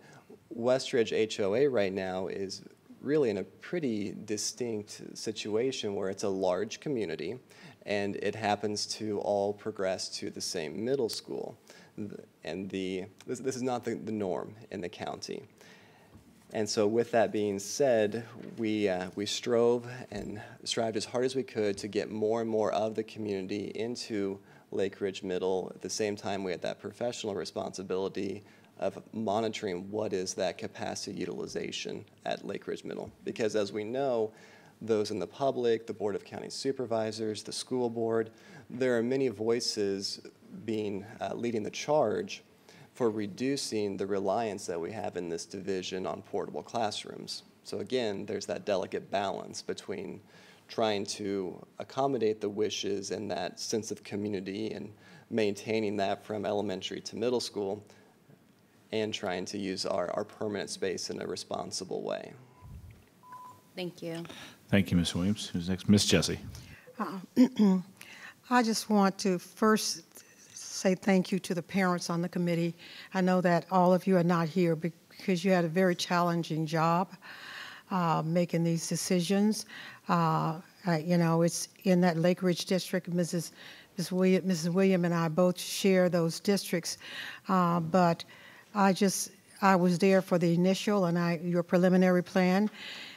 Westridge HOA right now is really in a pretty distinct situation where it's a large community and it happens to all progress to the same middle school. And this is not the norm in the county. And so with that being said, we strived as hard as we could to get more and more of the community into Lake Ridge Middle. At the same time, we had that professional responsibility of monitoring what is that capacity utilization at Lake Ridge Middle. Because as we know, those in the public, the Board of County Supervisors, the school board, there are many voices being leading the charge for reducing the reliance that we have in this division on portable classrooms. So again, there's that delicate balance between trying to accommodate the wishes and that sense of community and maintaining that from elementary to middle school, and trying to use our permanent space in a responsible way. Thank you. Thank you, Ms. Williams. Who's next? Ms. Jessie. I just want to first say thank you to the parents on the committee. I know that all of you are not here because you had a very challenging job making these decisions. You know, it's in that Lake Ridge district. Mrs. Williams and I both share those districts, but I was there for the initial and your preliminary plan,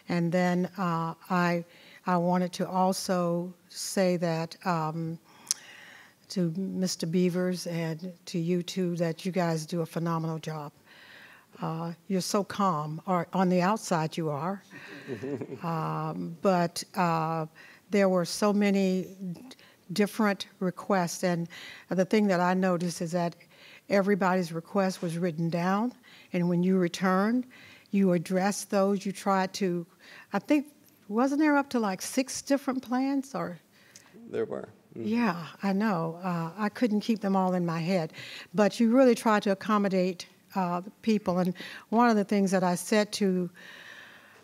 and then I wanted to also say that to Mr. Beavers and to you two that you guys do a phenomenal job. You're so calm, or on the outside you are, but there were so many different requests, and the thing that I noticed is that everybody's request was written down, and when you returned, you addressed those. You tried to, I think, wasn't there up to like 6 different plans, or? There were. Yeah, I know. I couldn't keep them all in my head, but you really tried to accommodate the people. And one of the things that I said to,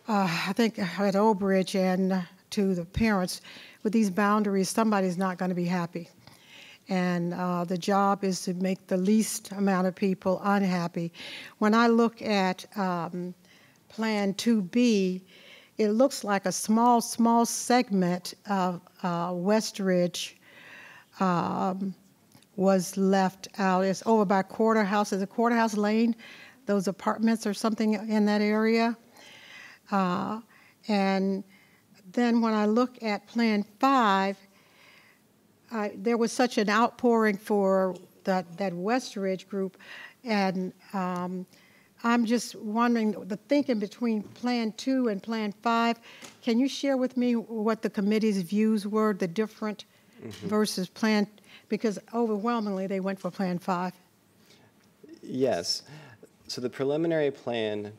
I think at Old Bridge and to the parents, with these boundaries, somebody's not going to be happy. And the job is to make the least amount of people unhappy. When I look at Plan 2B, it looks like a small segment of West Ridge was left out. It's over by Quarterhouse. Is it Quarterhouse Lane? Those apartments or something in that area. And then when I look at Plan 5, there was such an outpouring for that West Ridge group, and I'm just wondering, the thinking between Plan 2 and Plan 5, can you share with me what the committee's views were, the different versus Plan, because overwhelmingly they went for Plan 5? Yes. So the preliminary plan,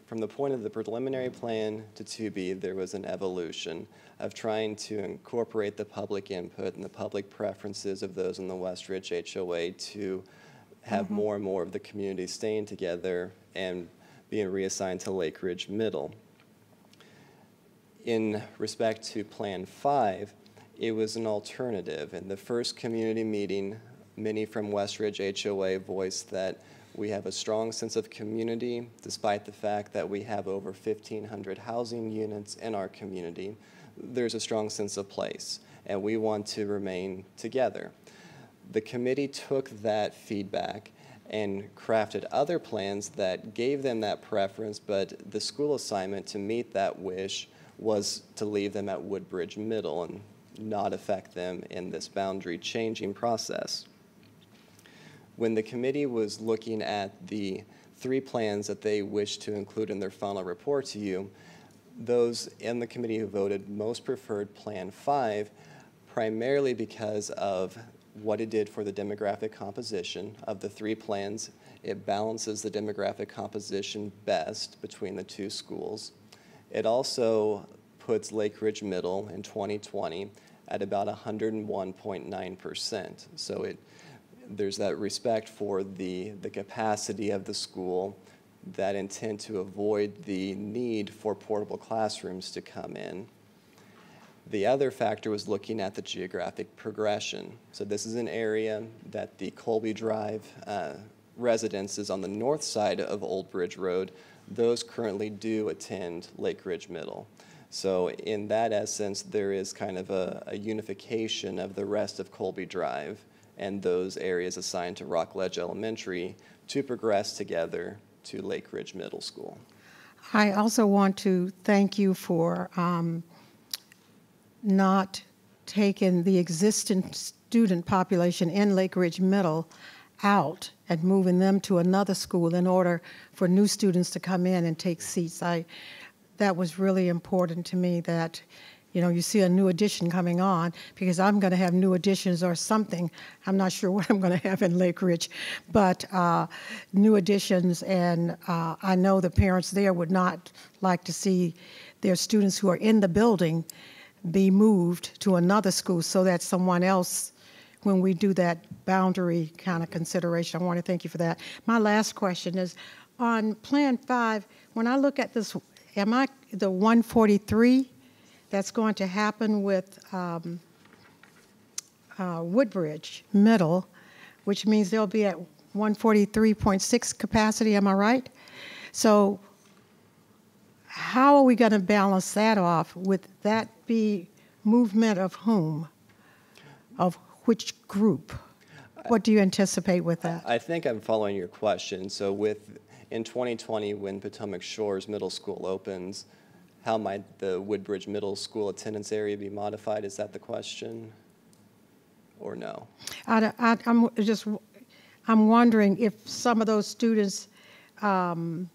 from the point of the preliminary plan to 2B, there was an evolution of trying to incorporate the public input and the public preferences of those in the West Ridge HOA to have more and more of the community staying together and being reassigned to Lake Ridge Middle. In respect to Plan 5, it was an alternative. In the first community meeting, many from West Ridge HOA voiced that we have a strong sense of community, despite the fact that we have over 1,500 housing units in our community. There's a strong sense of place, and we want to remain together. The committee took that feedback and crafted other plans that gave them that preference, but the school assignment to meet that wish was to leave them at Woodbridge Middle and not affect them in this boundary changing process. When the committee was looking at the 3 plans that they wished to include in their final report to you, those in the committee who voted most preferred Plan 5, primarily because of what it did for the demographic composition of the 3 plans. It balances the demographic composition best between the 2 schools. It also puts Lake Ridge Middle in 2020 at about 101.9%. So there's that respect for the capacity of the school, that intent to avoid the need for portable classrooms to come in. The other factor was looking at the geographic progression. So this is an area that the Colby Drive residences on the north side of Old Bridge Road, those currently do attend Lake Ridge Middle. So in that essence, there is kind of a unification of the rest of Colby Drive and those areas assigned to Rockledge Elementary to progress together to Lake Ridge Middle School. I also want to thank you for not taking the existing student population in Lake Ridge Middle out and moving them to another school in order for new students to come in and take seats. That was really important to me, that you see a new addition coming on, because I'm going to have new additions or something. I'm not sure what I'm going to have in Lake Ridge, but new additions, and I know the parents there would not like to see their students who are in the building be moved to another school so that someone else, when we do that boundary kind of consideration. I want to thank you for that. My last question is, on Plan 5, when I look at this, am I the 143 that's going to happen with Woodbridge Middle, which means they'll be at 143.6 capacity, am I right? So how are we going to balance that off? Would that be movement of whom? Of which group? What do you anticipate with that? I think I'm following your question. So in 2020, when Potomac Shores Middle School opens, how might the Woodbridge Middle School attendance area be modified? Is that the question, or no? I'm wondering if some of those students who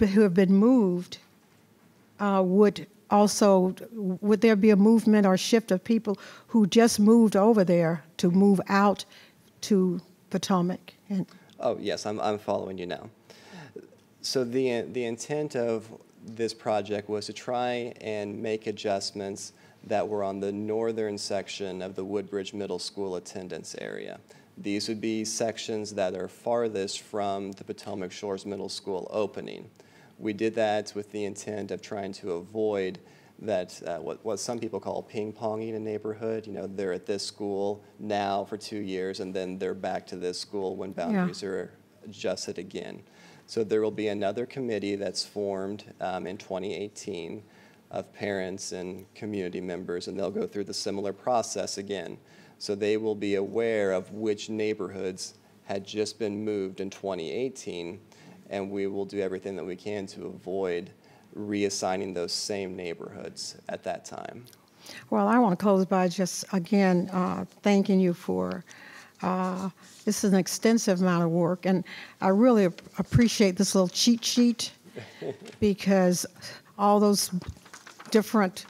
have been moved would there be a movement or shift of people who just moved over there to move out to Potomac? Oh yes, I'm following you now. So the intent of this project was to try and make adjustments that were on the northern section of the Woodbridge Middle School attendance area. These would be sections that are farthest from the Potomac Shores Middle School opening. We did that with the intent of trying to avoid that, what some people call ping-ponging a neighborhood. They're at this school now for 2 years, and then they're back to this school when boundaries are adjusted again. So there will be another committee that's formed in 2018 of parents and community members, and they'll go through the similar process again. So they will be aware of which neighborhoods had just been moved in 2018, and we will do everything that we can to avoid reassigning those same neighborhoods at that time. Well, I want to close by just, again, thanking you for this is an extensive amount of work, and I really appreciate this little cheat sheet, because all those different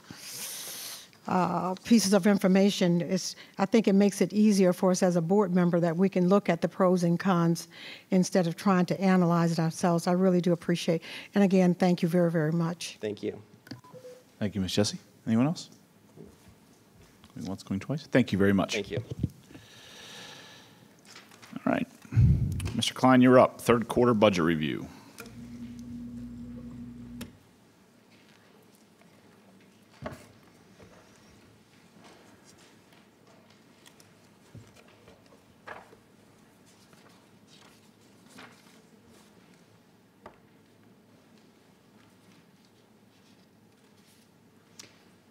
pieces of information, I think it makes it easier for us as a board member that we can look at the pros and cons instead of trying to analyze it ourselves. I really do appreciate it. And again, thank you very, very much. Thank you. Thank you, Ms. Jessie. Anyone else? Going once, going twice? Thank you very much. Thank you. All right. Mr. Klein, you're up. Third quarter budget review.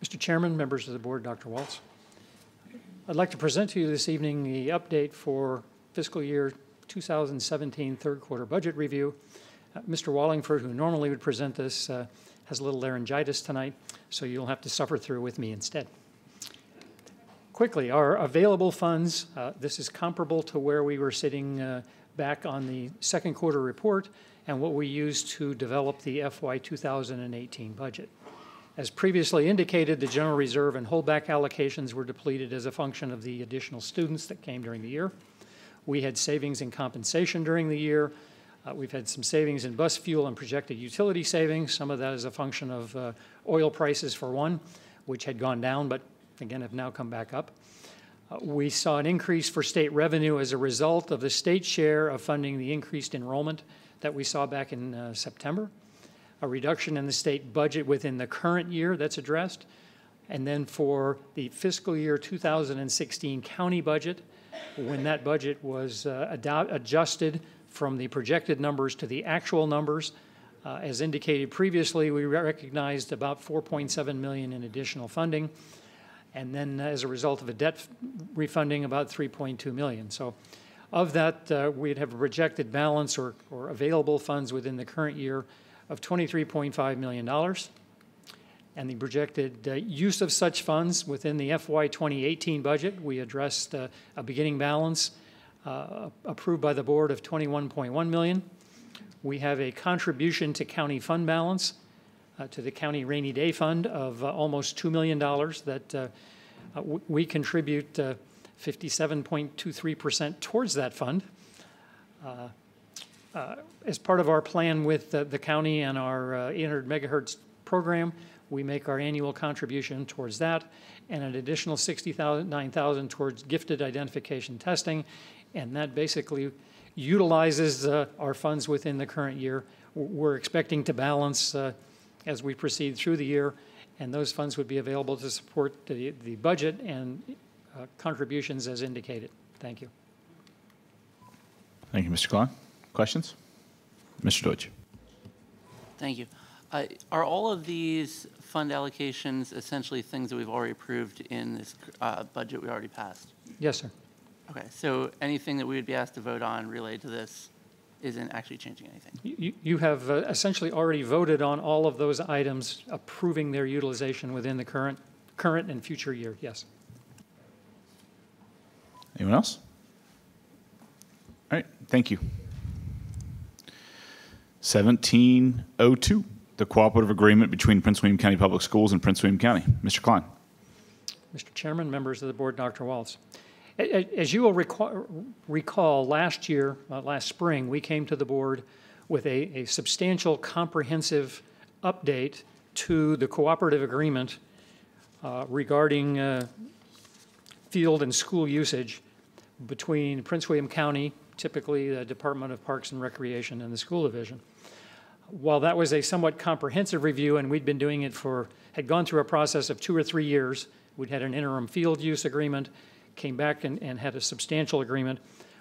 Mr. Chairman, members of the board, Dr. Waltz, I'd like to present to you this evening the update for fiscal year 2017 third quarter budget review. Mr. Wallingford, who normally would present this, has a little laryngitis tonight, so you'll have to suffer through with me instead. Quickly, our available funds, this is comparable to where we were sitting back on the second quarter report and what we used to develop the FY 2018 budget. As previously indicated, the general reserve and holdback allocations were depleted as a function of the additional students that came during the year. We had savings in compensation during the year. We've had some savings in bus fuel and projected utility savings. Some of that is a function of oil prices, for one, which had gone down, but again have now come back up. We saw an increase for state revenue as a result of the state share of funding the increased enrollment that we saw back in September. A reduction in the state budget within the current year that's addressed. And then for the fiscal year 2016 county budget, when that budget was adjusted from the projected numbers to the actual numbers, as indicated previously, we recognized about $4.7 million in additional funding. And then as a result of a debt refunding, about $3.2 million. So of that, we'd have a projected balance or available funds within the current year of $23.5 million. And the projected use of such funds within the FY 2018 budget, we addressed a beginning balance approved by the board of $21.1 million. We have a contribution to county fund balance, to the county rainy day fund of almost $2 million that we contribute 57.23% towards that fund. As part of our plan with the county and our 800 megahertz program, we make our annual contribution towards that, and an additional $69,000 towards gifted identification testing, and that basically utilizes our funds within the current year. We're expecting to balance as we proceed through the year, and those funds would be available to support the budget and contributions as indicated. Thank you. Thank you, Mr. Klein. Questions? Mr. Deutsch. Thank you. Are all of these fund allocations essentially things that we've already approved in this budget we already passed? Yes, sir. Okay, so anything that we would be asked to vote on related to this isn't actually changing anything? You have essentially already voted on all of those items, approving their utilization within the current and future year, yes. Anyone else? All right, thank you. 1702, the cooperative agreement between Prince William County Public Schools and Prince William County. Mr. Klein. Mr. Chairman, members of the board, Dr. Waltz. As you will recall, last year, last spring, we came to the board with a substantial comprehensive update to the cooperative agreement regarding field and school usage between Prince William County, typically the Department of Parks and Recreation, and the school division. While that was a somewhat comprehensive review, and we'd been doing it had gone through a process of 2 or 3 years, we'd had an interim field use agreement, came back and had a substantial agreement.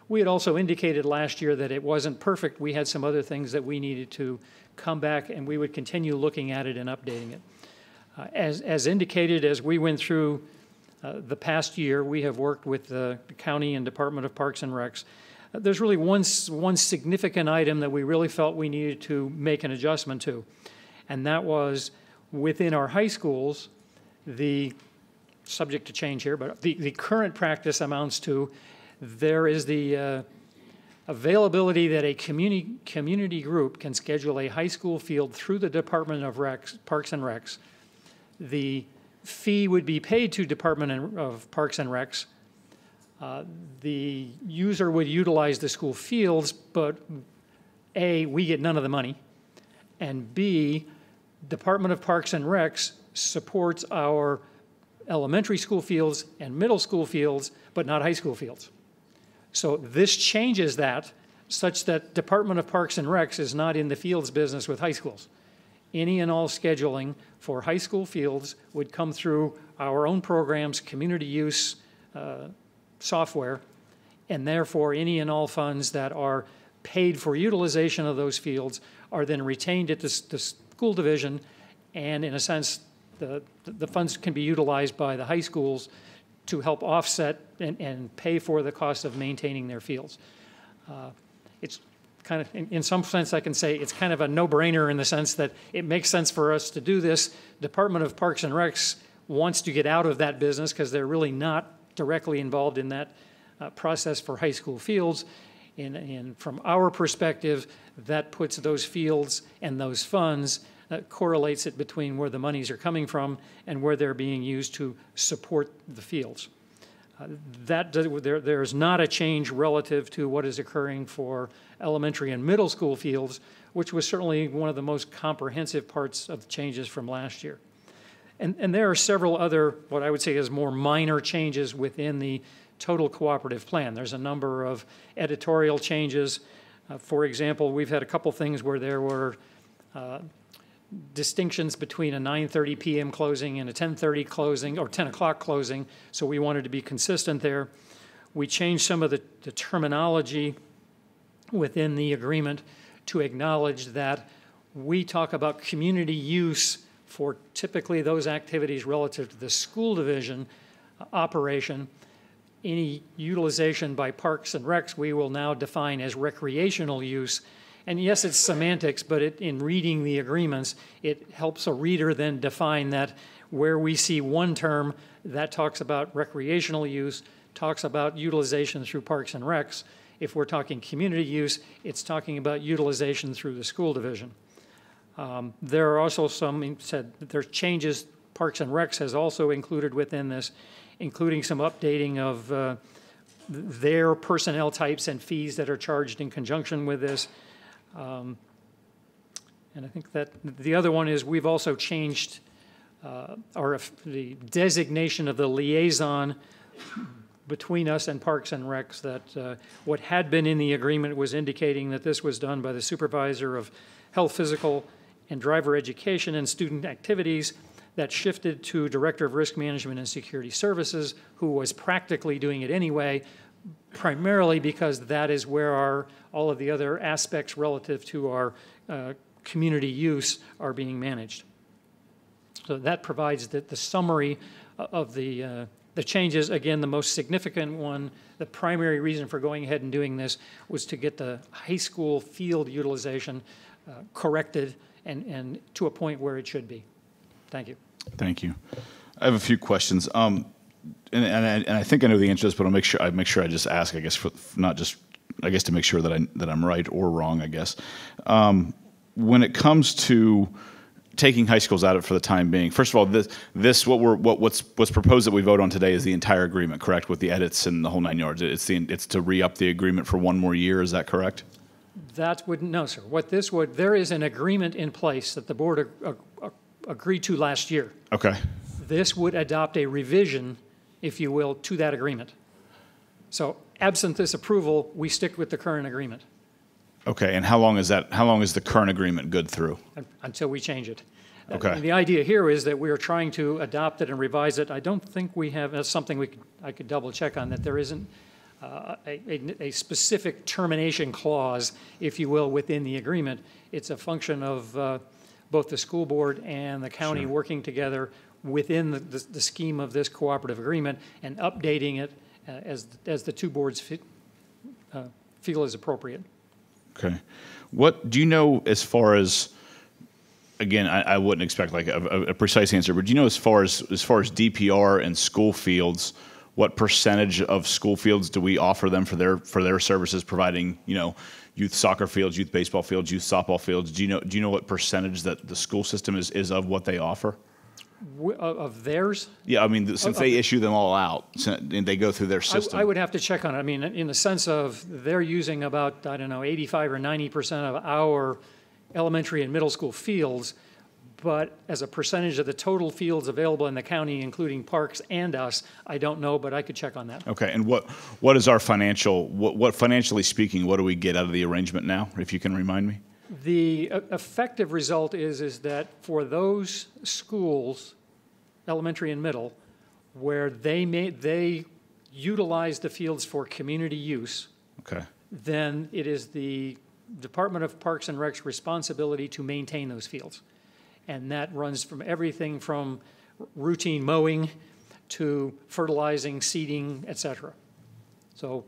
We had also indicated last year that it wasn't perfect. We had some other things that we needed to come back, and we would continue looking at it and updating it. As indicated, as we went through the past year, we have worked with the county and Department of Parks and Recs. There's really one significant item that we really felt we needed to make an adjustment to, and that was within our high schools, subject to change here, but the current practice amounts to there is the availability that a community group can schedule a high school field through the Department of Parks and Recs. The fee would be paid to Department of Parks and Recs. The user would utilize the school fields, but A, we get none of the money, and B, Department of Parks and Recs supports our elementary school fields and middle school fields, but not high school fields. So this changes that such that Department of Parks and Recs is not in the fields business with high schools. Any and all scheduling for high school fields would come through our own programs, community use software, and therefore any and all funds that are paid for utilization of those fields are then retained at the school division, and in a sense, the funds can be utilized by the high schools to help offset and pay for the cost of maintaining their fields. It's kind of, in some sense, I can say it's kind of a no-brainer in the sense that it makes sense for us to do this. Department of Parks and Recs wants to get out of that business because they're really not directly involved in that process for high school fields. And from our perspective, that puts those fields and those funds, correlates it between where the monies are coming from and where they're being used to support the fields. There's not a change relative to what is occurring for elementary and middle school fields, which was certainly one of the most comprehensive parts of the changes from last year. And there are several other, what I would say is more minor changes within the total cooperative plan. There's a number of editorial changes. For example, we've had a couple things where there were distinctions between a 9:30 p.m. closing and a 10:30 closing or 10 o'clock closing, so we wanted to be consistent there. We changed some of the terminology within the agreement to acknowledge that we talk about community use for typically those activities relative to the school division operation. Any utilization by Parks and Recs we will now define as recreational use. And yes, it's semantics, but in reading the agreements, it helps a reader then define that where we see one term that talks about recreational use, talks about utilization through Parks and Recs. If we're talking community use, it's talking about utilization through the school division. There are also there's changes Parks and Recs has also included within this, including some updating of their personnel types and fees that are charged in conjunction with this. And I think that the other one is we've also changed the designation of the liaison between us and Parks and Recs, that what had been in the agreement was indicating that this was done by the supervisor of health, physical, and driver education and student activities. That shifted to Director of Risk Management and Security Services, who was practically doing it anyway, primarily because that is where all of the other aspects relative to our community use are being managed. So that provides the summary of the changes. Again, the most significant one, the primary reason for going ahead and doing this was to get the high school field utilization corrected and to a point where it should be. Thank you. Thank you. I have a few questions, and I think I know the answer to this, but I'll make sure I just ask. I guess to make sure that I'm right or wrong. I guess when it comes to taking high schools out of it for the time being, first of all, what's proposed that we vote on today is the entire agreement, correct? With the edits and the whole 9 yards. It's to re-up the agreement for one more year. Is that correct? No, sir. There is an agreement in place that the board agreed to last year. Okay. This would adopt a revision, if you will, to that agreement. So absent this approval, we stick with the current agreement. Okay, and how long is the current agreement good through? Until we change it. Okay. And the idea here is that we are trying to adopt it and revise it. I don't think we have, that's something I could double check on, that there isn't a specific termination clause, if you will, within the agreement. It's a function of both the school board and the county working together within the scheme of this cooperative agreement and updating it as the two boards feel is appropriate. Okay. What do you know as far as, again, I wouldn't expect like a precise answer, but do you know as far as DPR and school fields, what percentage of school fields do we offer them for their services, providing, youth soccer fields, youth baseball fields, youth softball fields? Do you know what percentage that the school system is of what they offer? Of theirs? Yeah, I mean, since they issue them all out and they go through their system. I would have to check on it. I mean, in the sense of they're using about, 85 or 90% of our elementary and middle school fields, but as a percentage of the total fields available in the county, including parks and us, I don't know, but I could check on that. Okay, and what is our what financially speaking, what do we get out of the arrangement now, if you can remind me? The effective result is that for those schools, elementary and middle, where they utilize the fields for community use, okay, then it is the Department of Parks and Rec's responsibility to maintain those fields. And that runs from everything from routine mowing to fertilizing, seeding, et cetera. So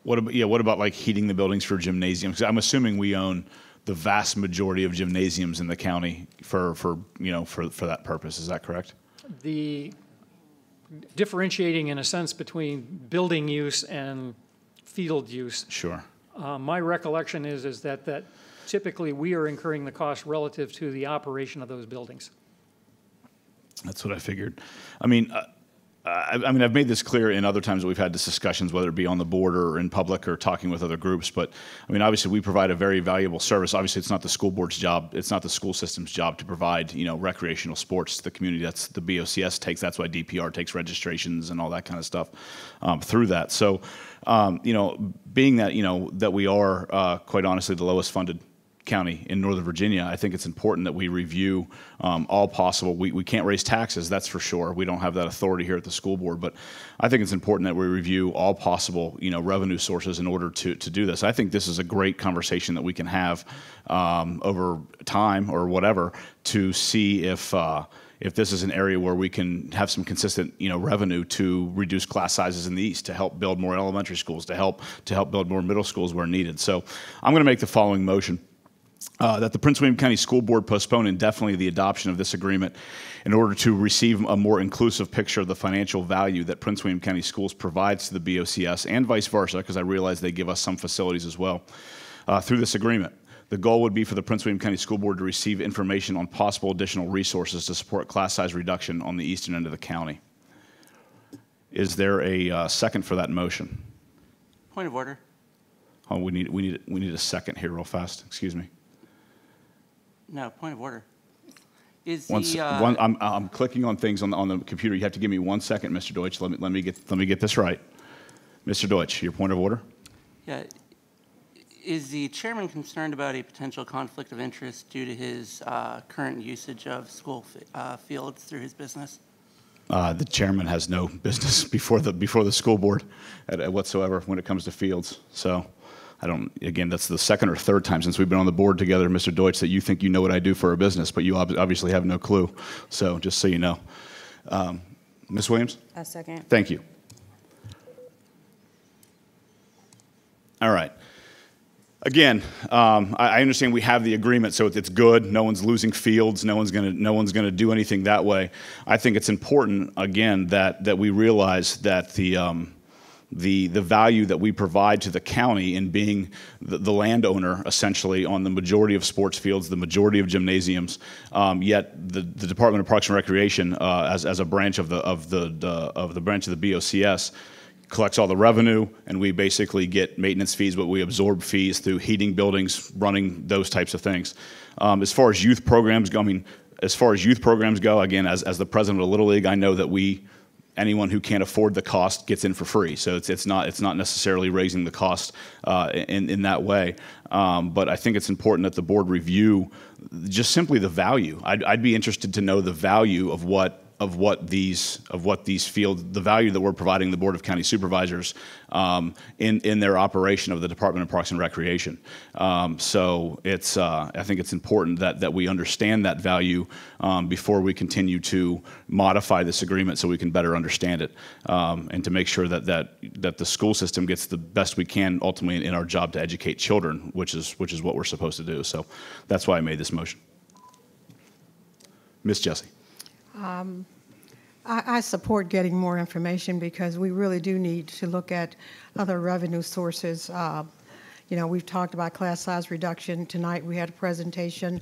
what about like heating the buildings for gymnasiums? I'm assuming we own the vast majority of gymnasiums in the county for that purpose. Is that correct? The differentiating in a sense between building use and field use. Sure. My recollection is that typically we are incurring the cost relative to the operation of those buildings. That's what I figured. I mean, I've made this clear in other times that we've had these discussions, whether it be on the board or in public or talking with other groups. But I mean, obviously, we provide a very valuable service. Obviously, it's not the school board's job. It's not the school system's job to provide, recreational sports to the community. That's the BOCS takes. That's why DPR takes registrations and all that kind of stuff through that. So, being that that we are quite honestly the lowest funded county in Northern Virginia, I think it's important that we review all possible. We can't raise taxes, that's for sure. We don't have that authority here at the school board, but I think it's important that we review all possible, revenue sources in order to do this. I think this is a great conversation that we can have over time or whatever to see if this is an area where we can have some consistent, revenue to reduce class sizes in the east, to help build more elementary schools, to help build more middle schools where needed. So I'm going to make the following motion. that the Prince William County School Board postpone indefinitely the adoption of this agreement in order to receive a more inclusive picture of the financial value that Prince William County Schools provides to the BOCS and vice versa, because I realize they give us some facilities as well, through this agreement. The goal would be for the Prince William County School Board to receive information on possible additional resources to support class size reduction on the eastern end of the county. Is there a second for that motion? Point of order. Oh, we need a second here real fast. Excuse me. No, point of order. Is I'm clicking on things on the computer. You have to give me 1 second, Mr. Deutsch. Let me get this right. Mr. Deutsch, your point of order. Yeah. Is the chairman concerned about a potential conflict of interest due to his current usage of school fields through his business? The chairman has no business before the school board whatsoever when it comes to fields. So I don't. Again, that's the second or third time since we've been on the board together, Mr. Deutsch, that you think you know what I do for a business, but you obviously have no clue. So just so you know, Ms. Williams. A second. Thank you. All right. Again, I understand we have the agreement, so it's good. No one's losing fields. No one's gonna do anything that way. I think it's important, again, that we realize that the value that we provide to the county in being the landowner, essentially, on the majority of sports fields, the majority of gymnasiums, yet the Department of Parks and Recreation, as a branch of the branch of the BOCS, collects all the revenue, and we basically get maintenance fees, but we absorb fees through heating buildings, running those types of things. As far as youth programs go, again, as the president of Little League, I know that anyone who can't afford the cost gets in for free. So it's not necessarily raising the cost in that way. But I think it's important that the board review just simply the value. I'd be interested to know the value of what these fields, the value that we're providing the Board of County Supervisors in their operation of the Department of Parks and Recreation. So I think it's important that we understand that value before we continue to modify this agreement so we can better understand it, and to make sure that the school system gets the best we can ultimately in our job to educate children, which is what we're supposed to do. So that's why I made this motion. Ms. Jessie. I support getting more information because we really do need to look at other revenue sources. We've talked about class size reduction. Tonight we had a presentation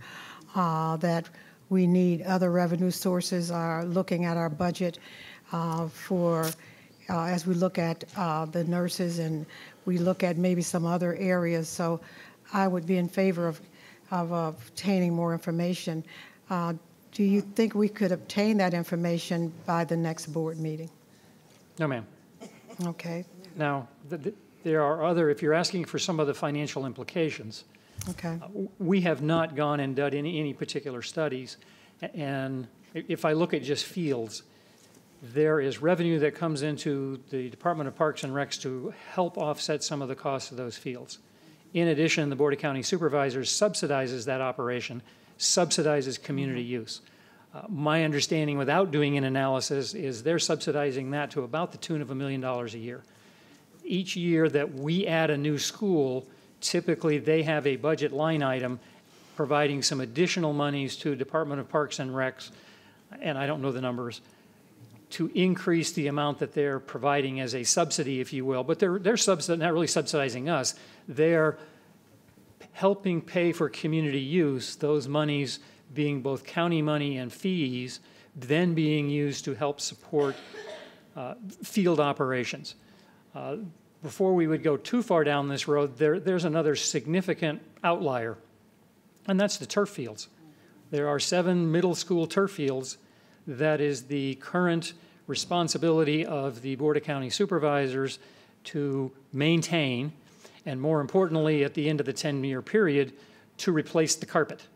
that we need other revenue sources, looking at our budget as we look at the nurses and we look at maybe some other areas. So I would be in favor of obtaining more information. Do you think we could obtain that information by the next board meeting? No, ma'am. Okay. Now, there are if you're asking for some of the financial implications, okay. We have not gone and done any particular studies. And if I look at just fields, there is revenue that comes into the Department of Parks and Recs to help offset some of the costs of those fields. In addition, the Board of County Supervisors subsidizes that operation, subsidizes community use. My understanding, without doing an analysis, is they're subsidizing that to about the tune of $1 million a year. Each year that we add a new school, typically they have a budget line item providing some additional monies to Department of Parks and Recs, and I don't know the numbers, to increase the amount that they're providing as a subsidy, if you will. But they're not really subsidizing us. They're helping pay for community use, those monies being both county money and fees, then being used to help support field operations. Before we would go too far down this road, there's another significant outlier, and that's the turf fields. There are 7 middle school turf fields that is the current responsibility of the Board of County Supervisors to maintain, and more importantly, at the end of the 10-year period, to replace the carpet.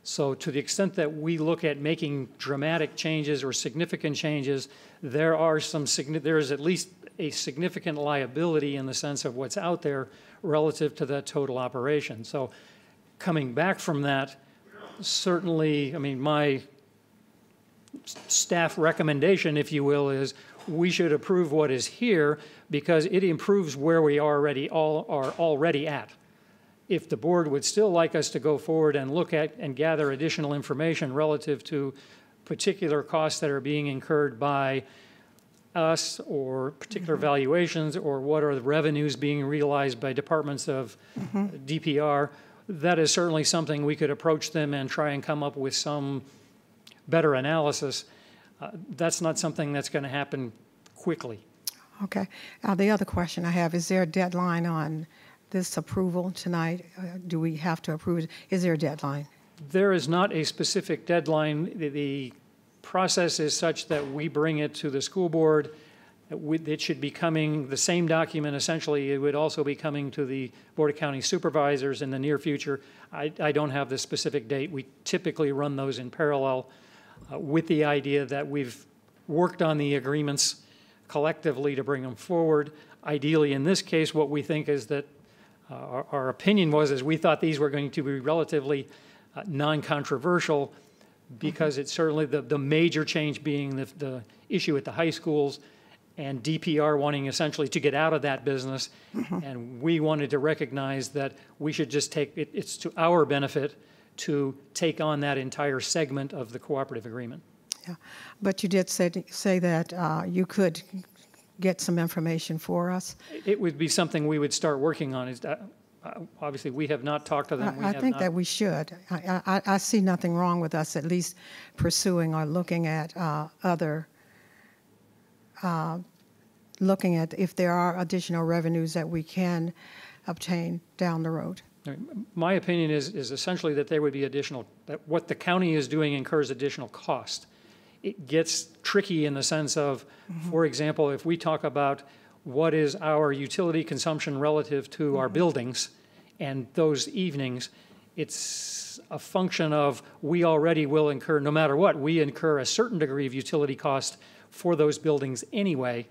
So to the extent that we look at making dramatic changes or significant changes, there is at least a significant liability in the sense of what's out there relative to that total operation. So coming back from that, certainly, I mean, my staff recommendation, if you will, is we should approve what is here because it improves where we are already at. if the board would still like us to go forward and look at and gather additional information relative to particular costs that are being incurred by us, or particular valuations, or what are the revenues being realized by departments of DPR, that is certainly something we could approach them and try and come up with some better analysis. That's not something that's going to happen quickly. Okay. The other question I have, is there a deadline on this approval tonight? Do we have to approve it? Is there a deadline? There is not a specific deadline. The process is such that we bring it to the school board. It should be coming, the same document essentially, it would also be coming to the Board of County Supervisors in the near future. I don't have the specific date. We typically run those in parallel with the idea that we've worked on the agreements collectively to bring them forward. Ideally, in this case, what we think is that our opinion is we thought these were going to be relatively non-controversial, because it's certainly the major change being the issue at the high schools, and DPR wanting essentially to get out of that business. And we wanted to recognize that we should just take it, it's to our benefit to take on that entire segment of the cooperative agreement. Yeah, but you did say that you could get some information for us. It would be something we would start working on. Obviously, we have not talked to them. I think that we should. I see nothing wrong with us at least pursuing or looking at looking at if there are additional revenues that we can obtain down the road. My opinion is essentially that there would be additional, that what the county is doing incurs additional cost. It gets tricky in the sense of, for example, if we talk about what is our utility consumption relative to our buildings and those evenings, it's a function of we already will incur, no matter what, we incur a certain degree of utility cost for those buildings anyway.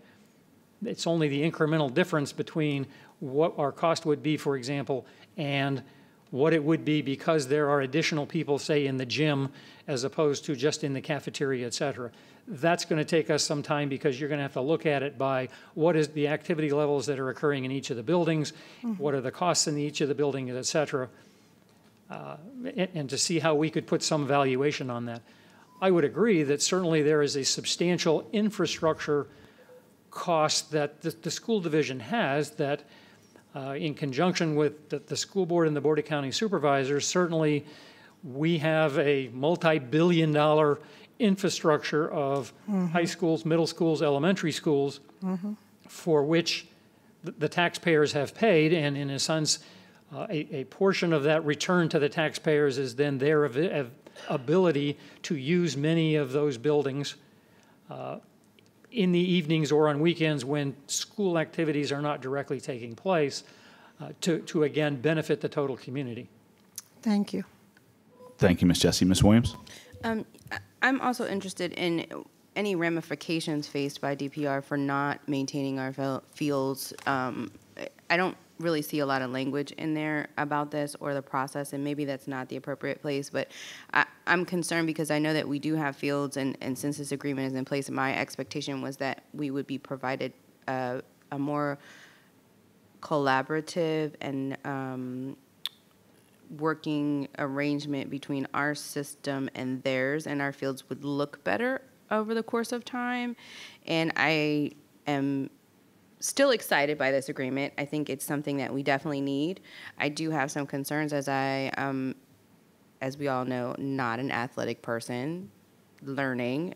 It's only the incremental difference between what our cost would be, for example, and what it would be because there are additional people, say, in the gym as opposed to just in the cafeteria, et cetera. That's going to take us some time because you're going to have to look at it by what is the activity levels that are occurring in each of the buildings, what are the costs in each of the buildings, et cetera, and to see how we could put some valuation on that. I would agree that certainly there is a substantial infrastructure cost that the school division has that in conjunction with the school board and the Board of County Supervisors, certainly we have a multi-billion-dollar infrastructure of high schools, middle schools, elementary schools, for which the taxpayers have paid, and in a sense, a portion of that return to the taxpayers is then their ability to use many of those buildings in the evenings or on weekends when school activities are not directly taking place to again benefit the total community. Thank you. Thank you, Ms. Jessie. Ms. Williams? I'm also interested in any ramifications faced by DPR for not maintaining our fields. I don't really see a lot of language in there about this or the process, and maybe that's not the appropriate place, but I'm concerned because I know that we do have fields, and since this agreement is in place, my expectation was that we would be provided a more collaborative and working arrangement between our system and theirs, and our fields would look better over the course of time. And I am still excited by this agreement. I think it's something that we definitely need. I do have some concerns as as we all know, not an athletic person, learning.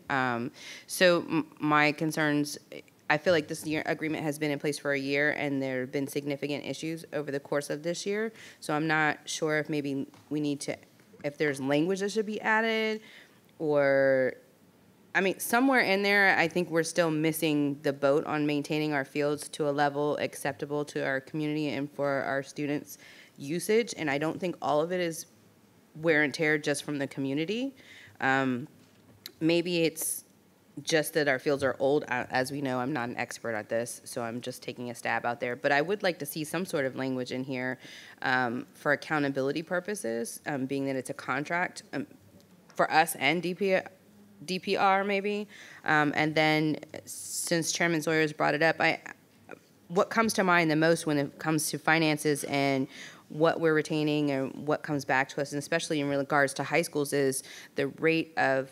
So my concerns, I feel like this agreement has been in place for a year and there have been significant issues over the course of this year. So I'm not sure if maybe we need to, if there's language that should be added, or, I mean, somewhere in there, I think we're still missing the boat on maintaining our fields to a level acceptable to our community and for our students' usage. And I don't think all of it is wear and tear just from the community. Maybe it's just that our fields are old. As we know, I'm not an expert at this, so I'm just taking a stab out there. But I would like to see some sort of language in here for accountability purposes, being that it's a contract for us and DPR maybe. And then since Chairman Sawyer's brought it up, what comes to mind the most when it comes to finances and what we're retaining and what comes back to us, and especially in regards to high schools, is the rate of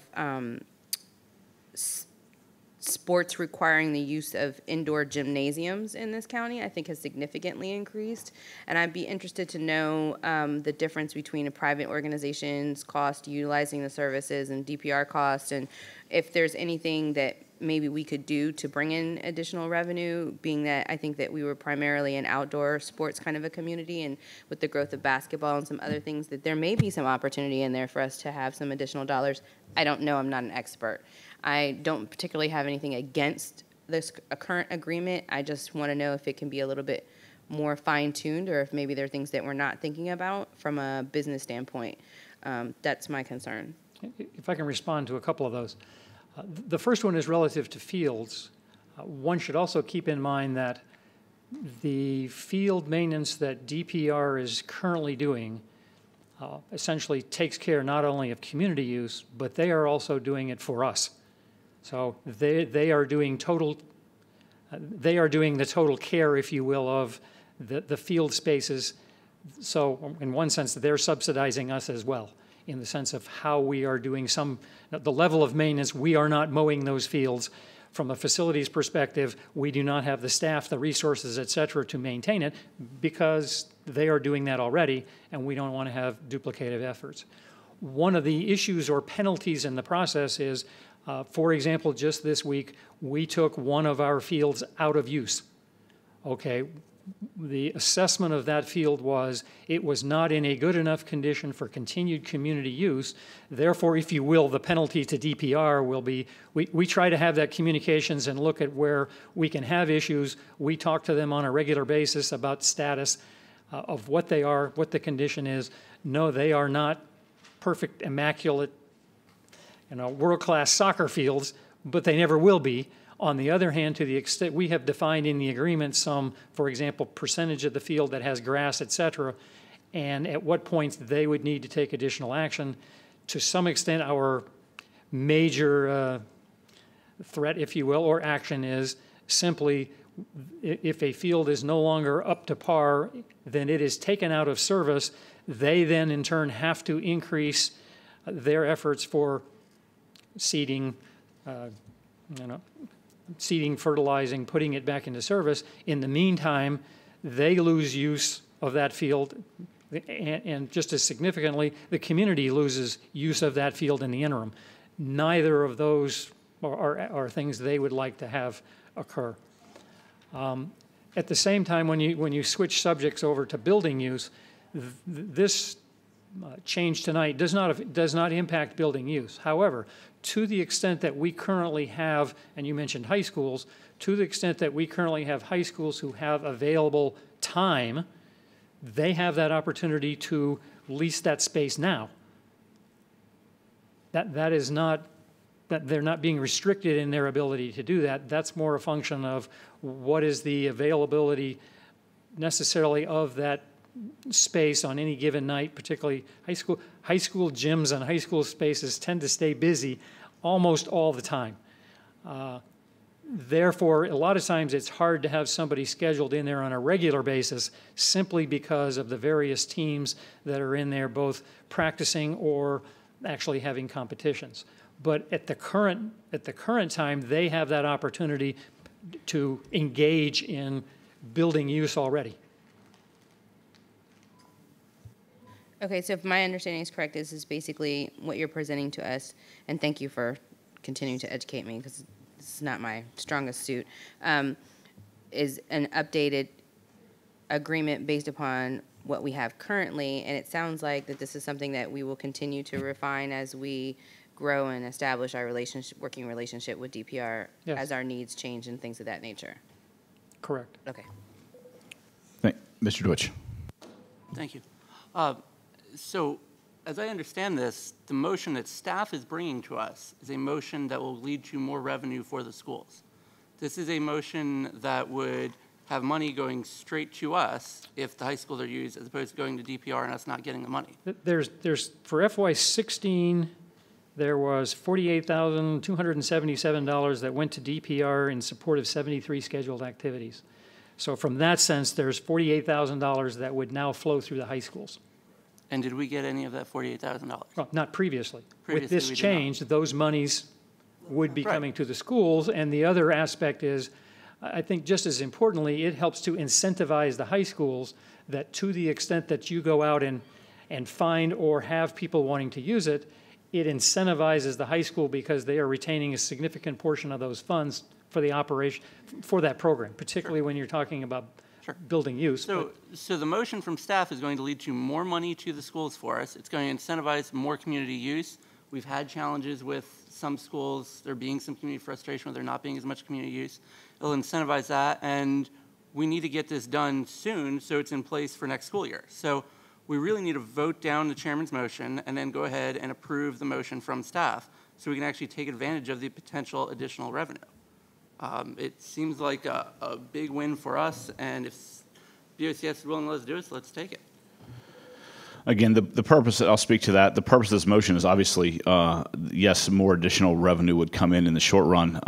sports requiring the use of indoor gymnasiums in this county, I think, has significantly increased. And I'd be interested to know the difference between a private organization's cost utilizing the services and DPR cost, and if there's anything that maybe we could do to bring in additional revenue, being that I think that we were primarily an outdoor sports kind of a community, and with the growth of basketball and some other things, that there may be some opportunity in there for us to have some additional dollars. I don't know, I'm not an expert. I don't particularly have anything against this current agreement. I just want to know if it can be a little bit more fine-tuned, or if maybe there are things that we're not thinking about from a business standpoint. That's my concern. If I can respond to a couple of those. The first one is relative to fields. One should also keep in mind that the field maintenance that DPR is currently doing essentially takes care not only of community use, but they are also doing it for us. So they are doing the total care, if you will, of the field spaces. So in one sense, they're subsidizing us as well, in the sense of how we are doing the level of maintenance. We are not mowing those fields. From a facilities perspective, we do not have the staff, the resources, et cetera, to maintain it, because they are doing that already, and we don't want to have duplicative efforts. One of the issues or penalties in the process is, for example, just this week, we took one of our fields out of use. Okay, the assessment of that field was it was not in a good enough condition for continued community use. Therefore, if you will, the penalty to DPR will be, we try to have that communications and look at where we can have issues. We talk to them on a regular basis about status of what they are, what the condition is. No, they are not perfect, immaculate, world-class soccer fields, but they never will be. On the other hand, to the extent we have defined in the agreement some, for example, percentage of the field that has grass, et cetera, and at what points they would need to take additional action. To some extent, our major threat, if you will, or action is simply if a field is no longer up to par, then it is taken out of service. They then, in turn, have to increase their efforts for seeding, seeding, fertilizing, putting it back into service. In the meantime, they lose use of that field, and just as significantly, the community loses use of that field in the interim. Neither of those are things they would like to have occur. At the same time, when you switch subjects over to building use, this change tonight does not impact building use. However, to the extent that we currently have, and you mentioned high schools, to the extent that we currently have high schools who have available time, they have that opportunity to lease that space now. That is not, that they're not being restricted in their ability to do that. That's more a function of what is the availability necessarily of that space on any given night. Particularly high school gyms and high school spaces tend to stay busy almost all the time. Therefore, a lot of times it's hard to have somebody scheduled in there on a regular basis, simply because of the various teams that are in there, both practicing or actually having competitions. But at the current time, they have that opportunity to engage in building use already. Okay, so if my understanding is correct, this is basically what you're presenting to us, and thank you for continuing to educate me, because this is not my strongest suit, is an updated agreement based upon what we have currently, and it sounds like that this is something that we will continue to refine as we grow and establish our working relationship with DPR. Yes. As our needs change and things of that nature. Correct. Okay. Mr. Deutsch. Thank you. So, as I understand this, the motion that staff is bringing to us is a motion that will lead to more revenue for the schools. This is a motion that would have money going straight to us if the high schools are used, as opposed to going to DPR and us not getting the money. There's for FY16, there was $48,277 that went to DPR in support of 73 scheduled activities. So from that sense, there's $48,000 that would now flow through the high schools. And did we get any of that $48,000? Well, not previously. Previously, With this we did change, those monies would be coming to the schools. And the other aspect is, I think just as importantly, it helps to incentivize the high schools that to the extent that you go out and find or have people wanting to use it, it incentivizes the high school because they are retaining a significant portion of those funds for the operation, for that program, particularly when you're talking about building use. So the motion from staff is going to lead to more money to the schools for us. It's going to incentivize more community use. We've had challenges with some schools, there being some community frustration where there not being as much community use. It'll incentivize that, and we need to get this done soon so it's in place for next school year. So we really need to vote down the chairman's motion and then go ahead and approve the motion from staff so we can actually take advantage of the potential additional revenue. It seems like a big win for us, and if PWCS is willing to let us do it, so let's take it. Again, the purpose, I'll speak to that. The purpose of this motion is obviously, yes, more additional revenue would come in the short run.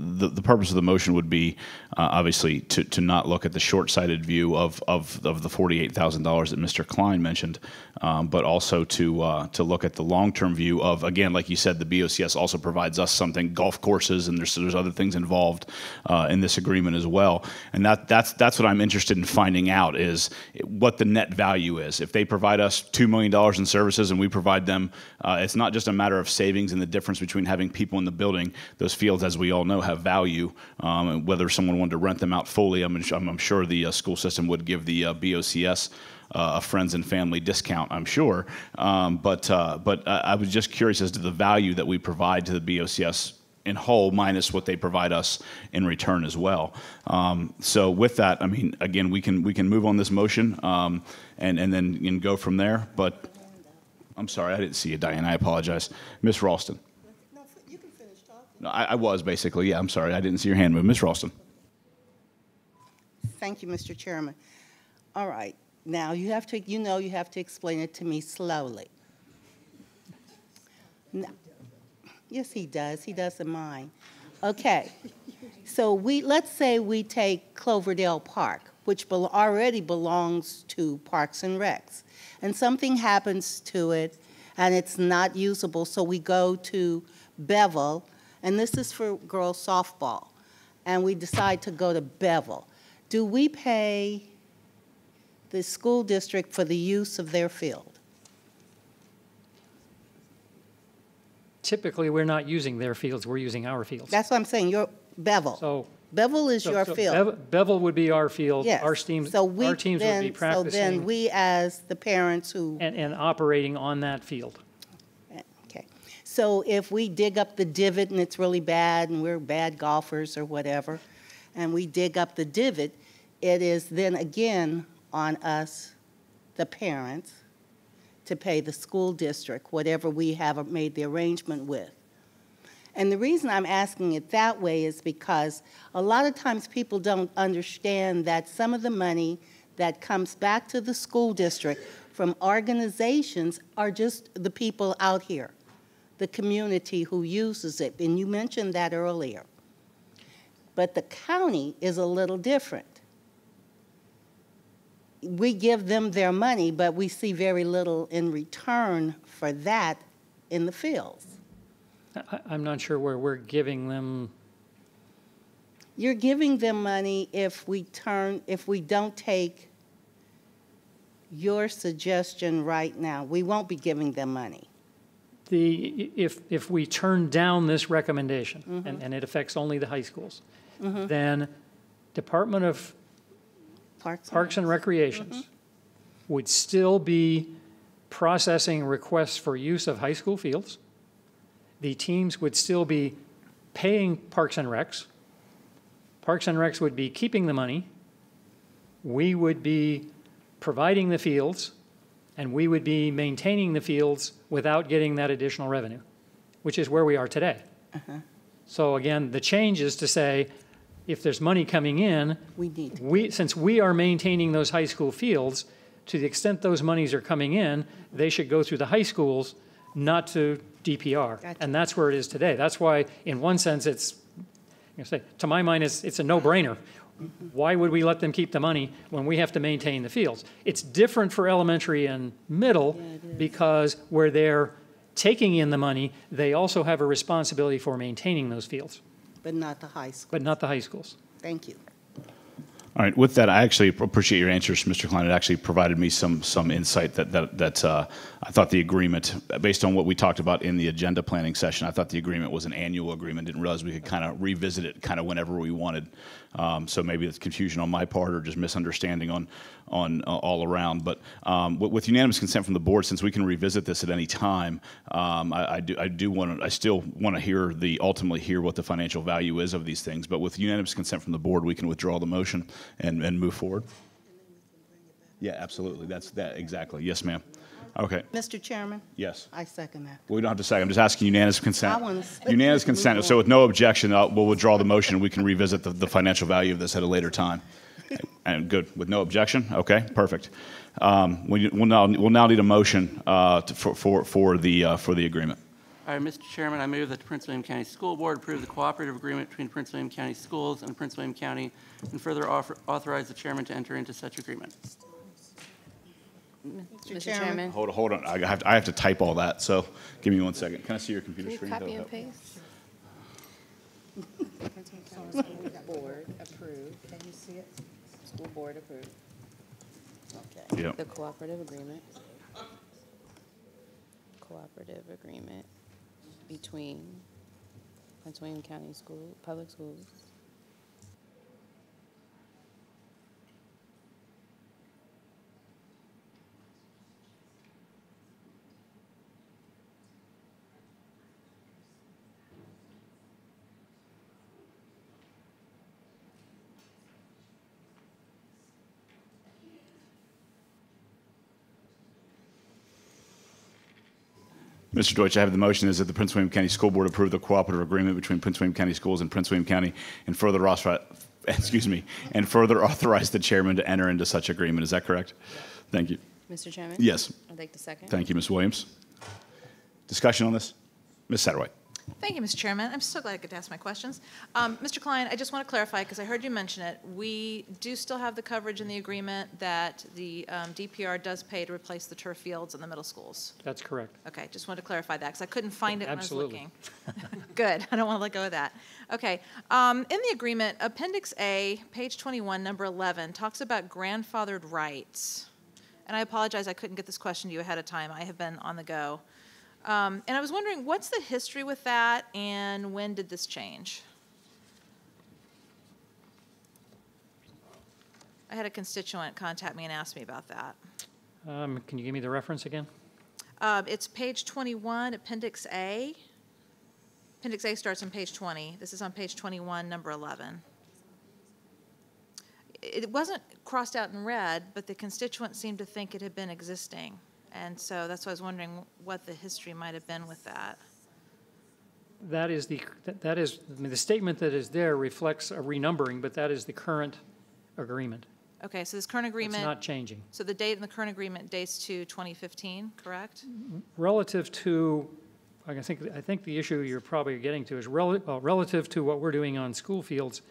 The purpose of the motion would be obviously to not look at the short-sighted view of the $48,000 that Mr. Klein mentioned, but also to look at the long-term view of, again, like you said, the BOCS also provides us something, golf courses, and there's other things involved in this agreement as well. And that's what I'm interested in finding out is what the net value is. If they provide us $2 million in services and we provide them, it's not just a matter of savings and the difference between having people in the building. Those fields, as we all know, have value. And whether someone wanted to rent them out fully, I'm sure the school system would give the BOCS a friends and family discount, I'm sure. But I was just curious as to the value that we provide to the BOCS in whole, minus what they provide us in return as well. So with that, I mean, again, we can move on this motion and then go from there. But I'm sorry, I didn't see you, Diane. I apologize. Ms. Ralston. No, you can finish talking. No, I was basically, yeah, I'm sorry. I didn't see your hand move. Ms. Ralston. Thank you, Mr. Chairman. All right. Now, you have to explain it to me slowly. Now, yes, he does. He doesn't mind. Okay. So let's say we take Cloverdale Park, which already belongs to Parks and Recs, and something happens to it and it's not usable, so we go to Bevel, and this is for girls softball, and we decide to go to Bevel. Do we pay the school district for the use of their field? Typically, we're not using their fields, we're using our fields. That's what I'm saying, your Bevel. So Bevel is your field. Bevel would be our field. Yes. Our teams So would be practicing. So then we, as the parents who... And operating on that field. Okay. So if we dig up the divot and it's really bad and we're bad golfers or whatever, and we dig up the divot, it is then again on us, the parents, to pay the school district, whatever we have made the arrangement with. And the reason I'm asking it that way is because a lot of times people don't understand that some of the money that comes back to the school district from organizations are just the people out here, the community who uses it. And you mentioned that earlier. But the county is a little different. We give them their money, but we see very little in return for that in the fields. I'm not sure where we're giving them. You're giving them money if we don't take your suggestion right now. We won't be giving them money. If we turn down this recommendation, and it affects only the high schools, then Department of Parks and Recreations would still be processing requests for use of high school fields. The teams would still be paying Parks and Recs. Parks and Recs would be keeping the money. We would be providing the fields, and we would be maintaining the fields without getting that additional revenue, which is where we are today. So again, the change is to say, if there's money coming in, since we are maintaining those high school fields, to the extent those monies are coming in, they should go through the high schools, not to DPR. Gotcha. And that's where it is today. That's why, in one sense, to my mind, it's a no-brainer. Why would we let them keep the money when we have to maintain the fields? It's different for elementary and middle because where they're taking in the money, they also have a responsibility for maintaining those fields. But not the high school. But not the high schools. Thank you. All right. With that, I actually appreciate your answers, Mr. Klein. It actually provided me some insight that I thought the agreement, based on what we talked about in the agenda planning session, I thought the agreement was an annual agreement. Didn't realize we could kind of revisit it kind of whenever we wanted. So maybe it's confusion on my part or just misunderstanding on all around. But with unanimous consent from the board, since we can revisit this at any time, I still want to ultimately hear what the financial value is of these things. But with unanimous consent from the board, we can withdraw the motion and move forward. Yeah, absolutely. That's that exactly. Yes, ma'am. Okay. Mr. Chairman? Yes. I second that. We don't have to second. I'm just asking unanimous consent. I want to Unanimous consent. So with no objection, we'll withdraw the motion. We can revisit the financial value of this at a later time. And good. With no objection? Okay, perfect. We'll now need a motion for the agreement. All right, Mr. Chairman, I move that the Prince William County School Board approve the cooperative agreement between Prince William County Schools and Prince William County and further authorize the chairman to enter into such agreement. Mr. Chairman. Hold on. I have to type all that, so give me 1 second. Can I see your computer Can you screen? copy and paste? School board approved. Can you see it? School board approved. Okay. Yep. The cooperative agreement. Cooperative agreement between Prince William County Public Schools. Mr. Deutsch, I have the motion is that the Prince William County School Board approve the cooperative agreement between Prince William County Schools and Prince William County and further authorize the chairman to enter into such agreement. Is that correct? Thank you. Mr. Chairman? Yes. I'd like to second. Thank you, Ms. Williams. Discussion on this? Ms. Satterwhite. Thank you, Mr. Chairman. I'm so glad I get to ask my questions. Mr. Klein, I just want to clarify, because I heard you mention it, we do still have the coverage in the agreement that the DPR does pay to replace the turf fields in the middle schools. That's correct. Okay, just wanted to clarify that, because I couldn't find it Absolutely. when I was looking. Good, I don't want to let go of that. Okay, in the agreement, Appendix A, page 21, number 11, talks about grandfathered rights. And I apologize, I couldn't get this question to you ahead of time. I have been on the go. And I was wondering, what's the history with that, and when did this change? I had a constituent contact me and ask me about that. Can you give me the reference again? It's page 21, Appendix A. Appendix A starts on page 20. This is on page 21, number 11. It wasn't crossed out in red, but the constituent seemed to think it had been existing. And so that's why I was wondering what the history might have been with that. That is the statement that is there reflects a renumbering, but that is the current agreement. Okay, so this current agreement. It's not changing. So the date in the current agreement dates to 2015, correct? Relative to, I think the issue you're probably getting to is relative to what we're doing on school fields.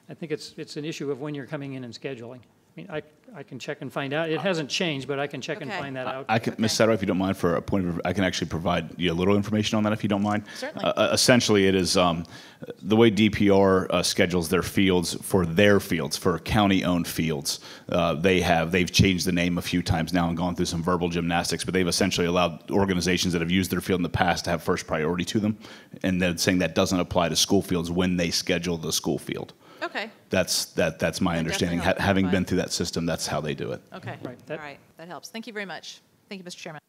I think it's an issue of when you're coming in and scheduling. I mean, I can check and find out. It hasn't changed, but I can check and find that out. I can, Ms. Satterwhite, if you don't mind, for a point of, I can actually provide you a little information on that if you don't mind. Certainly. Essentially, it is the way DPR schedules their fields, for county-owned fields. They've changed the name a few times now and gone through some verbal gymnastics, but they've essentially allowed organizations that have used their field in the past to have first priority to them, and they're saying that doesn't apply to school fields when they schedule the school field. Okay. That's my understanding. Having been through that system, that's how they do it. Okay. Right. All right. That helps. Thank you very much. Thank you, Mr. Chairman.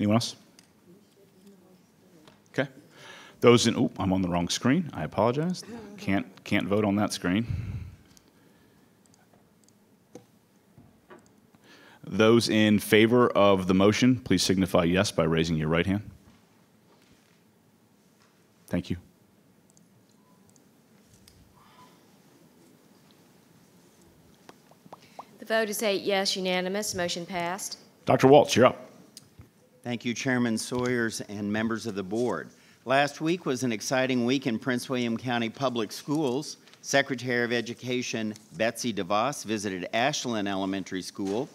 Anyone else? Okay. Those in, I'm on the wrong screen. I apologize. Can't vote on that screen. Those in favor of the motion, please signify yes by raising your right hand. Thank you. The vote is 8 yes, unanimous. Motion passed. Dr. Waltz, you're up. Thank you, Chairman Sawyers and members of the board. Last week was an exciting week in Prince William County Public Schools Secretary of Education Betsy DeVos visited Ashland Elementary School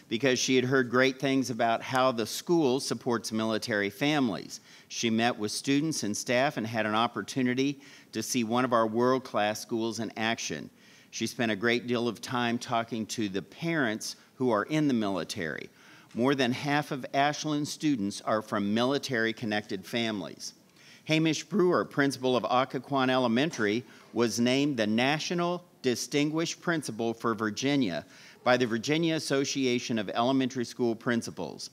because she had heard great things about how the school supports military families. She met with students and staff and had an opportunity to see one of our world-class schools in action. She spent a great deal of time talking to the parents who are in the military. More than half of Ashland students are from military-connected families. Hamish Brewer, principal of Occoquan Elementary, was named the National Distinguished Principal for Virginia by the Virginia Association of Elementary School Principals.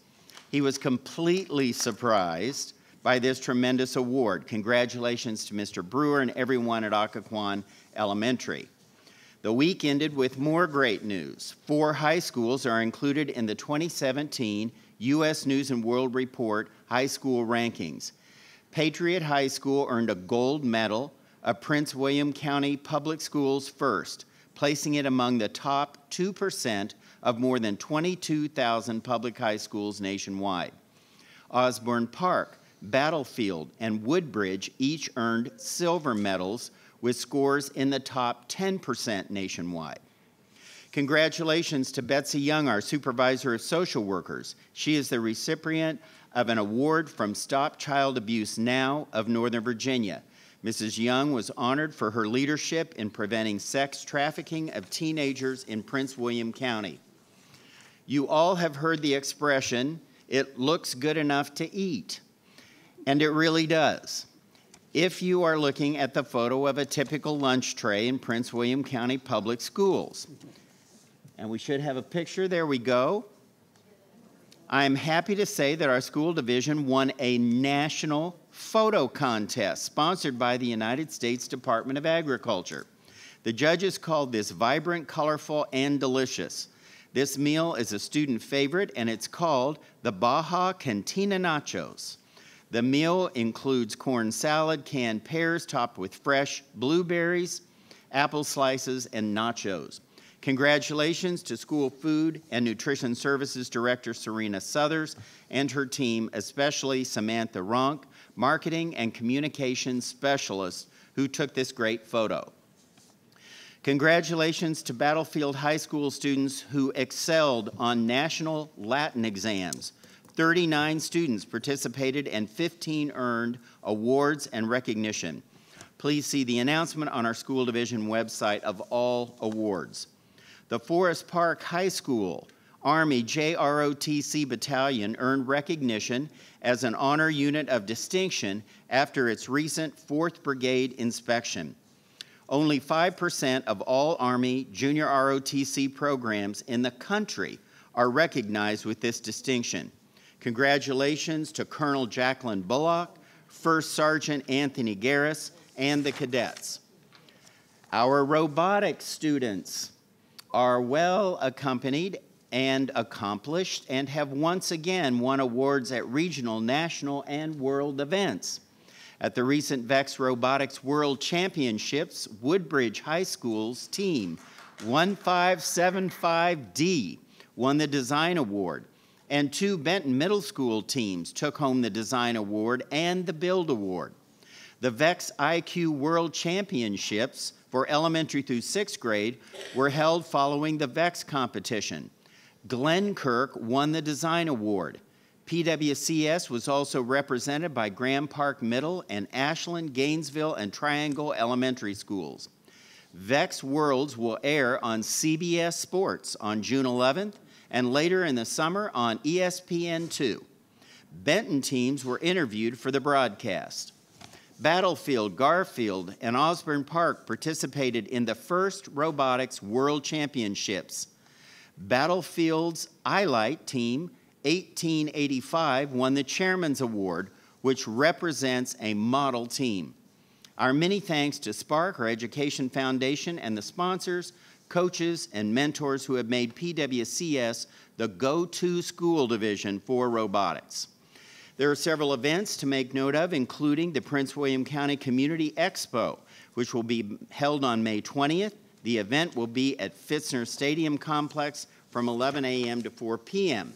He was completely surprised by this tremendous award. Congratulations to Mr. Brewer and everyone at Occoquan Elementary. The week ended with more great news. 4 high schools are included in the 2017 U.S. News and World Report High School Rankings. Patriot High School earned a gold medal, a Prince William County Public Schools first, placing it among the top 2% of more than 22,000 public high schools nationwide. Osborne Park, Battlefield, and Woodbridge each earned silver medals with scores in the top 10% nationwide. Congratulations to Betsy Young, our Supervisor of Social Workers. She is the recipient of an award from Stop Child Abuse Now of Northern Virginia. Mrs. Young was honored for her leadership in preventing sex trafficking of teenagers in Prince William County. You all have heard the expression, "It looks good enough to eat," and it really does. If you are looking at the photo of a typical lunch tray in Prince William County Public Schools, and we should have a picture, there we go. I am happy to say that our school division won a national photo contest sponsored by the United States Department of Agriculture. The judges called this vibrant, colorful, and delicious. This meal is a student favorite, and it's called the Baja Cantina Nachos. The meal includes corn salad, canned pears topped with fresh blueberries, apple slices, and nachos. Congratulations to School Food and Nutrition Services Director Serena Southers and her team, especially Samantha Ronk, Marketing and Communications Specialist, who took this great photo. Congratulations to Battlefield High School students who excelled on national Latin exams. 39 students participated and 15 earned awards and recognition. Please see the announcement on our school division website of all awards. The Forest Park High School Army JROTC Battalion earned recognition as an honor unit of distinction after its recent 4th Brigade inspection. Only 5% of all Army junior ROTC programs in the country are recognized with this distinction. Congratulations to Colonel Jacqueline Bullock, First Sergeant Anthony Garris, and the cadets. Our robotics students are well accompanied and accomplished and have once again won awards at regional, national, and world events. At the recent VEX Robotics World Championships, Woodbridge High School's team 1575D won the Design Award, and 2 Benton Middle School teams took home the Design Award and the Build Award. The VEX IQ World Championships for elementary through 6th grade were held following the VEX competition. Glenkirk won the Design Award. PWCS was also represented by Graham Park Middle and Ashland, Gainesville, and Triangle Elementary Schools. VEX Worlds will air on CBS Sports on June 11th and later in the summer on ESPN2. Benton teams were interviewed for the broadcast. Battlefield, Garfield, and Osborne Park participated in the first Robotics World Championships. Battlefield's iLight team, 1885, won the Chairman's Award, which represents a model team. Our many thanks to Spark, our education foundation, and the sponsors, coaches, and mentors who have made PWCS the go-to school division for robotics. There are several events to make note of, including the Prince William County Community Expo, which will be held on May 20th. The event will be at Fitzner Stadium Complex from 11 a.m. to 4 p.m.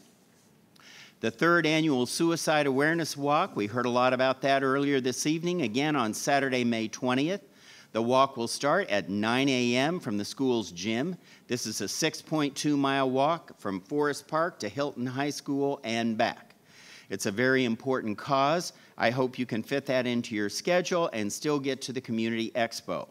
The 3rd Annual Suicide Awareness Walk, we heard a lot about that earlier this evening, again on Saturday, May 20th. The walk will start at 9 a.m. from the school's gym. This is a 6.2-mile walk from Forest Park to Hilton High School and back. It's a very important cause. I hope you can fit that into your schedule and still get to the Community Expo.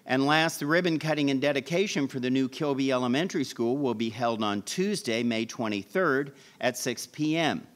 And last, the ribbon cutting and dedication for the new Kilby Elementary School will be held on Tuesday, May 23rd at 6 p.m.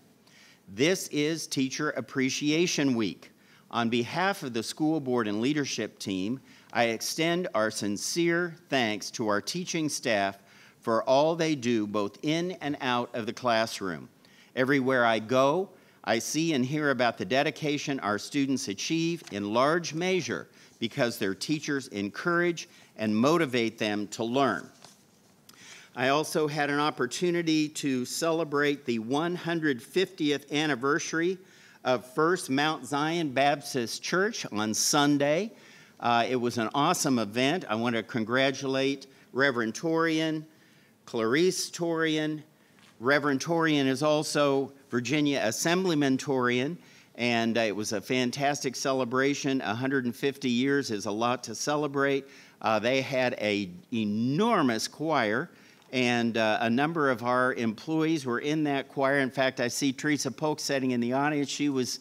This is Teacher Appreciation Week. On behalf of the school board and leadership team, I extend our sincere thanks to our teaching staff for all they do both in and out of the classroom. Everywhere I go, I see and hear about the dedication our students achieve in large measure because their teachers encourage and motivate them to learn. I also had an opportunity to celebrate the 150th anniversary of First Mount Zion Baptist Church on Sunday. It was an awesome event. I want to congratulate Reverend Torian, Clarice Torian. Reverend Torian is also Virginia Assemblyman Torian, and it was a fantastic celebration. 150 years is a lot to celebrate. They had an enormous choir, and a number of our employees were in that choir. In fact, I see Teresa Polk sitting in the audience. She was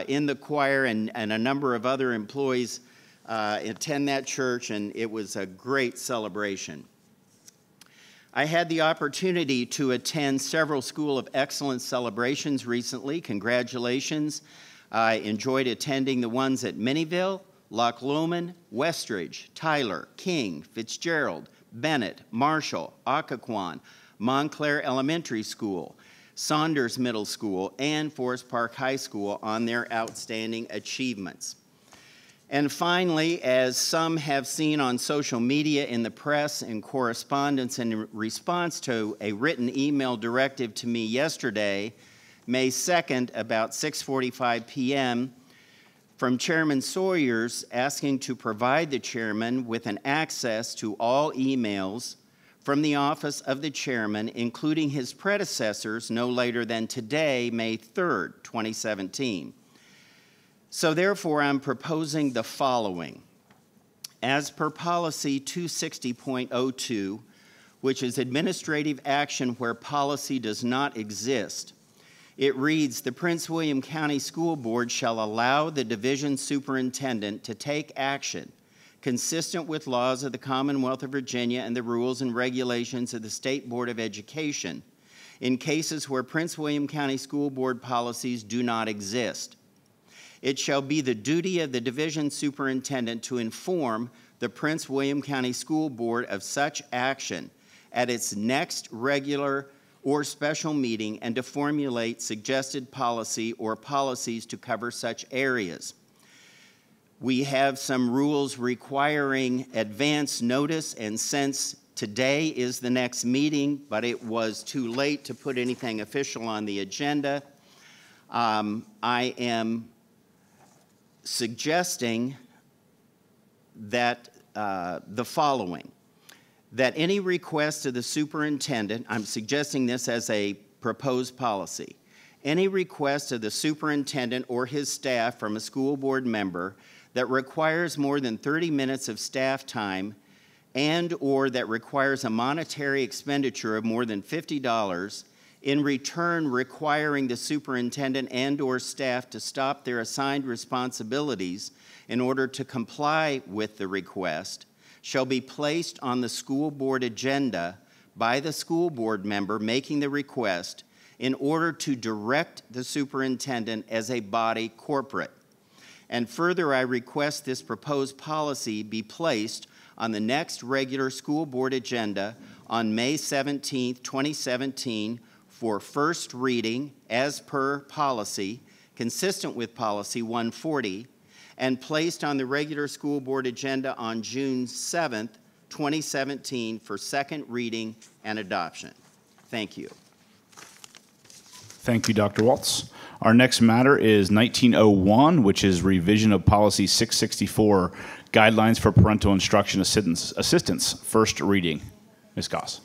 in the choir, and a number of other employees attend that church, and it was a great celebration. I had the opportunity to attend several School of Excellence celebrations recently. Congratulations. I enjoyed attending the ones at Minnieville, Loch Lomond, Westridge, Tyler, King, Fitzgerald, Bennett, Marshall, Occoquan, Montclair Elementary School, Saunders Middle School, and Forest Park High School on their outstanding achievements. And finally, as some have seen on social media, in the press, and correspondence in response to a written email directive to me yesterday, May 2nd, about 6:45 p.m., from Chairman Sawyers asking to provide the chairman with an access to all emails from the office of the chairman, including his predecessors, no later than today, May 3rd, 2017. So therefore, I'm proposing the following. As per policy 260.02, which is administrative action where policy does not exist, it reads, the Prince William County School Board shall allow the division superintendent to take action consistent with laws of the Commonwealth of Virginia and the rules and regulations of the State Board of Education in cases where Prince William County School Board policies do not exist. It shall be the duty of the division superintendent to inform the Prince William County School Board of such action at its next regular or special meeting and to formulate suggested policy or policies to cover such areas. We have some rules requiring advance notice, and since today is the next meeting, but it was too late to put anything official on the agenda, I am suggesting that the following. That any request to the superintendent, I'm suggesting this as a proposed policy, any request of the superintendent or his staff from a school board member that requires more than 30 minutes of staff time and or that requires a monetary expenditure of more than $50, in return requiring the superintendent and or staff to stop their assigned responsibilities in order to comply with the request, shall be placed on the school board agenda by the school board member making the request in order to direct the superintendent as a body corporate. And further, I request this proposed policy be placed on the next regular school board agenda on May 17, 2017 for first reading as per policy, consistent with policy 140, and placed on the regular school board agenda on June 7th, 2017 for second reading and adoption. Thank you. Thank you, Dr. Waltz. Our next matter is 1901, which is revision of policy 664, guidelines for parental instruction assistance, first reading. Ms. Goss.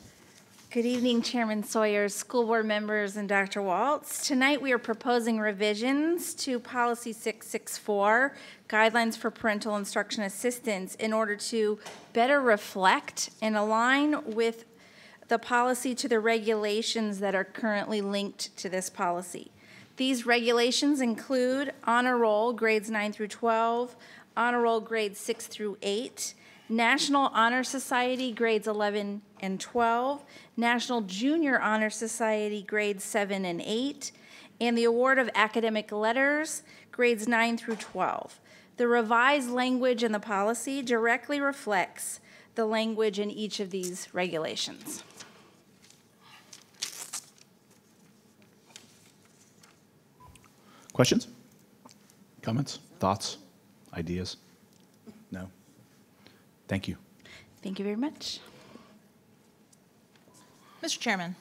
Good evening, Chairman Sawyers, school board members, and Dr. Waltz. Tonight we are proposing revisions to Policy 664, Guidelines for Parental Instruction Assistance, in order to better reflect and align with the policy to the regulations that are currently linked to this policy. These regulations include honor roll grades 9 through 12, honor roll grades 6 through 8, National Honor Society grades 11 and 12, National Junior Honor Society grades 7 and 8, and the award of academic letters grades 9 through 12. The revised language in the policy directly reflects the language in each of these regulations. Questions? Comments? Thoughts? Ideas? No? Thank you. Thank you very much. Mr. Chairman,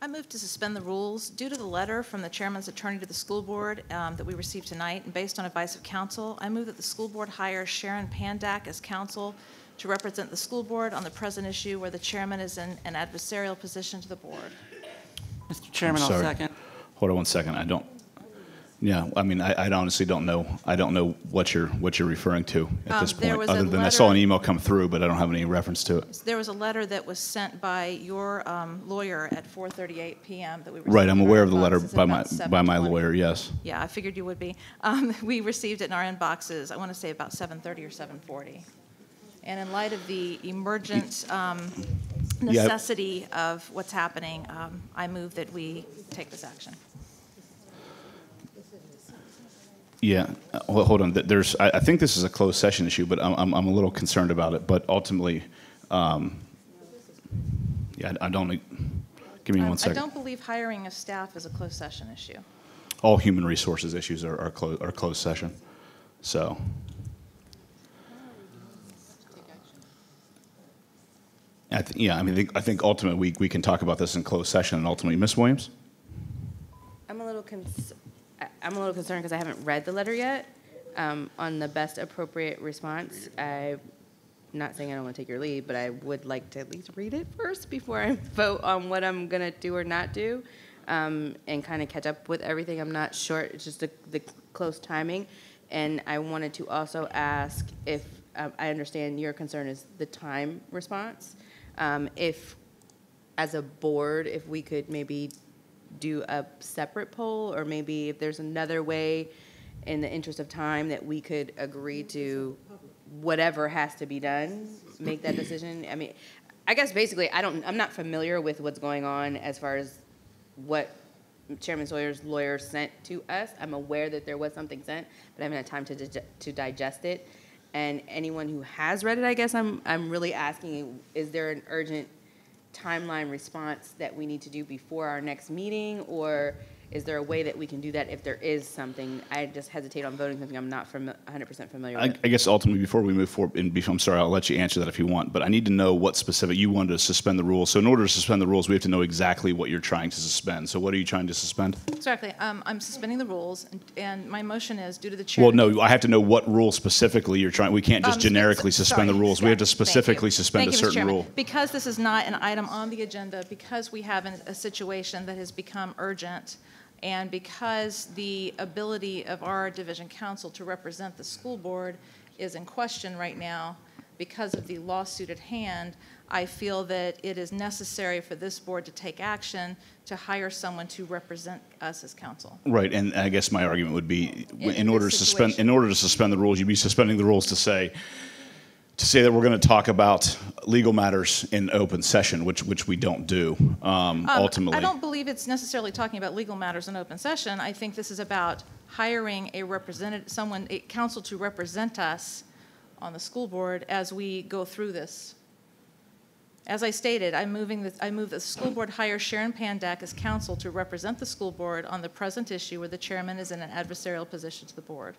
I move to suspend the rules due to the letter from the chairman's attorney to the school board that we received tonight, and based on advice of counsel, I move that the school board hire Sharon Pandak as counsel to represent the school board on the present issue where the chairman is in an adversarial position to the board. Mr. Chairman, I'll second. Hold on one second. I don't. Yeah, I mean, I honestly don't know. I don't know what you're referring to at this point, other than I saw an email come through, but I don't have any reference to it. There was a letter that was sent by your lawyer at 4:38 p.m. that we received. Right, I'm aware of the letter by by my lawyer. Yes. Yeah, I figured you would be. We received it in our inboxes. I want to say about 7:30 or 7:40. And in light of the emergent necessity of what's happening, I move that we take this action. Yeah, hold on. I think this is a closed session issue, but I'm a little concerned about it. But ultimately, yeah, I don't. Give me 1 second. I don't believe hiring of staff is a closed session issue. All human resources issues are closed session. So. I think ultimately we can talk about this in closed session, and ultimately, Ms. Williams. I'm a little concerned because I haven't read the letter yet on the best appropriate response. I'm not saying I don't want to take your lead, but I would like to at least read it first before I vote on what I'm going to do or not do, and kind of catch up with everything. I'm not sure. It's just the close timing. And I wanted to also ask if I understand your concern is the time response. If, as a board, if we could maybe do a separate poll, or maybe if there's another way in the interest of time that we could agree to whatever has to be done, make that decision. I mean, I guess basically I'm not familiar with what's going on as far as what Chairman Sawyer's lawyer sent to us. I'm aware that there was something sent, but I haven't had time to digest it. And anyone who has read it, I guess I'm really asking, is there an urgent timeline response that we need to do before our next meeting, or is there a way that we can do that if there is something? I just hesitate on voting something I'm not 100% familiar with. I guess ultimately, before we move forward, I'm sorry, I'll let you answer that if you want, but I need to know what specific, you wanted to suspend the rules. So in order to suspend the rules, we have to know exactly what you're trying to suspend. So what are you trying to suspend? Exactly. I'm suspending the rules, and my motion is due to the chair. Well, no, I have to know what rule specifically you're trying. We can't just generically suspend the rules. We have to specifically suspend a certain rule. Because this is not an item on the agenda, because we have a situation that has become urgent, and because the ability of our division counsel to represent the school board is in question right now because of the lawsuit at hand, I feel that it is necessary for this board to take action to hire someone to represent us as counsel. Right, and I guess my argument would be, in order to suspend the rules, you'd be suspending the rules to say that we're going to talk about legal matters in open session, which we don't do, ultimately. I don't believe it's necessarily talking about legal matters in open session. I think this is about hiring a counsel to represent us on the school board as we go through this. As I stated, I move the school board hire Sharon Pandak as counsel to represent the school board on the present issue where the chairman is in an adversarial position to the board.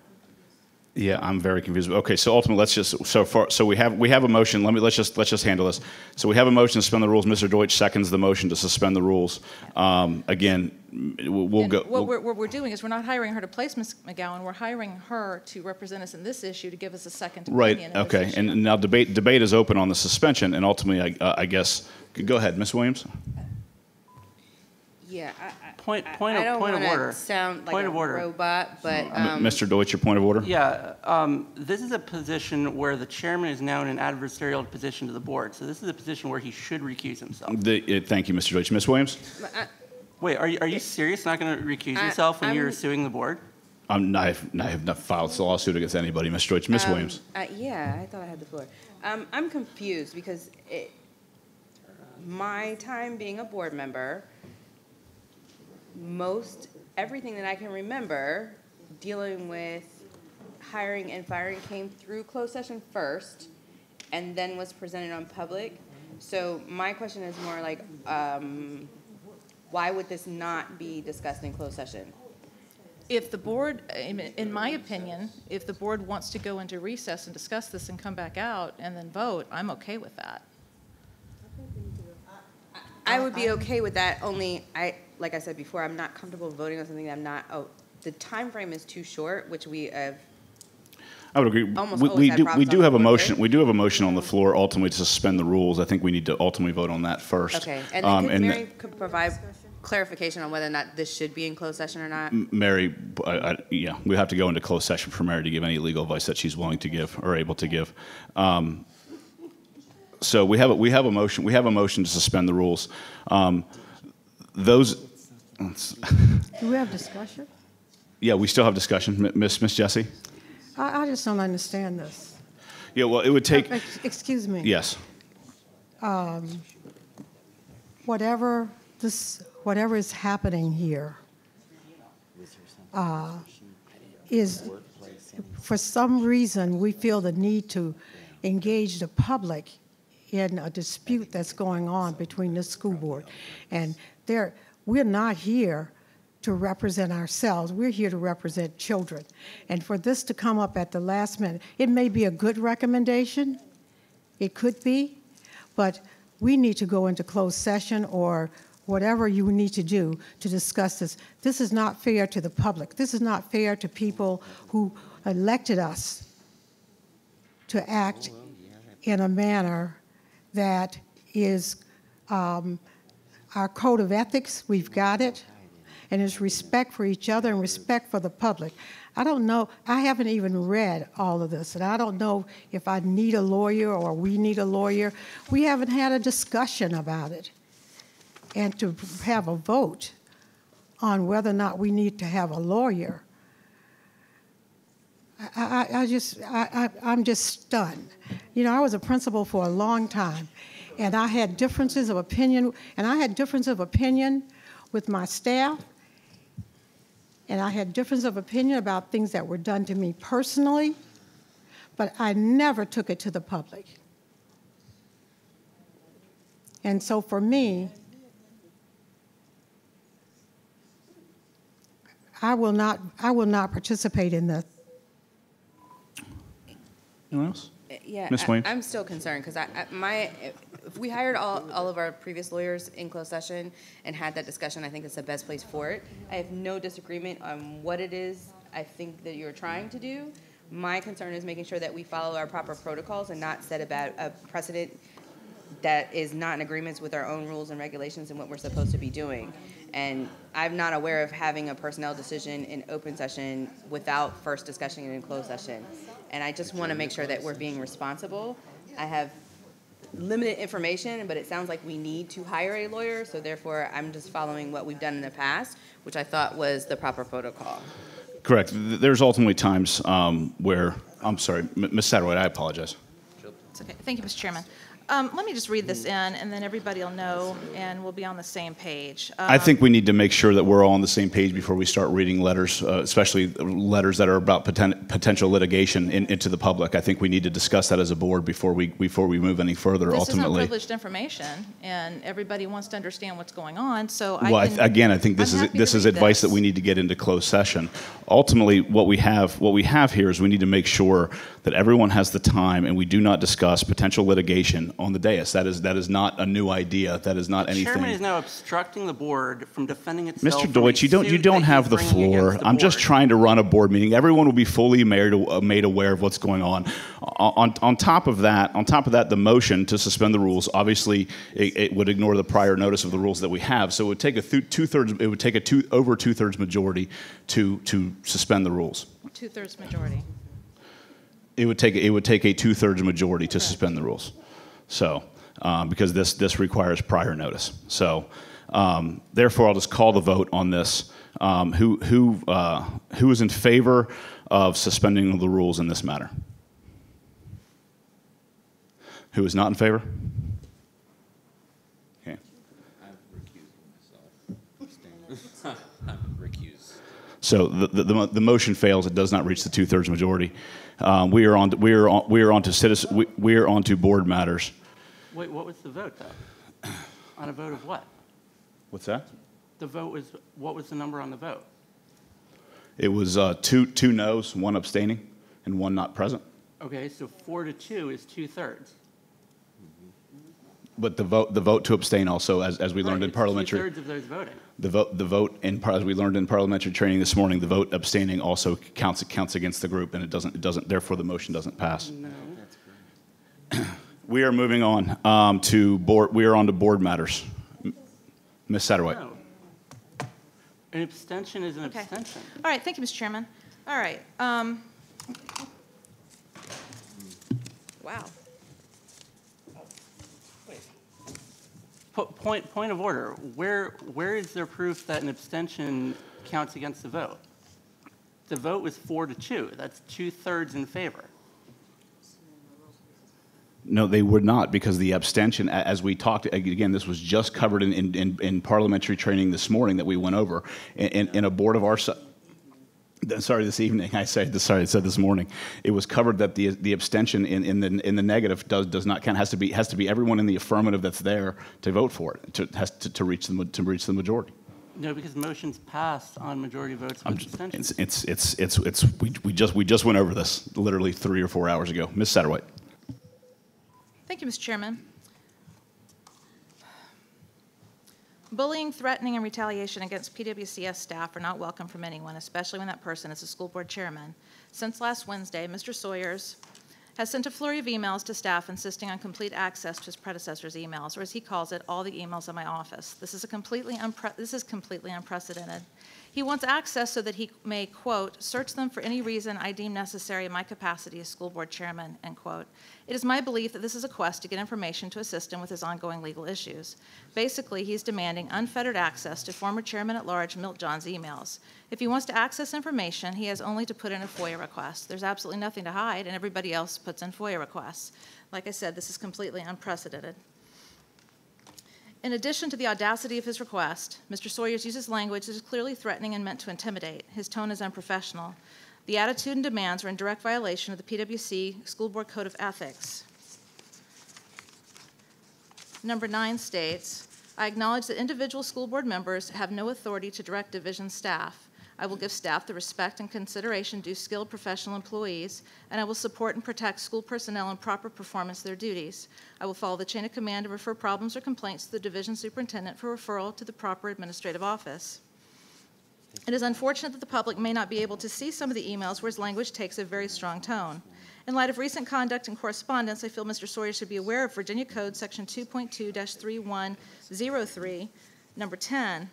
Yeah, I'm very confused. Okay, so ultimately, so we have a motion. Let's just handle this. So we have a motion to suspend the rules. Mr. Deutsch seconds the motion to suspend the rules. Again, we'll go. What we're doing is we're not hiring her to place Ms. McGowan. We're hiring her to represent us in this issue, to give us a second opinion. Right. in this Okay. issue. And now debate is open on the suspension, and ultimately, I guess, go ahead, Ms. Williams. Yeah, Point I of don't point of wanna order. sound like Point a of order. robot, but Mr. Deutsch, your point of order. Yeah, this is a position where the chairman is now in an adversarial position to the board. So this is a position where he should recuse himself. Thank you, Mr. Deutsch. Ms. Williams. Wait, are you serious? Not going to recuse yourself when you're suing the board? I have not filed a lawsuit against anybody, Mr. Deutsch. Ms. Williams. Yeah, I thought I had the floor. I'm confused because my time being a board member, everything that I can remember dealing with hiring and firing came through closed session first and then was presented on public. So my question is more like, why would this not be discussed in closed session? If the board, in my opinion, if the board wants to go into recess and discuss this and come back out and then vote, I'm okay with that. I would be okay with that, only like I said before, I'm not comfortable voting on something that I'm not, the time frame is too short, which we have. I would agree. Almost We always had do problems have on a the board motion. with. We do have a motion on the floor ultimately to suspend the rules. I think we need to ultimately vote on that first. Okay, and then could Mary could provide clarification on whether or not this should be in closed session or not? Mary, yeah, we have to go into closed session for Mary to give any legal advice that she's willing to give or able to give. So we have a motion. We have a motion to suspend the rules. Do we have discussion? Yeah, we still have discussion. Miss Jessie? I just don't understand this. Yeah, well, it would take. Excuse me. Yes. Whatever is happening here is, for some reason, we feel the need to engage the public in a dispute that's going on between this school board. And we're not here to represent ourselves. We're here to represent children. And for this to come up at the last minute, it may be a good recommendation. It could be. But we need to go into closed session or whatever you need to do to discuss this. This is not fair to the public. This is not fair to people who elected us to act in a manner that is our code of ethics. We've got it. And it's respect for each other and respect for the public. I don't know, I haven't even read all of this, and I don't know if I need a lawyer or we need a lawyer. We haven't had a discussion about it. And to have a vote on whether or not we need to have a lawyer, I'm just stunned. You know, I was a principal for a long time, and I had differences of opinion, with my staff, and I had difference of opinion about things that were done to me personally, but I never took it to the public. And so for me, I will not participate in this. Anyone else? Yeah, Ms. Williams? I'm still concerned because if we hired all of our previous lawyers in closed session and had that discussion, I think it's the best place for it. I have no disagreement on what it is I think that you're trying to do. My concern is making sure that we follow our proper protocols and not set about a precedent that is not in agreement with our own rules and regulations and what we're supposed to be doing. And I'm not aware of having a personnel decision in open session without first discussing it in closed session. And I just want to make sure that we're being responsible. I have limited information, but it sounds like we need to hire a lawyer, so therefore I'm just following what we've done in the past, which I thought was the proper protocol. Correct. There's ultimately times where, I'm sorry, Ms. Satterwhite, I apologize. It's okay. Thank you, Mr. Chairman. Let me just read this in, and then everybody will know, and we'll be on the same page. I think we need to make sure that we're all on the same page before we start reading letters, especially letters that are about potential litigation into the public. I think we need to discuss that as a board before we move any further. This ultimately, is not privileged information, and everybody wants to understand what's going on. So I think this is advice that we need to get into closed session. ultimately, what we have here is we need to make sure that everyone has the time, and we do not discuss potential litigation on the dais. That is not a new idea. That is not The anything. chairman is now obstructing the board from defending itself. Mr. Deutsch, you don't have the floor. I'm just trying to run a board meeting. Everyone will be fully made aware of what's going on. On top of that, the motion to suspend the rules, obviously, it would ignore the prior notice of the rules that we have. So it would take over two-thirds majority to suspend the rules. Two-thirds majority. It would take a two-thirds majority to suspend the rules. So because this requires prior notice. So therefore, I'll just call the vote on this. Who is in favor of suspending the rules in this matter? Who is not in favor? Okay. So the motion fails. It does not reach the two-thirds majority. We are on to board matters. Wait, what was the vote though? On a vote of what? What's that? The vote was, what was the number on the vote? It was two noes, one abstaining, and one not present. Okay, so 4-2 is 2/3. But the vote to abstain also, as we learned in parliamentary. 2/3 of those voting. The vote as we learned in parliamentary training this morning, the vote abstaining also counts against the group, and it doesn't. Therefore, the motion doesn't pass. No. We are moving on to board. We are on to board matters. Ms. Satterwhite. No. An abstention is an abstention. All right, thank you, Mr. Chairman. All right. Wow. Point of order. Where is there proof that an abstention counts against the vote? The vote was 4-2. That's 2/3 in favor. No, they would not, because the abstention, as we talked, again, this was just covered in parliamentary training this morning that we went over. In a board of our size, sorry, this evening, I said this morning, it was covered that the abstention in the negative does not count. Has to be everyone in the affirmative that's there to vote for it, to reach the majority. No, because motions passed on majority votes with abstentions. We just went over this literally 3 or 4 hours ago. Ms. Satterwhite. Thank you, Mr. Chairman. Bullying, threatening, and retaliation against PWCS staff are not welcome from anyone, especially when that person is a school board chairman. Since last Wednesday, Mr. Sawyers has sent a flurry of emails to staff insisting on complete access to his predecessor's emails, or as he calls it, all the emails in my office. This is completely unprecedented. He wants access so that he may, quote, search them for any reason I deem necessary in my capacity as school board chairman, end quote. It is my belief that this is a quest to get information to assist him with his ongoing legal issues. Basically, he's demanding unfettered access to former chairman-at-large Milt John's emails. If he wants to access information, he has only to put in a FOIA request. There's absolutely nothing to hide, and everybody else puts in FOIA requests. Like I said, this is completely unprecedented. In addition to the audacity of his request, Mr. Sawyers uses language that is clearly threatening and meant to intimidate. His tone is unprofessional. The attitude and demands are in direct violation of the PWC School Board Code of Ethics. Number 9 states, I acknowledge that individual school board members have no authority to direct division staff. I will give staff the respect and consideration due skilled professional employees, and I will support and protect school personnel in proper performance of their duties. I will follow the chain of command and refer problems or complaints to the division superintendent for referral to the proper administrative office. It is unfortunate that the public may not be able to see some of the emails where his language takes a very strong tone. In light of recent conduct and correspondence, I feel Mr. Sawyer should be aware of Virginia Code Section 2.2-3103, number 10.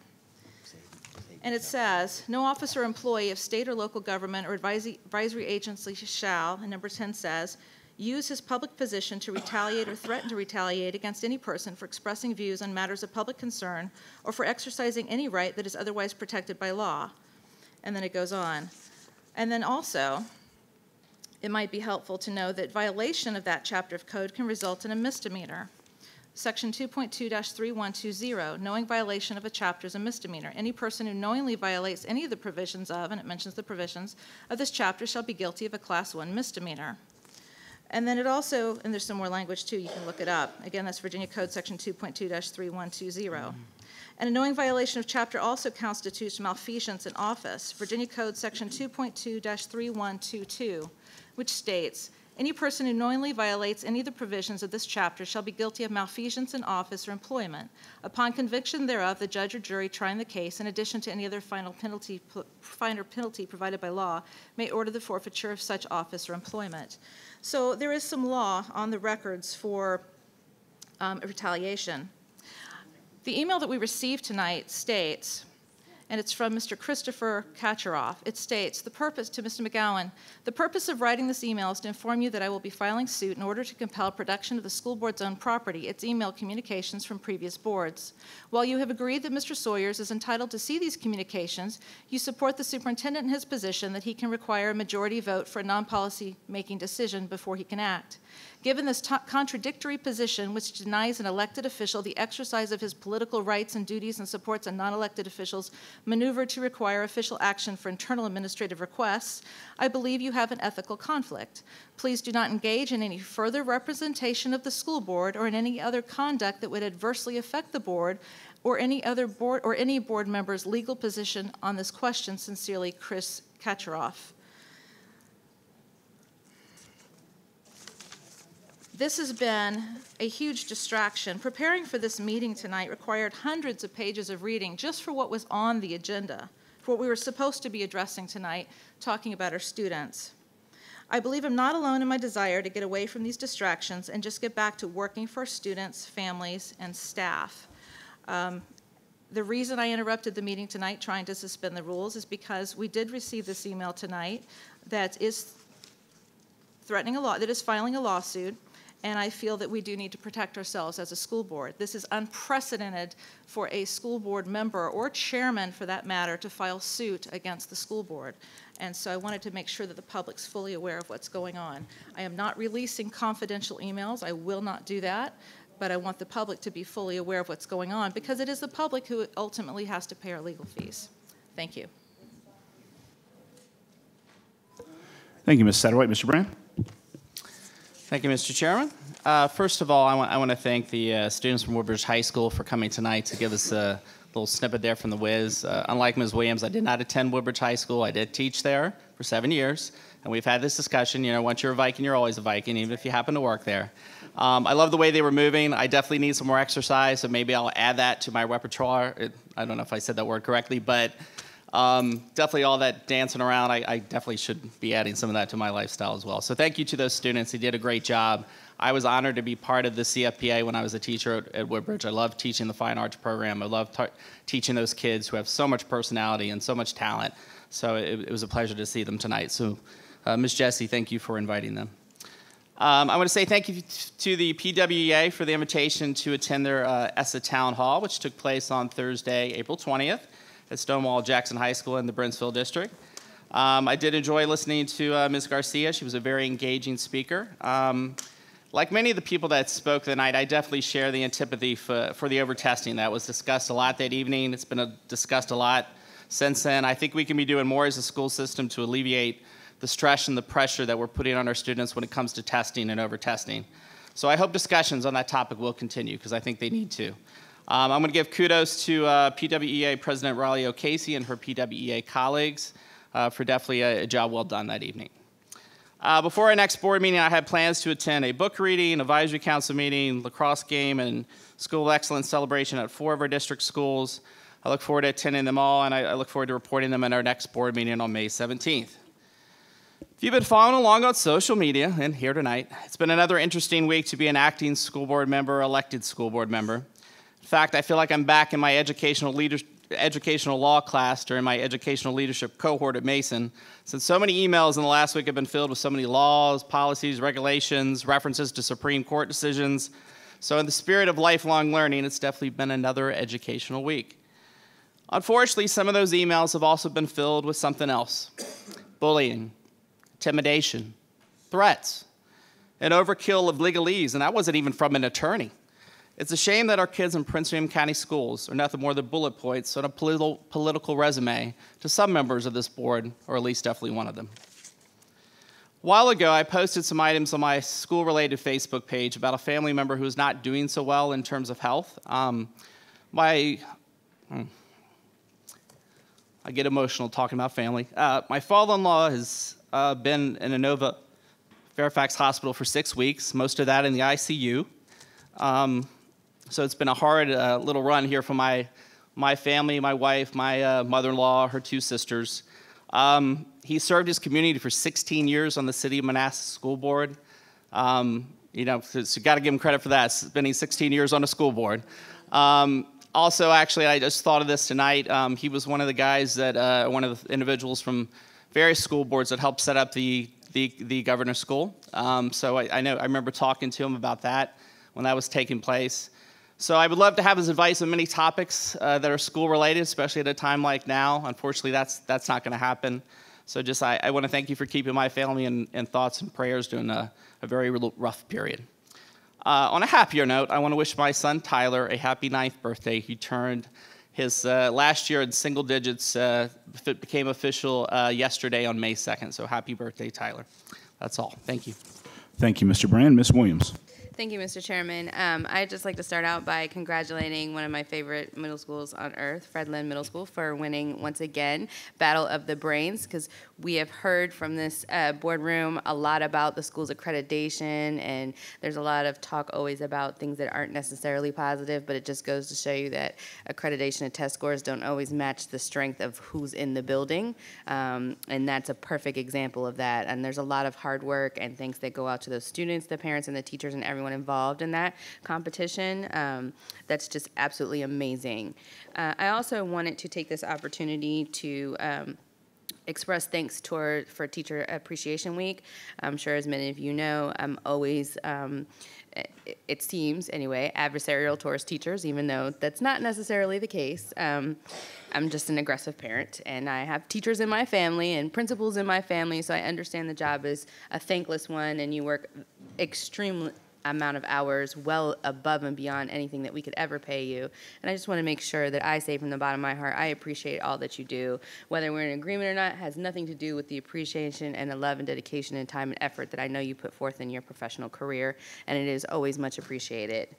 And it says, no officer or employee of state or local government or advisory agency shall, and number 10 says, use his public position to retaliate or threaten to retaliate against any person for expressing views on matters of public concern or for exercising any right that is otherwise protected by law. And then it goes on. And then also, it might be helpful to know that violation of that chapter of code can result in a misdemeanor. Section 2.2-3120, knowing violation of a chapter is a misdemeanor. Any person who knowingly violates any of the provisions of, and it mentions the provisions, of this chapter shall be guilty of a Class 1 misdemeanor. And then it also, and there's some more language too, you can look it up. Again, that's Virginia Code Section 2.2-3120. And a knowing violation of chapter also constitutes malfeasance in office, Virginia Code Section 2.2-3122, which states, any person who knowingly violates any of the provisions of this chapter shall be guilty of malfeasance in office or employment. Upon conviction thereof, the judge or jury trying the case, in addition to any other finer penalty provided by law, may order the forfeiture of such office or employment. So there is some law on the records for retaliation. The email that we received tonight states, and it's from Mr. Christopher Kacharoff. It states, the purpose, to Mr. McGowan, the purpose of writing this email is to inform you that I will be filing suit in order to compel production of the school board's own property, its email communications from previous boards. While you have agreed that Mr. Sawyers is entitled to see these communications, you support the superintendent in his position that he can require a majority vote for a non-policy making decision before he can act. Given this contradictory position, which denies an elected official the exercise of his political rights and duties and supports a non-elected official's maneuver to require official action for internal administrative requests, I believe you have an ethical conflict. Please do not engage in any further representation of the school board or in any other conduct that would adversely affect the board or any board member's legal position on this question. Sincerely, Chris Kacharoff. This has been a huge distraction. Preparing for this meeting tonight required hundreds of pages of reading just for what was on the agenda, for what we were supposed to be addressing tonight, talking about our students. I believe I'm not alone in my desire to get away from these distractions and just get back to working for students, families, and staff. The reason I interrupted the meeting tonight trying to suspend the rules is because we did receive this email tonight that is threatening that is filing a lawsuit, and I feel that we do need to protect ourselves as a school board. This is unprecedented for a school board member or chairman, for that matter, to file suit against the school board. And so I wanted to make sure that the public's fully aware of what's going on. I am not releasing confidential emails. I will not do that. But I want the public to be fully aware of what's going on because it is the public who ultimately has to pay our legal fees. Thank you. Thank you, Ms. Satterwhite. Mr. Brand? Thank you, Mr. Chairman. First of all, I want to thank the students from Woodbridge High School for coming tonight to give us a little snippet there from the Wiz. Unlike Ms. Williams, I did not attend Woodbridge High School. I did teach there for 7 years, and we've had this discussion. You know, once you're a Viking, you're always a Viking, even if you happen to work there. I love the way they were moving. I definitely need some more exercise, so maybe I'll add that to my repertoire. I don't know if I said that word correctly, but definitely all that dancing around, I definitely should be adding some of that to my lifestyle as well. So thank you to those students. They did a great job. I was honored to be part of the CFPA when I was a teacher at Woodbridge. I love teaching the fine arts program. I love teaching those kids who have so much personality and so much talent. So it was a pleasure to see them tonight. So Ms. Jessie, thank you for inviting them. I want to say thank you to the PWCS for the invitation to attend their ESSA Town Hall, which took place on Thursday, April 20th. At Stonewall Jackson High School in the Brentsville District. I did enjoy listening to Ms. Garcia. She was a very engaging speaker. Like many of the people that spoke tonight, I definitely share the antipathy for the overtesting. That was discussed a lot that evening. It's been discussed a lot since then. I think we can be doing more as a school system to alleviate the stress and the pressure that we're putting on our students when it comes to testing and overtesting. So I hope discussions on that topic will continue because I think they need to. I'm going to give kudos to PWCS President Riley O'Casey and her PWCS colleagues for definitely a job well done that evening. Before our next board meeting, I had plans to attend a book reading, advisory council meeting, lacrosse game, and school excellence celebration at 4 of our district schools. I look forward to attending them all, and I look forward to reporting them in our next board meeting on May 17th. If you've been following along on social media and here tonight, it's been another interesting week to be an acting school board member, elected school board member. In fact, I feel like I'm back in my educational law class during my educational leadership cohort at Mason, since so many emails in the last week have been filled with so many laws, policies, regulations, references to Supreme Court decisions. So in the spirit of lifelong learning, it's definitely been another educational week. Unfortunately, some of those emails have also been filled with something else: bullying, intimidation, threats, an overkill of legalese, and that wasn't even from an attorney. It's a shame that our kids in Prince William County schools are nothing more than bullet points on a political resume to some members of this board, or at least definitely one of them. A while ago, I posted some items on my school-related Facebook page about a family member who is not doing so well in terms of health. My I get emotional talking about family. My father-in-law has been in Inova Fairfax Hospital for 6 weeks, most of that in the ICU. So it's been a hard little run here for my family, my wife, my mother-in-law, her 2 sisters. He served his community for 16 years on the City of Manassas School Board. You know, so you got to give him credit for that, spending 16 years on a school board. Also, actually, I just thought of this tonight. He was one of the guys that, one of the individuals from various school boards that helped set up the governor's school. So I remember talking to him about that when that was taking place. So I would love to have his advice on many topics that are school related, especially at a time like now. Unfortunately, that's not going to happen. So just I want to thank you for keeping my family in thoughts and prayers during a very rough period. On a happier note, I want to wish my son Tyler a happy 9th birthday. He turned his last year in single digits, became official yesterday on May 2nd. So happy birthday, Tyler. That's all. Thank you. Thank you, Mr. Brand. Ms. Williams. Thank you, Mr. Chairman. I'd just like to start out by congratulating one of my favorite middle schools on earth, Fred Lynn Middle School, for winning once again Battle of the Brains, because we have heard from this boardroom a lot about the school's accreditation, and there's a lot of talk always about things that aren't necessarily positive, but it just goes to show you that accreditation and test scores don't always match the strength of who's in the building, and that's a perfect example of that. And there's a lot of hard work and thanks that go out to those students, the parents, and the teachers, and everyone involved in that competition. That's just absolutely amazing. I also wanted to take this opportunity to express thanks for Teacher Appreciation Week. I'm sure as many of you know, I'm always, it seems anyway, adversarial towards teachers, even though that's not necessarily the case. I'm just an aggressive parent, and I have teachers in my family and principals in my family, so I understand the job is a thankless one, and you work extremely amount of hours well above and beyond anything that we could ever pay you. And I just want to make sure that I say from the bottom of my heart, I appreciate all that you do. Whether we're in agreement or not has nothing to do with the appreciation and the love and dedication and time and effort that I know you put forth in your professional career, and it is always much appreciated.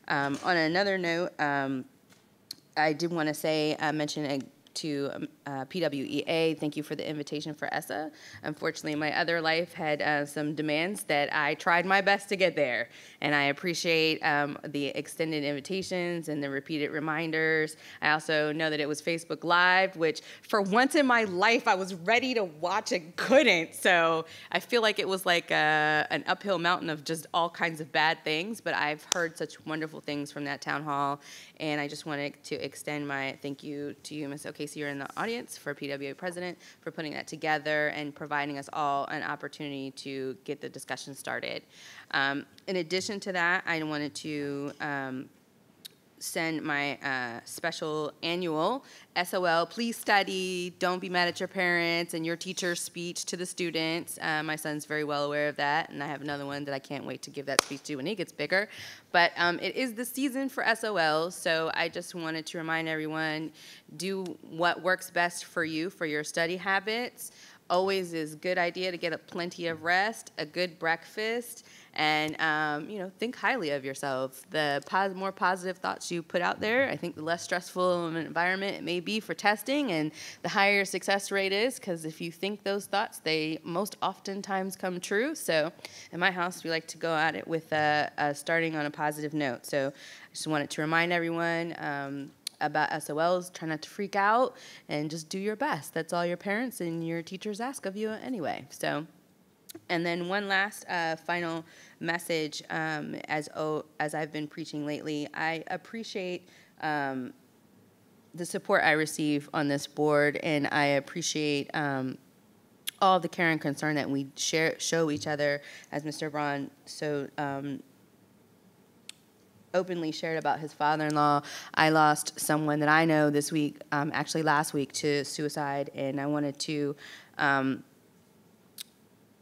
On another note, I did want to say, mention to PWEA, thank you for the invitation for ESSA. Unfortunately, my other life had some demands that I tried my best to get there, and I appreciate the extended invitations and the repeated reminders. I also know that it was Facebook Live, which for once in my life I was ready to watch and couldn't, so I feel like it was like an uphill mountain of just all kinds of bad things, but I've heard such wonderful things from that town hall, and I just wanted to extend my thank you to you, Ms. O'Casey, you're in the audience, for PWA President, for putting that together and providing us all an opportunity to get the discussion started. In addition to that, I wanted to send my special annual SOL, please study, don't be mad at your parents, and your teacher's speech to the students. My son's very well aware of that, and I have another one that I can't wait to give that speech to when he gets bigger. But it is the season for SOL, so I just wanted to remind everyone, do what works best for you, for your study habits. Always is a good idea to get plenty of rest, a good breakfast, and you know, think highly of yourself. The more positive thoughts you put out there, I think the less stressful of an environment it may be for testing, and the higher your success rate is, because if you think those thoughts, they most oftentimes come true. So in my house, we like to go at it with starting on a positive note. So I just wanted to remind everyone about SOLs, try not to freak out, and just do your best. That's all your parents and your teachers ask of you anyway. So, and then one last final message, as I've been preaching lately, I appreciate the support I receive on this board, and I appreciate all the care and concern that we show each other, as Mr. Braun so openly shared about his father-in-law. I lost someone that I know this week, actually last week, to suicide, and I wanted to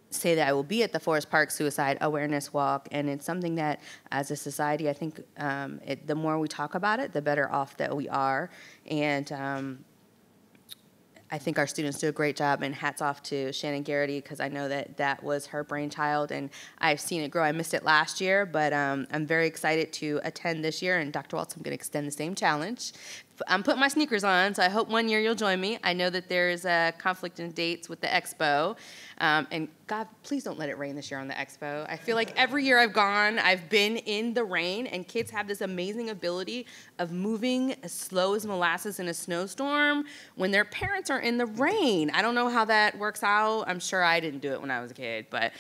say that I will be at the Forest Park Suicide Awareness Walk, and it's something that, as a society, I think the more we talk about it, the better off that we are, and I think our students do a great job, and hats off to Shannon Garrity, because I know that that was her brainchild, and I've seen it grow. I missed it last year, but I'm very excited to attend this year, and Dr. Waltz, I'm going to extend the same challenge I'm putting my sneakers on, so I hope one year you'll join me. I know that there is a conflict in dates with the expo. And God, please don't let it rain this year on the expo. I feel like every year I've gone, I've been in the rain, and kids have this amazing ability of moving as slow as molasses in a snowstorm when their parents are in the rain. I don't know how that works out. I'm sure I didn't do it when I was a kid, but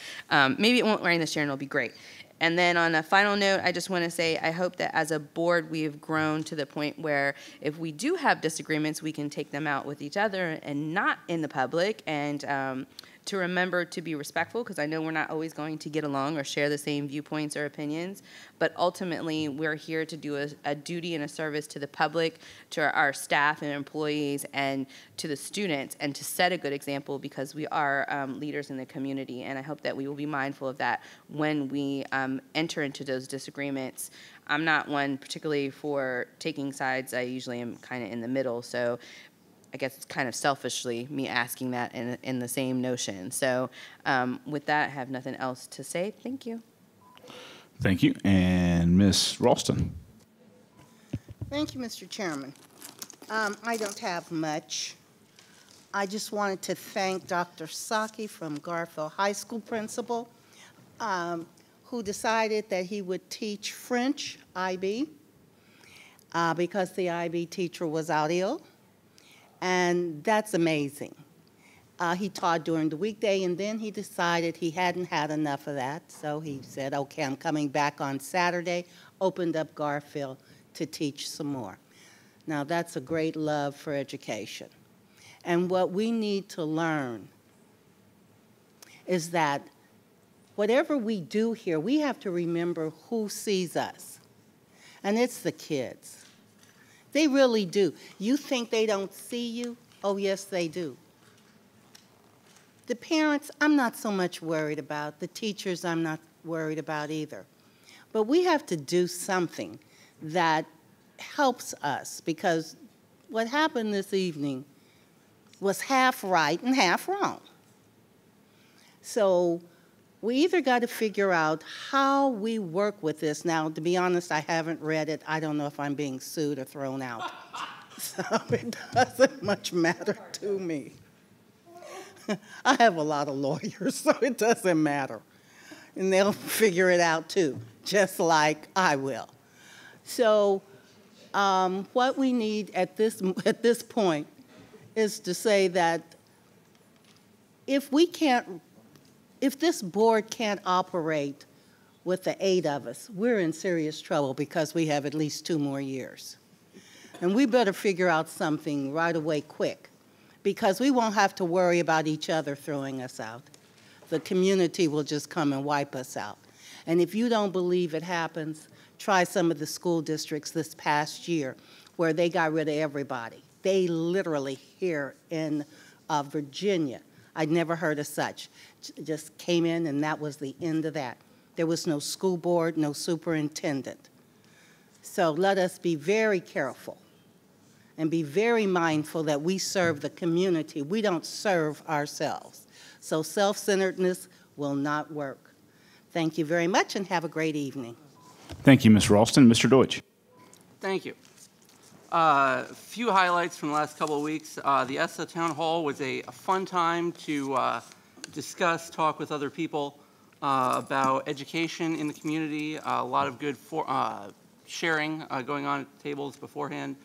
maybe it won't rain this year and it'll be great. And then on a final note, I just want to say I hope that as a board we have grown to the point where if we do have disagreements, we can take them out with each other and not in the public, and to remember to be respectful, because I know we're not always going to get along or share the same viewpoints or opinions, but ultimately we're here to do a duty and a service to the public, to our staff and employees, and to the students, and to set a good example, because we are leaders in the community, and I hope that we will be mindful of that when we enter into those disagreements. I'm not one particularly for taking sides. I usually am kind of in the middle, so I guess it's kind of selfishly me asking that in the same notion. So with that, I have nothing else to say. Thank you. Thank you. And Ms. Ralston. Thank you, Mr. Chairman. I don't have much. I just wanted to thank Dr. Saki from Garfield High School principal, who decided that he would teach French IB because the IB teacher was out ill. And that's amazing. He taught during the weekday, and then he decided he hadn't had enough of that, so he said, okay, I'm coming back on Saturday, opened up Garfield to teach some more. Now, that's a great love for education. And what we need to learn is that whatever we do here, we have to remember who sees us, and it's the kids. They really do. You think they don't see you? Oh, yes, they do. The parents, I'm not so much worried about. The teachers, I'm not worried about either. But we have to do something that helps us, because what happened this evening was half right and half wrong. So we either got to figure out how we work with this. Now, to be honest, I haven't read it. I don't know if I'm being sued or thrown out. So it doesn't much matter to me. I have a lot of lawyers, so it doesn't matter. And they'll figure it out too, just like I will. So what we need at this point is to say that if this board can't operate with the 8 of us, we're in serious trouble, because we have at least 2 more years. And we better figure out something right away quick, because we won't have to worry about each other throwing us out. The community will just come and wipe us out. And if you don't believe it happens, try some of the school districts this past year where they got rid of everybody. They literally, here in Virginia, I'd never heard of such. Just came in, and that was the end of that. There was no school board, no superintendent. So let us be very careful and be very mindful that we serve the community. We don't serve ourselves. So self-centeredness will not work. Thank you very much, and have a great evening. Thank you, Ms. Ralston. Mr. Deutsch. Thank you. A few highlights from the last couple of weeks. The ESSA Town Hall was a fun time to discuss, talk with other people about education in the community. A lot of good sharing going on at tables beforehand.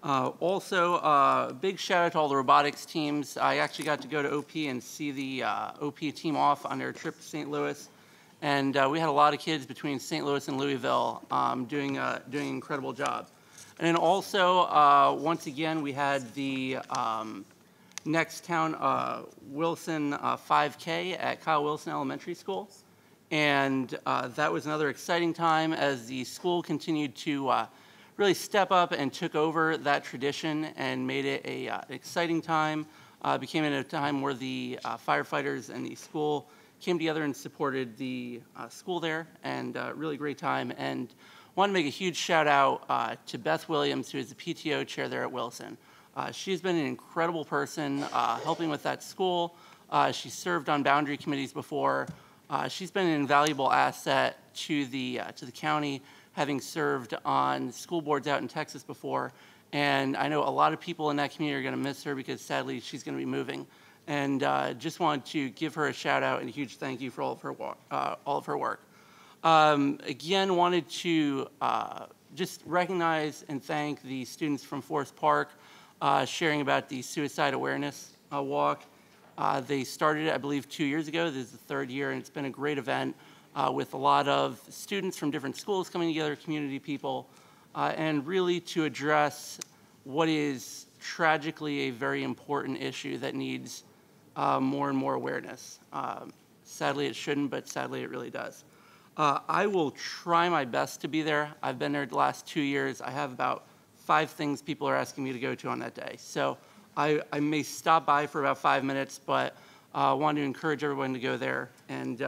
Also, big shout out to all the robotics teams. I actually got to go to OP and see the OP team off on their trip to St. Louis. And we had a lot of kids between St. Louis and Louisville doing an incredible job. And then also, once again, we had the Next Town Wilson 5K at Kyle Wilson Elementary School. And that was another exciting time as the school continued to really step up and took over that tradition and made it an exciting time. Became a time where the firefighters and the school came together and supported the school there, and really great time. And want to make a huge shout out to Beth Williams, who is the PTO chair there at Wilson. She's been an incredible person helping with that school. She served on boundary committees before. She's been an invaluable asset to the county, having served on school boards out in Texas before. And I know a lot of people in that community are going to miss her because sadly she's going to be moving. And just wanted to give her a shout out and a huge thank you for all of her work. Again, wanted to just recognize and thank the students from Forest Park sharing about the suicide awareness walk. They started it, I believe, 2 years ago. This is the third year, and it's been a great event with a lot of students from different schools coming together, community people, and really to address what is tragically a very important issue that needs more and more awareness. Sadly, it shouldn't, but sadly, it really does. I will try my best to be there. I've been there the last 2 years. I have about 5 things people are asking me to go to on that day. So I may stop by for about 5 minutes, but I want to encourage everyone to go there and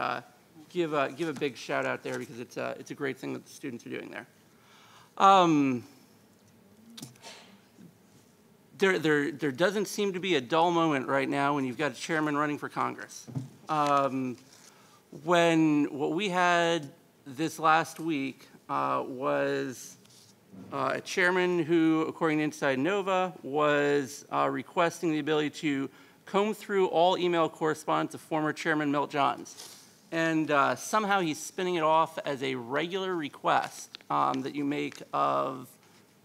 give a big shout out there because it's a great thing that the students are doing there. There doesn't seem to be a dull moment right now when you've got a chairman running for Congress. What we had this last week was a chairman who, according to Inside Nova, was requesting the ability to comb through all email correspondence of former Chairman Milt Johns. And somehow he's spinning it off as a regular request that you make of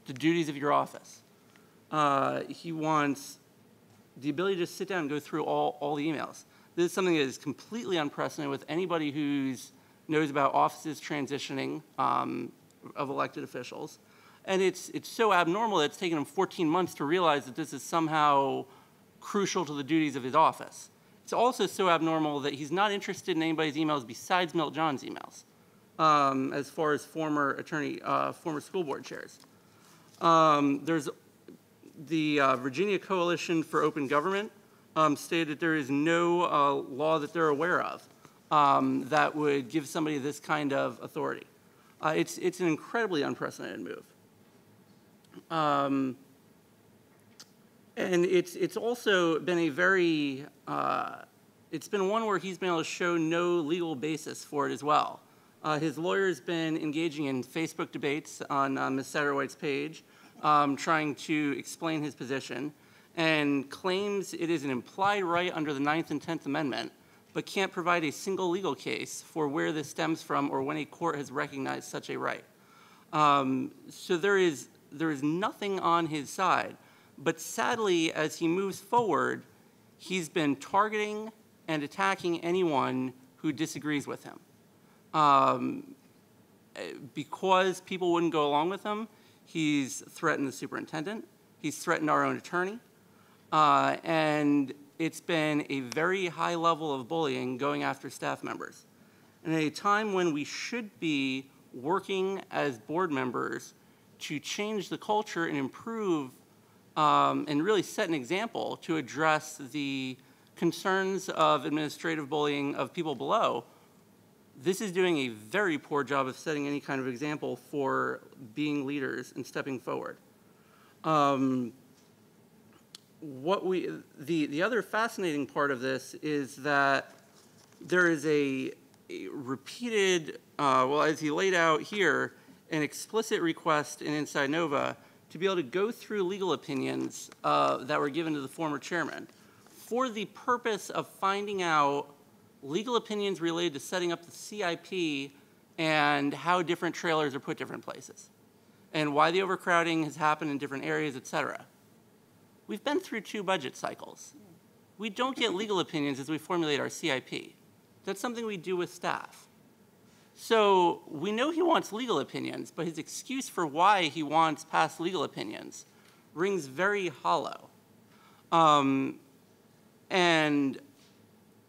the duties of your office. He wants the ability to sit down and go through all the emails. This is something that is completely unprecedented with anybody who knows about offices transitioning of elected officials. And it's so abnormal that it's taken him 14 months to realize that this is somehow crucial to the duties of his office. It's also so abnormal that he's not interested in anybody's emails besides Milt John's emails, as far as former school board chairs. There's the Virginia Coalition for Open Government stated that there is no law that they're aware of that would give somebody this kind of authority. It's an incredibly unprecedented move. And it's also been a very, it's been one where he's been able to show no legal basis for it as well. His lawyer's been engaging in Facebook debates on Ms. Satterwhite's page, trying to explain his position, and claims it is an implied right under the 9th and 10th Amendment, but can't provide a single legal case for where this stems from or when a court has recognized such a right. So there is nothing on his side. But sadly, as he moves forward, he's been targeting and attacking anyone who disagrees with him. Because people wouldn't go along with him, he's threatened the superintendent, he's threatened our own attorney, and it's been a very high level of bullying going after staff members. And at a time when we should be working as board members to change the culture and improve and really set an example to address the concerns of administrative bullying of people below, this is doing a very poor job of setting any kind of example for being leaders and stepping forward. The other fascinating part of this is that there is a repeated, well, as he laid out here, an explicit request in Inside Nova to be able to go through legal opinions that were given to the former chairman for the purpose of finding out legal opinions related to setting up the CIP and how different trailers are put different places and why the overcrowding has happened in different areas, et cetera. We've been through 2 budget cycles. We don't get legal opinions as we formulate our CIP. That's something we do with staff. So we know he wants legal opinions, but his excuse for why he wants past legal opinions rings very hollow. And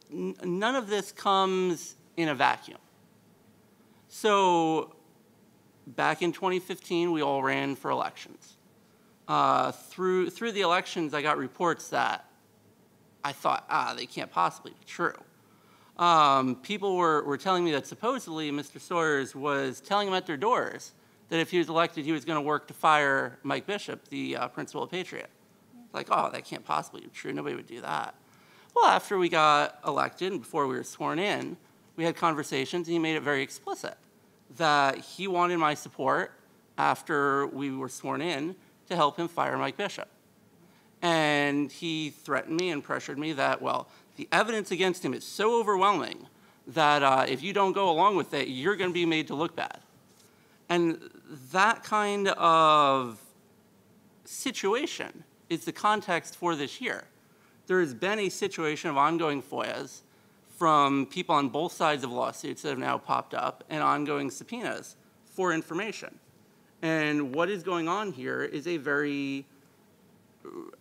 none of this comes in a vacuum. So back in 2015, we all ran for elections. Through the elections, I got reports that I thought, they can't possibly be true. People were telling me that supposedly Mr. Sawyers was telling them at their doors that if he was elected, he was going to work to fire Mike Bishop, the principal of Patriot. Like, that can't possibly be true. Nobody would do that. Well, after we got elected and before we were sworn in, we had conversations, and he made it very explicit that he wanted my support after we were sworn in to help him fire Mike Bishop. And he threatened me and pressured me that, well, the evidence against him is so overwhelming that if you don't go along with it, you're going to be made to look bad. And that kind of situation is the context for this year. There has been a situation of ongoing FOIAs from people on both sides of lawsuits that have now popped up and ongoing subpoenas for information. And what is going on here is a very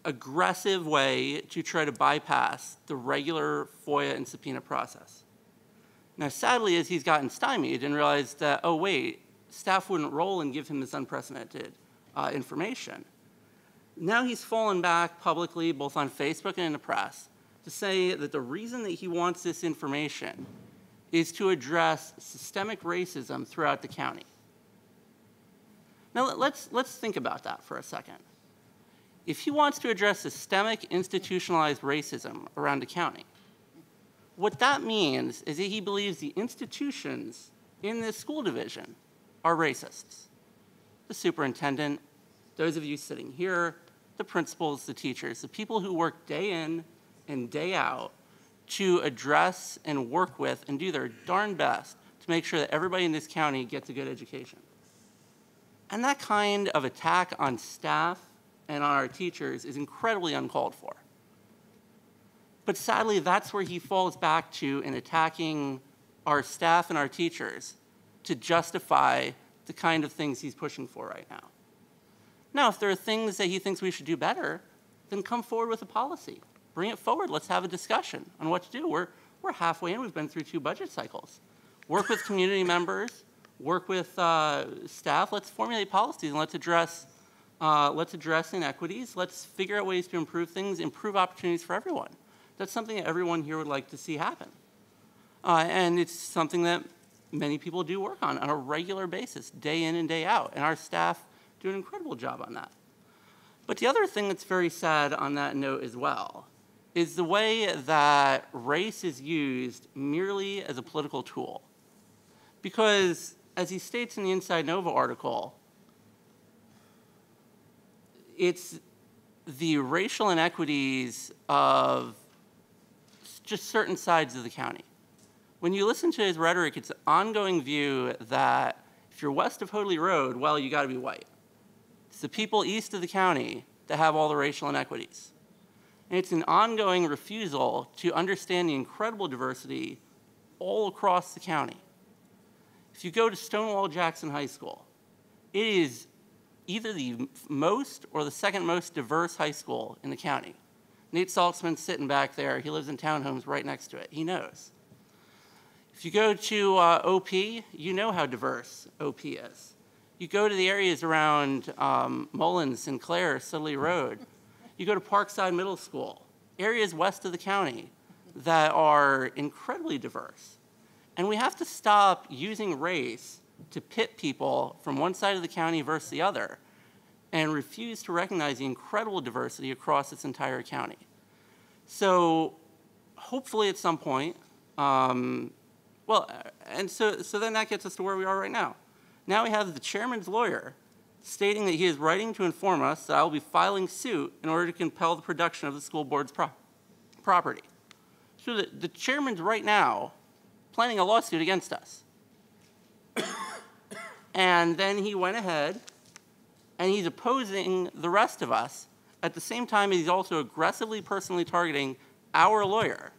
aggressive way to try to bypass the regular FOIA and subpoena process. Now, sadly, as he's gotten stymied and realized that, oh, wait, staff wouldn't roll and give him this unprecedented information, now he's fallen back publicly, both on Facebook and in the press, to say that the reason that he wants this information is to address systemic racism throughout the county. Now, let's think about that for a second. If he wants to address systemic institutionalized racism around the county, what that means is that he believes the institutions in this school division are racists. The superintendent, those of you sitting here, the principals, the teachers, the people who work day in and day out to address and work with and do their darn best to make sure that everybody in this county gets a good education. And that kind of attack on staff and on our teachers is incredibly uncalled for. But sadly, that's where he falls back to in attacking our staff and our teachers to justify the kind of things he's pushing for right now. Now, if there are things that he thinks we should do better, then come forward with a policy. Bring it forward. Let's have a discussion on what to do. We're halfway in. We've been through 2 budget cycles. Work with community members. Work with staff. Let's formulate policies and let's address inequities. Let's figure out ways to improve things, improve opportunities for everyone. That's something that everyone here would like to see happen. And it's something that many people do work on a regular basis, day in and day out. And our staff do an incredible job on that. But the other thing that's very sad on that note as well is the way that race is used merely as a political tool. Because, as he states in the Inside Nova article, it's the racial inequities of just certain sides of the county. When you listen to his rhetoric, it's an ongoing view that if you're west of Hoadley Road, well, you got to be white. It's the people east of the county that have all the racial inequities. And it's an ongoing refusal to understand the incredible diversity all across the county. If you go to Stonewall Jackson High School, it is either the most or the second most diverse high school in the county. Nate Saltzman's sitting back there. He lives in townhomes right next to it. He knows. If you go to OP, you know how diverse OP is. You go to the areas around Mullins, Sinclair, Sudley Road. You go to Parkside Middle School, areas west of the county that are incredibly diverse. And we have to stop using race to pit people from one side of the county versus the other and refuse to recognize the incredible diversity across its entire county. So hopefully at some point, and so then that gets us to where we are right now. Now we have the chairman's lawyer stating that he is writing to inform us that I will be filing suit in order to compel the production of the school board's property. So the chairman's right now planning a lawsuit against us. And then he went ahead and he's opposing the rest of us at the same time as he's also aggressively personally targeting our lawyer.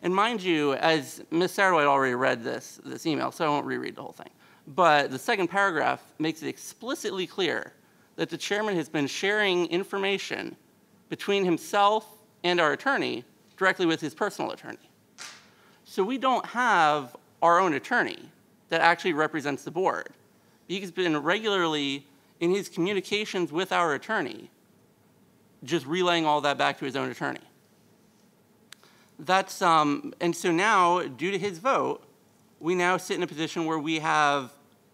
And mind you, as Ms. Satterwhite already read this email, so I won't reread the whole thing. But the second paragraph makes it explicitly clear that the chairman has been sharing information between himself and our attorney directly with his personal attorney. So we don't have our own attorney that actually represents the board. He's been regularly, in his communications with our attorney, just relaying all that back to his own attorney. That's, and so now, due to his vote, we now sit in a position where we have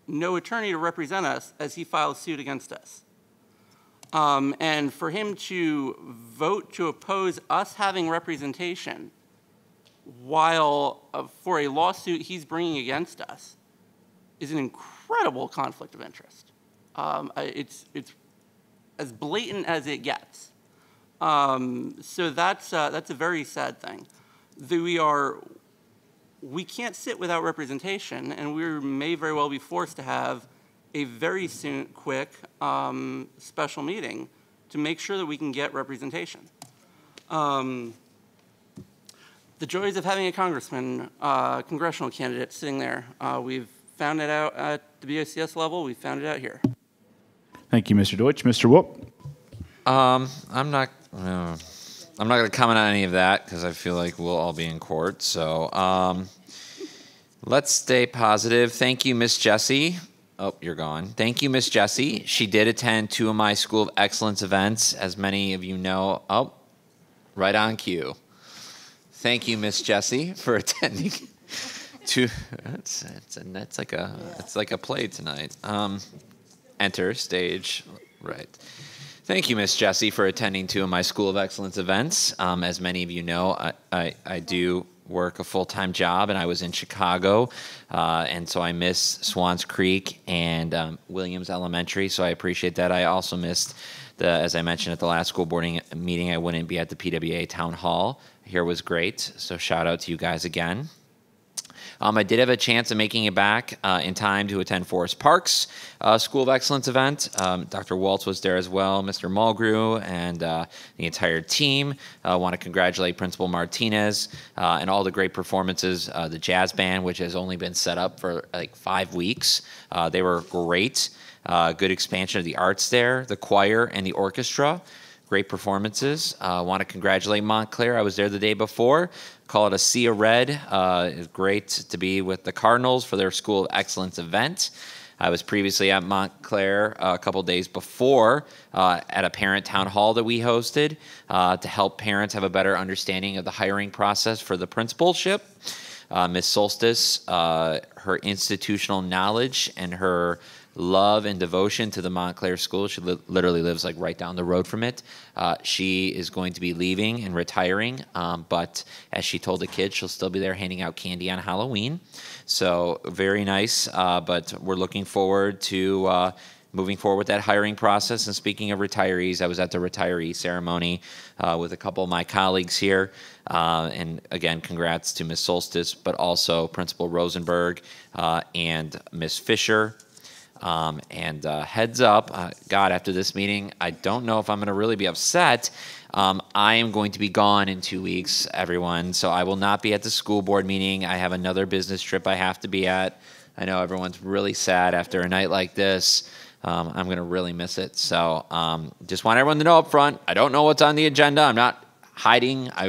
no attorney to represent us as he files suit against us. And for him to vote to oppose us having representation while for a lawsuit he's bringing against us is an incredible conflict of interest. It's as blatant as it gets. So that's a very sad thing. We can't sit without representation, and we may very well be forced to have a very quick special meeting to make sure that we can get representation. The joys of having a congressman, congressional candidate sitting there. We've found it out at the PWCS level. We found it out here. Thank you, Mr. Deutsch. Mr. Whoop. I'm not going to comment on any of that because I feel like we'll all be in court. So let's stay positive. Thank you, Miss Jessie. Oh, you're gone. Thank you, Miss Jessie. She did attend 2 of my School of Excellence events, as many of you know. Oh, right on cue. Thank you, Miss Jessie, for attending. It's like a play tonight. Enter stage right. Thank you, Miss Jessie, for attending 2 of my School of Excellence events. As many of you know, I do work a full-time job, and I was in Chicago, and so I miss Swans Creek and Williams Elementary, so I appreciate that. I also missed, as I mentioned at the last school board meeting, I wouldn't be at the PWA Town Hall. Here was great, so shout out to you guys again. I did have a chance of making it back in time to attend Forest Park's School of Excellence event. Dr. Waltz was there as well, Mr. Mulgrew, and the entire team. I want to congratulate Principal Martinez and all the great performances. The jazz band, which has only been set up for like 5 weeks, they were great. Good expansion of the arts there. The choir and the orchestra. Great performances. I want to congratulate Montclair. I was there the day before. Call it a Sea of Red. It's great to be with the Cardinals for their School of Excellence event. I was previously at Montclair a couple days before at a parent town hall that we hosted to help parents have a better understanding of the hiring process for the principalship. Ms. Solstice, her institutional knowledge and her love and devotion to the Montclair School. She literally lives like right down the road from it. She is going to be leaving and retiring, but as she told the kids, she'll still be there handing out candy on Halloween. So very nice, but we're looking forward to moving forward with that hiring process. And speaking of retirees, I was at the retiree ceremony with a couple of my colleagues here. And again, congrats to Ms. Solstice, but also Principal Rosenberg and Ms. Fisher. Heads up, God, after this meeting, I don't know if I'm going to really be upset. I am going to be gone in 2 weeks, everyone, so I will not be at the school board meeting. I have another business trip I have to be at. I know everyone's really sad after a night like this. I'm going to really miss it. So just want everyone to know up front, I don't know what's on the agenda. I'm not hiding. I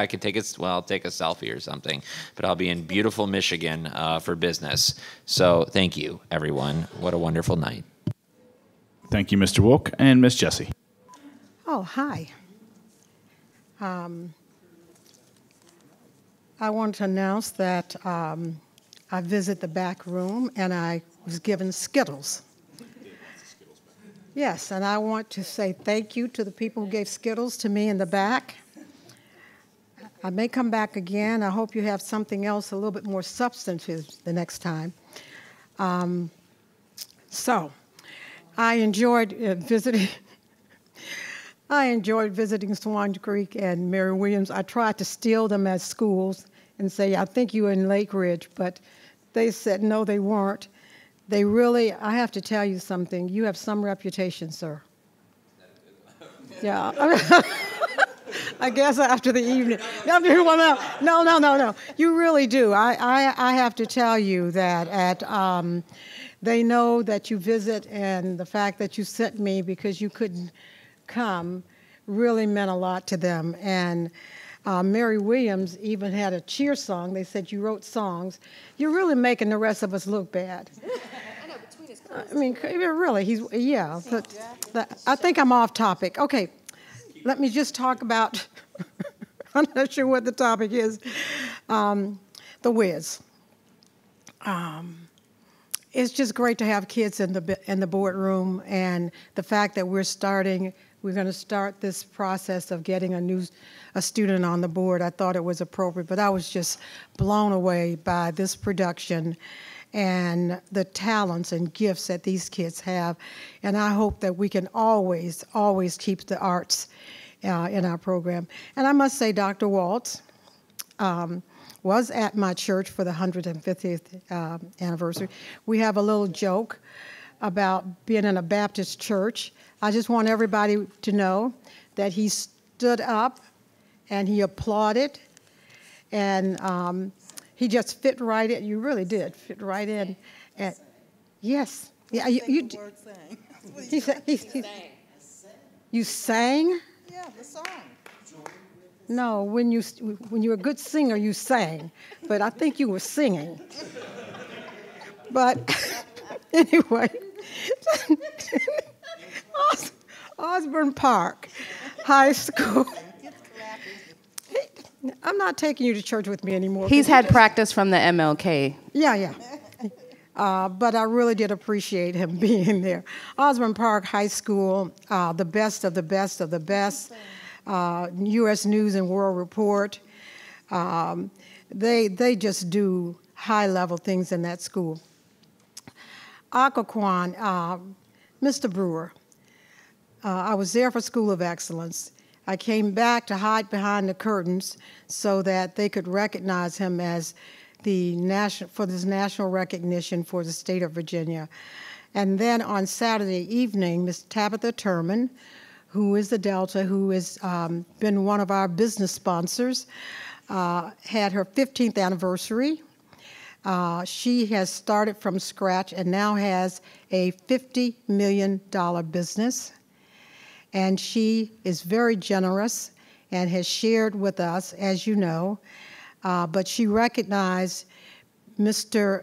could take a selfie or something, but I'll be in beautiful Michigan for business. So thank you, everyone. What a wonderful night. Thank you, Mr. Wilk. And Miss Jessie. Oh, hi. I want to announce that I visit the back room and I was given Skittles. Yes, and I want to say thank you to the people who gave Skittles to me in the back. I may come back again. I hope you have something else a little bit more substantive the next time. So, I enjoyed visiting. I enjoyed visiting Swan Creek and Mary Williams. I tried to steal them at schools and say, I think you were in Lake Ridge, but they said no, they weren't. They really, I have to tell you something. You have some reputation, sir. Yeah. I guess after the evening. No. You really do. I have to tell you that they know that you visit, and the fact that you sent me because you couldn't come really meant a lot to them. And Mary Williams even had a cheer song. They said you wrote songs. You're really making the rest of us look bad. I mean, really, I think I'm off topic. Okay, let me just talk about, I'm not sure what the topic is, the Wiz. It's just great to have kids in the boardroom, and the fact that we're going to start this process of getting a student on the board. I thought it was appropriate, but I was just blown away by this production. and the talents and gifts that these kids have. And I hope that we can always, always keep the arts in our program. And I must say, Dr. Waltz was at my church for the 150th anniversary. We have a little joke about being in a Baptist church. I just want everybody to know that he stood up and he applauded, and he just fit right in. You really did fit right in. And yes, yeah, you sang. Yeah, the song. No, when you're a good singer, you sang, but I think you were singing. But anyway, Osborne Park High School. I'm not taking you to church with me anymore. He's had practice from the MLK. Yeah. But I really did appreciate him being there. Osborne Park High School, the best of the best of the best. U.S. News and World Report. They just do high-level things in that school. Occoquan, Mr. Brewer. I was there for School of Excellence. I came back to hide behind the curtains so that they could recognize him as for this national recognition for the state of Virginia. And then on Saturday evening, Ms. Tabitha Turman, who is the Delta, who has been one of our business sponsors, had her 15th anniversary. She has started from scratch and now has a $50 million business. And she is very generous and has shared with us, as you know, but she recognized Mr.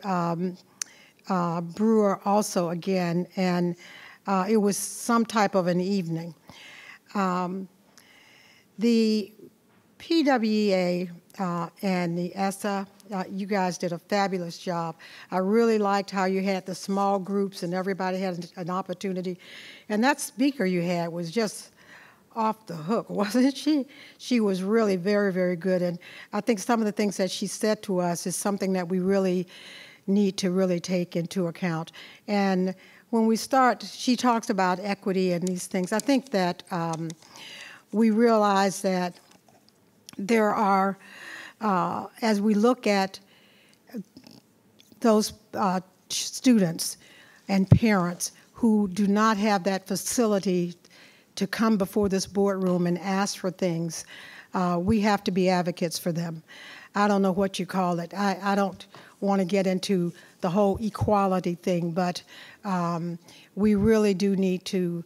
Brewer also again, and it was some type of an evening. The PWEA and the ESSA, you guys did a fabulous job. I really liked how you had the small groups and everybody had an opportunity. And that speaker you had was just off the hook, wasn't she? She was really very, very good. And I think some of the things that she said to us is something that we really need to really take into account. And when we start, she talks about equity and these things. I think that we realize that there are, as we look at those students and parents who do not have that facility to come before this boardroom and ask for things, we have to be advocates for them. I don't know what you call it. I don't want to get into the whole equality thing, but we really do need to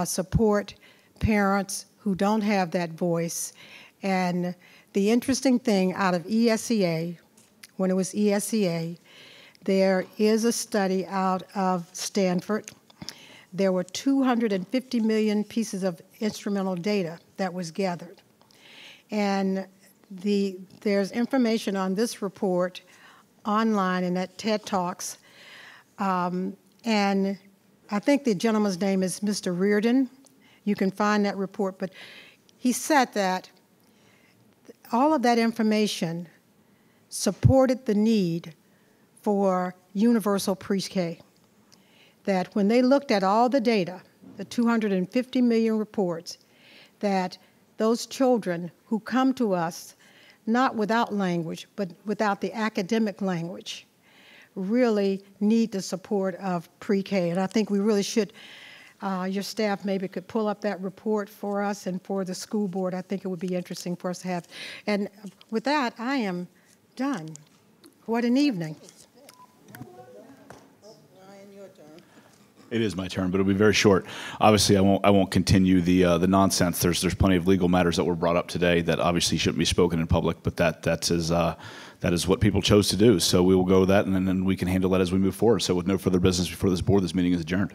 support parents who don't have that voice. And the interesting thing out of ESEA, when it was ESEA, there is a study out of Stanford. There were 250 million pieces of instrumental data that was gathered. And there's information on this report online and at TED Talks. And I think the gentleman's name is Mr. Reardon. You can find that report, but he said that all of that information supported the need for universal pre-K. That when they looked at all the data, the 250 million reports, that those children who come to us, not without language, but without the academic language, really need the support of pre-K. And I think we really should, your staff maybe could pull up that report for us and for the school board. I think it would be interesting for us to have. And with that, I am done. What an evening. It is my turn, but it'll be very short. Obviously, I won't continue the nonsense. There's plenty of legal matters that were brought up today that obviously shouldn't be spoken in public, but that is what people chose to do. So we will go with that, and then we can handle that as we move forward. So with no further business before this board, this meeting is adjourned.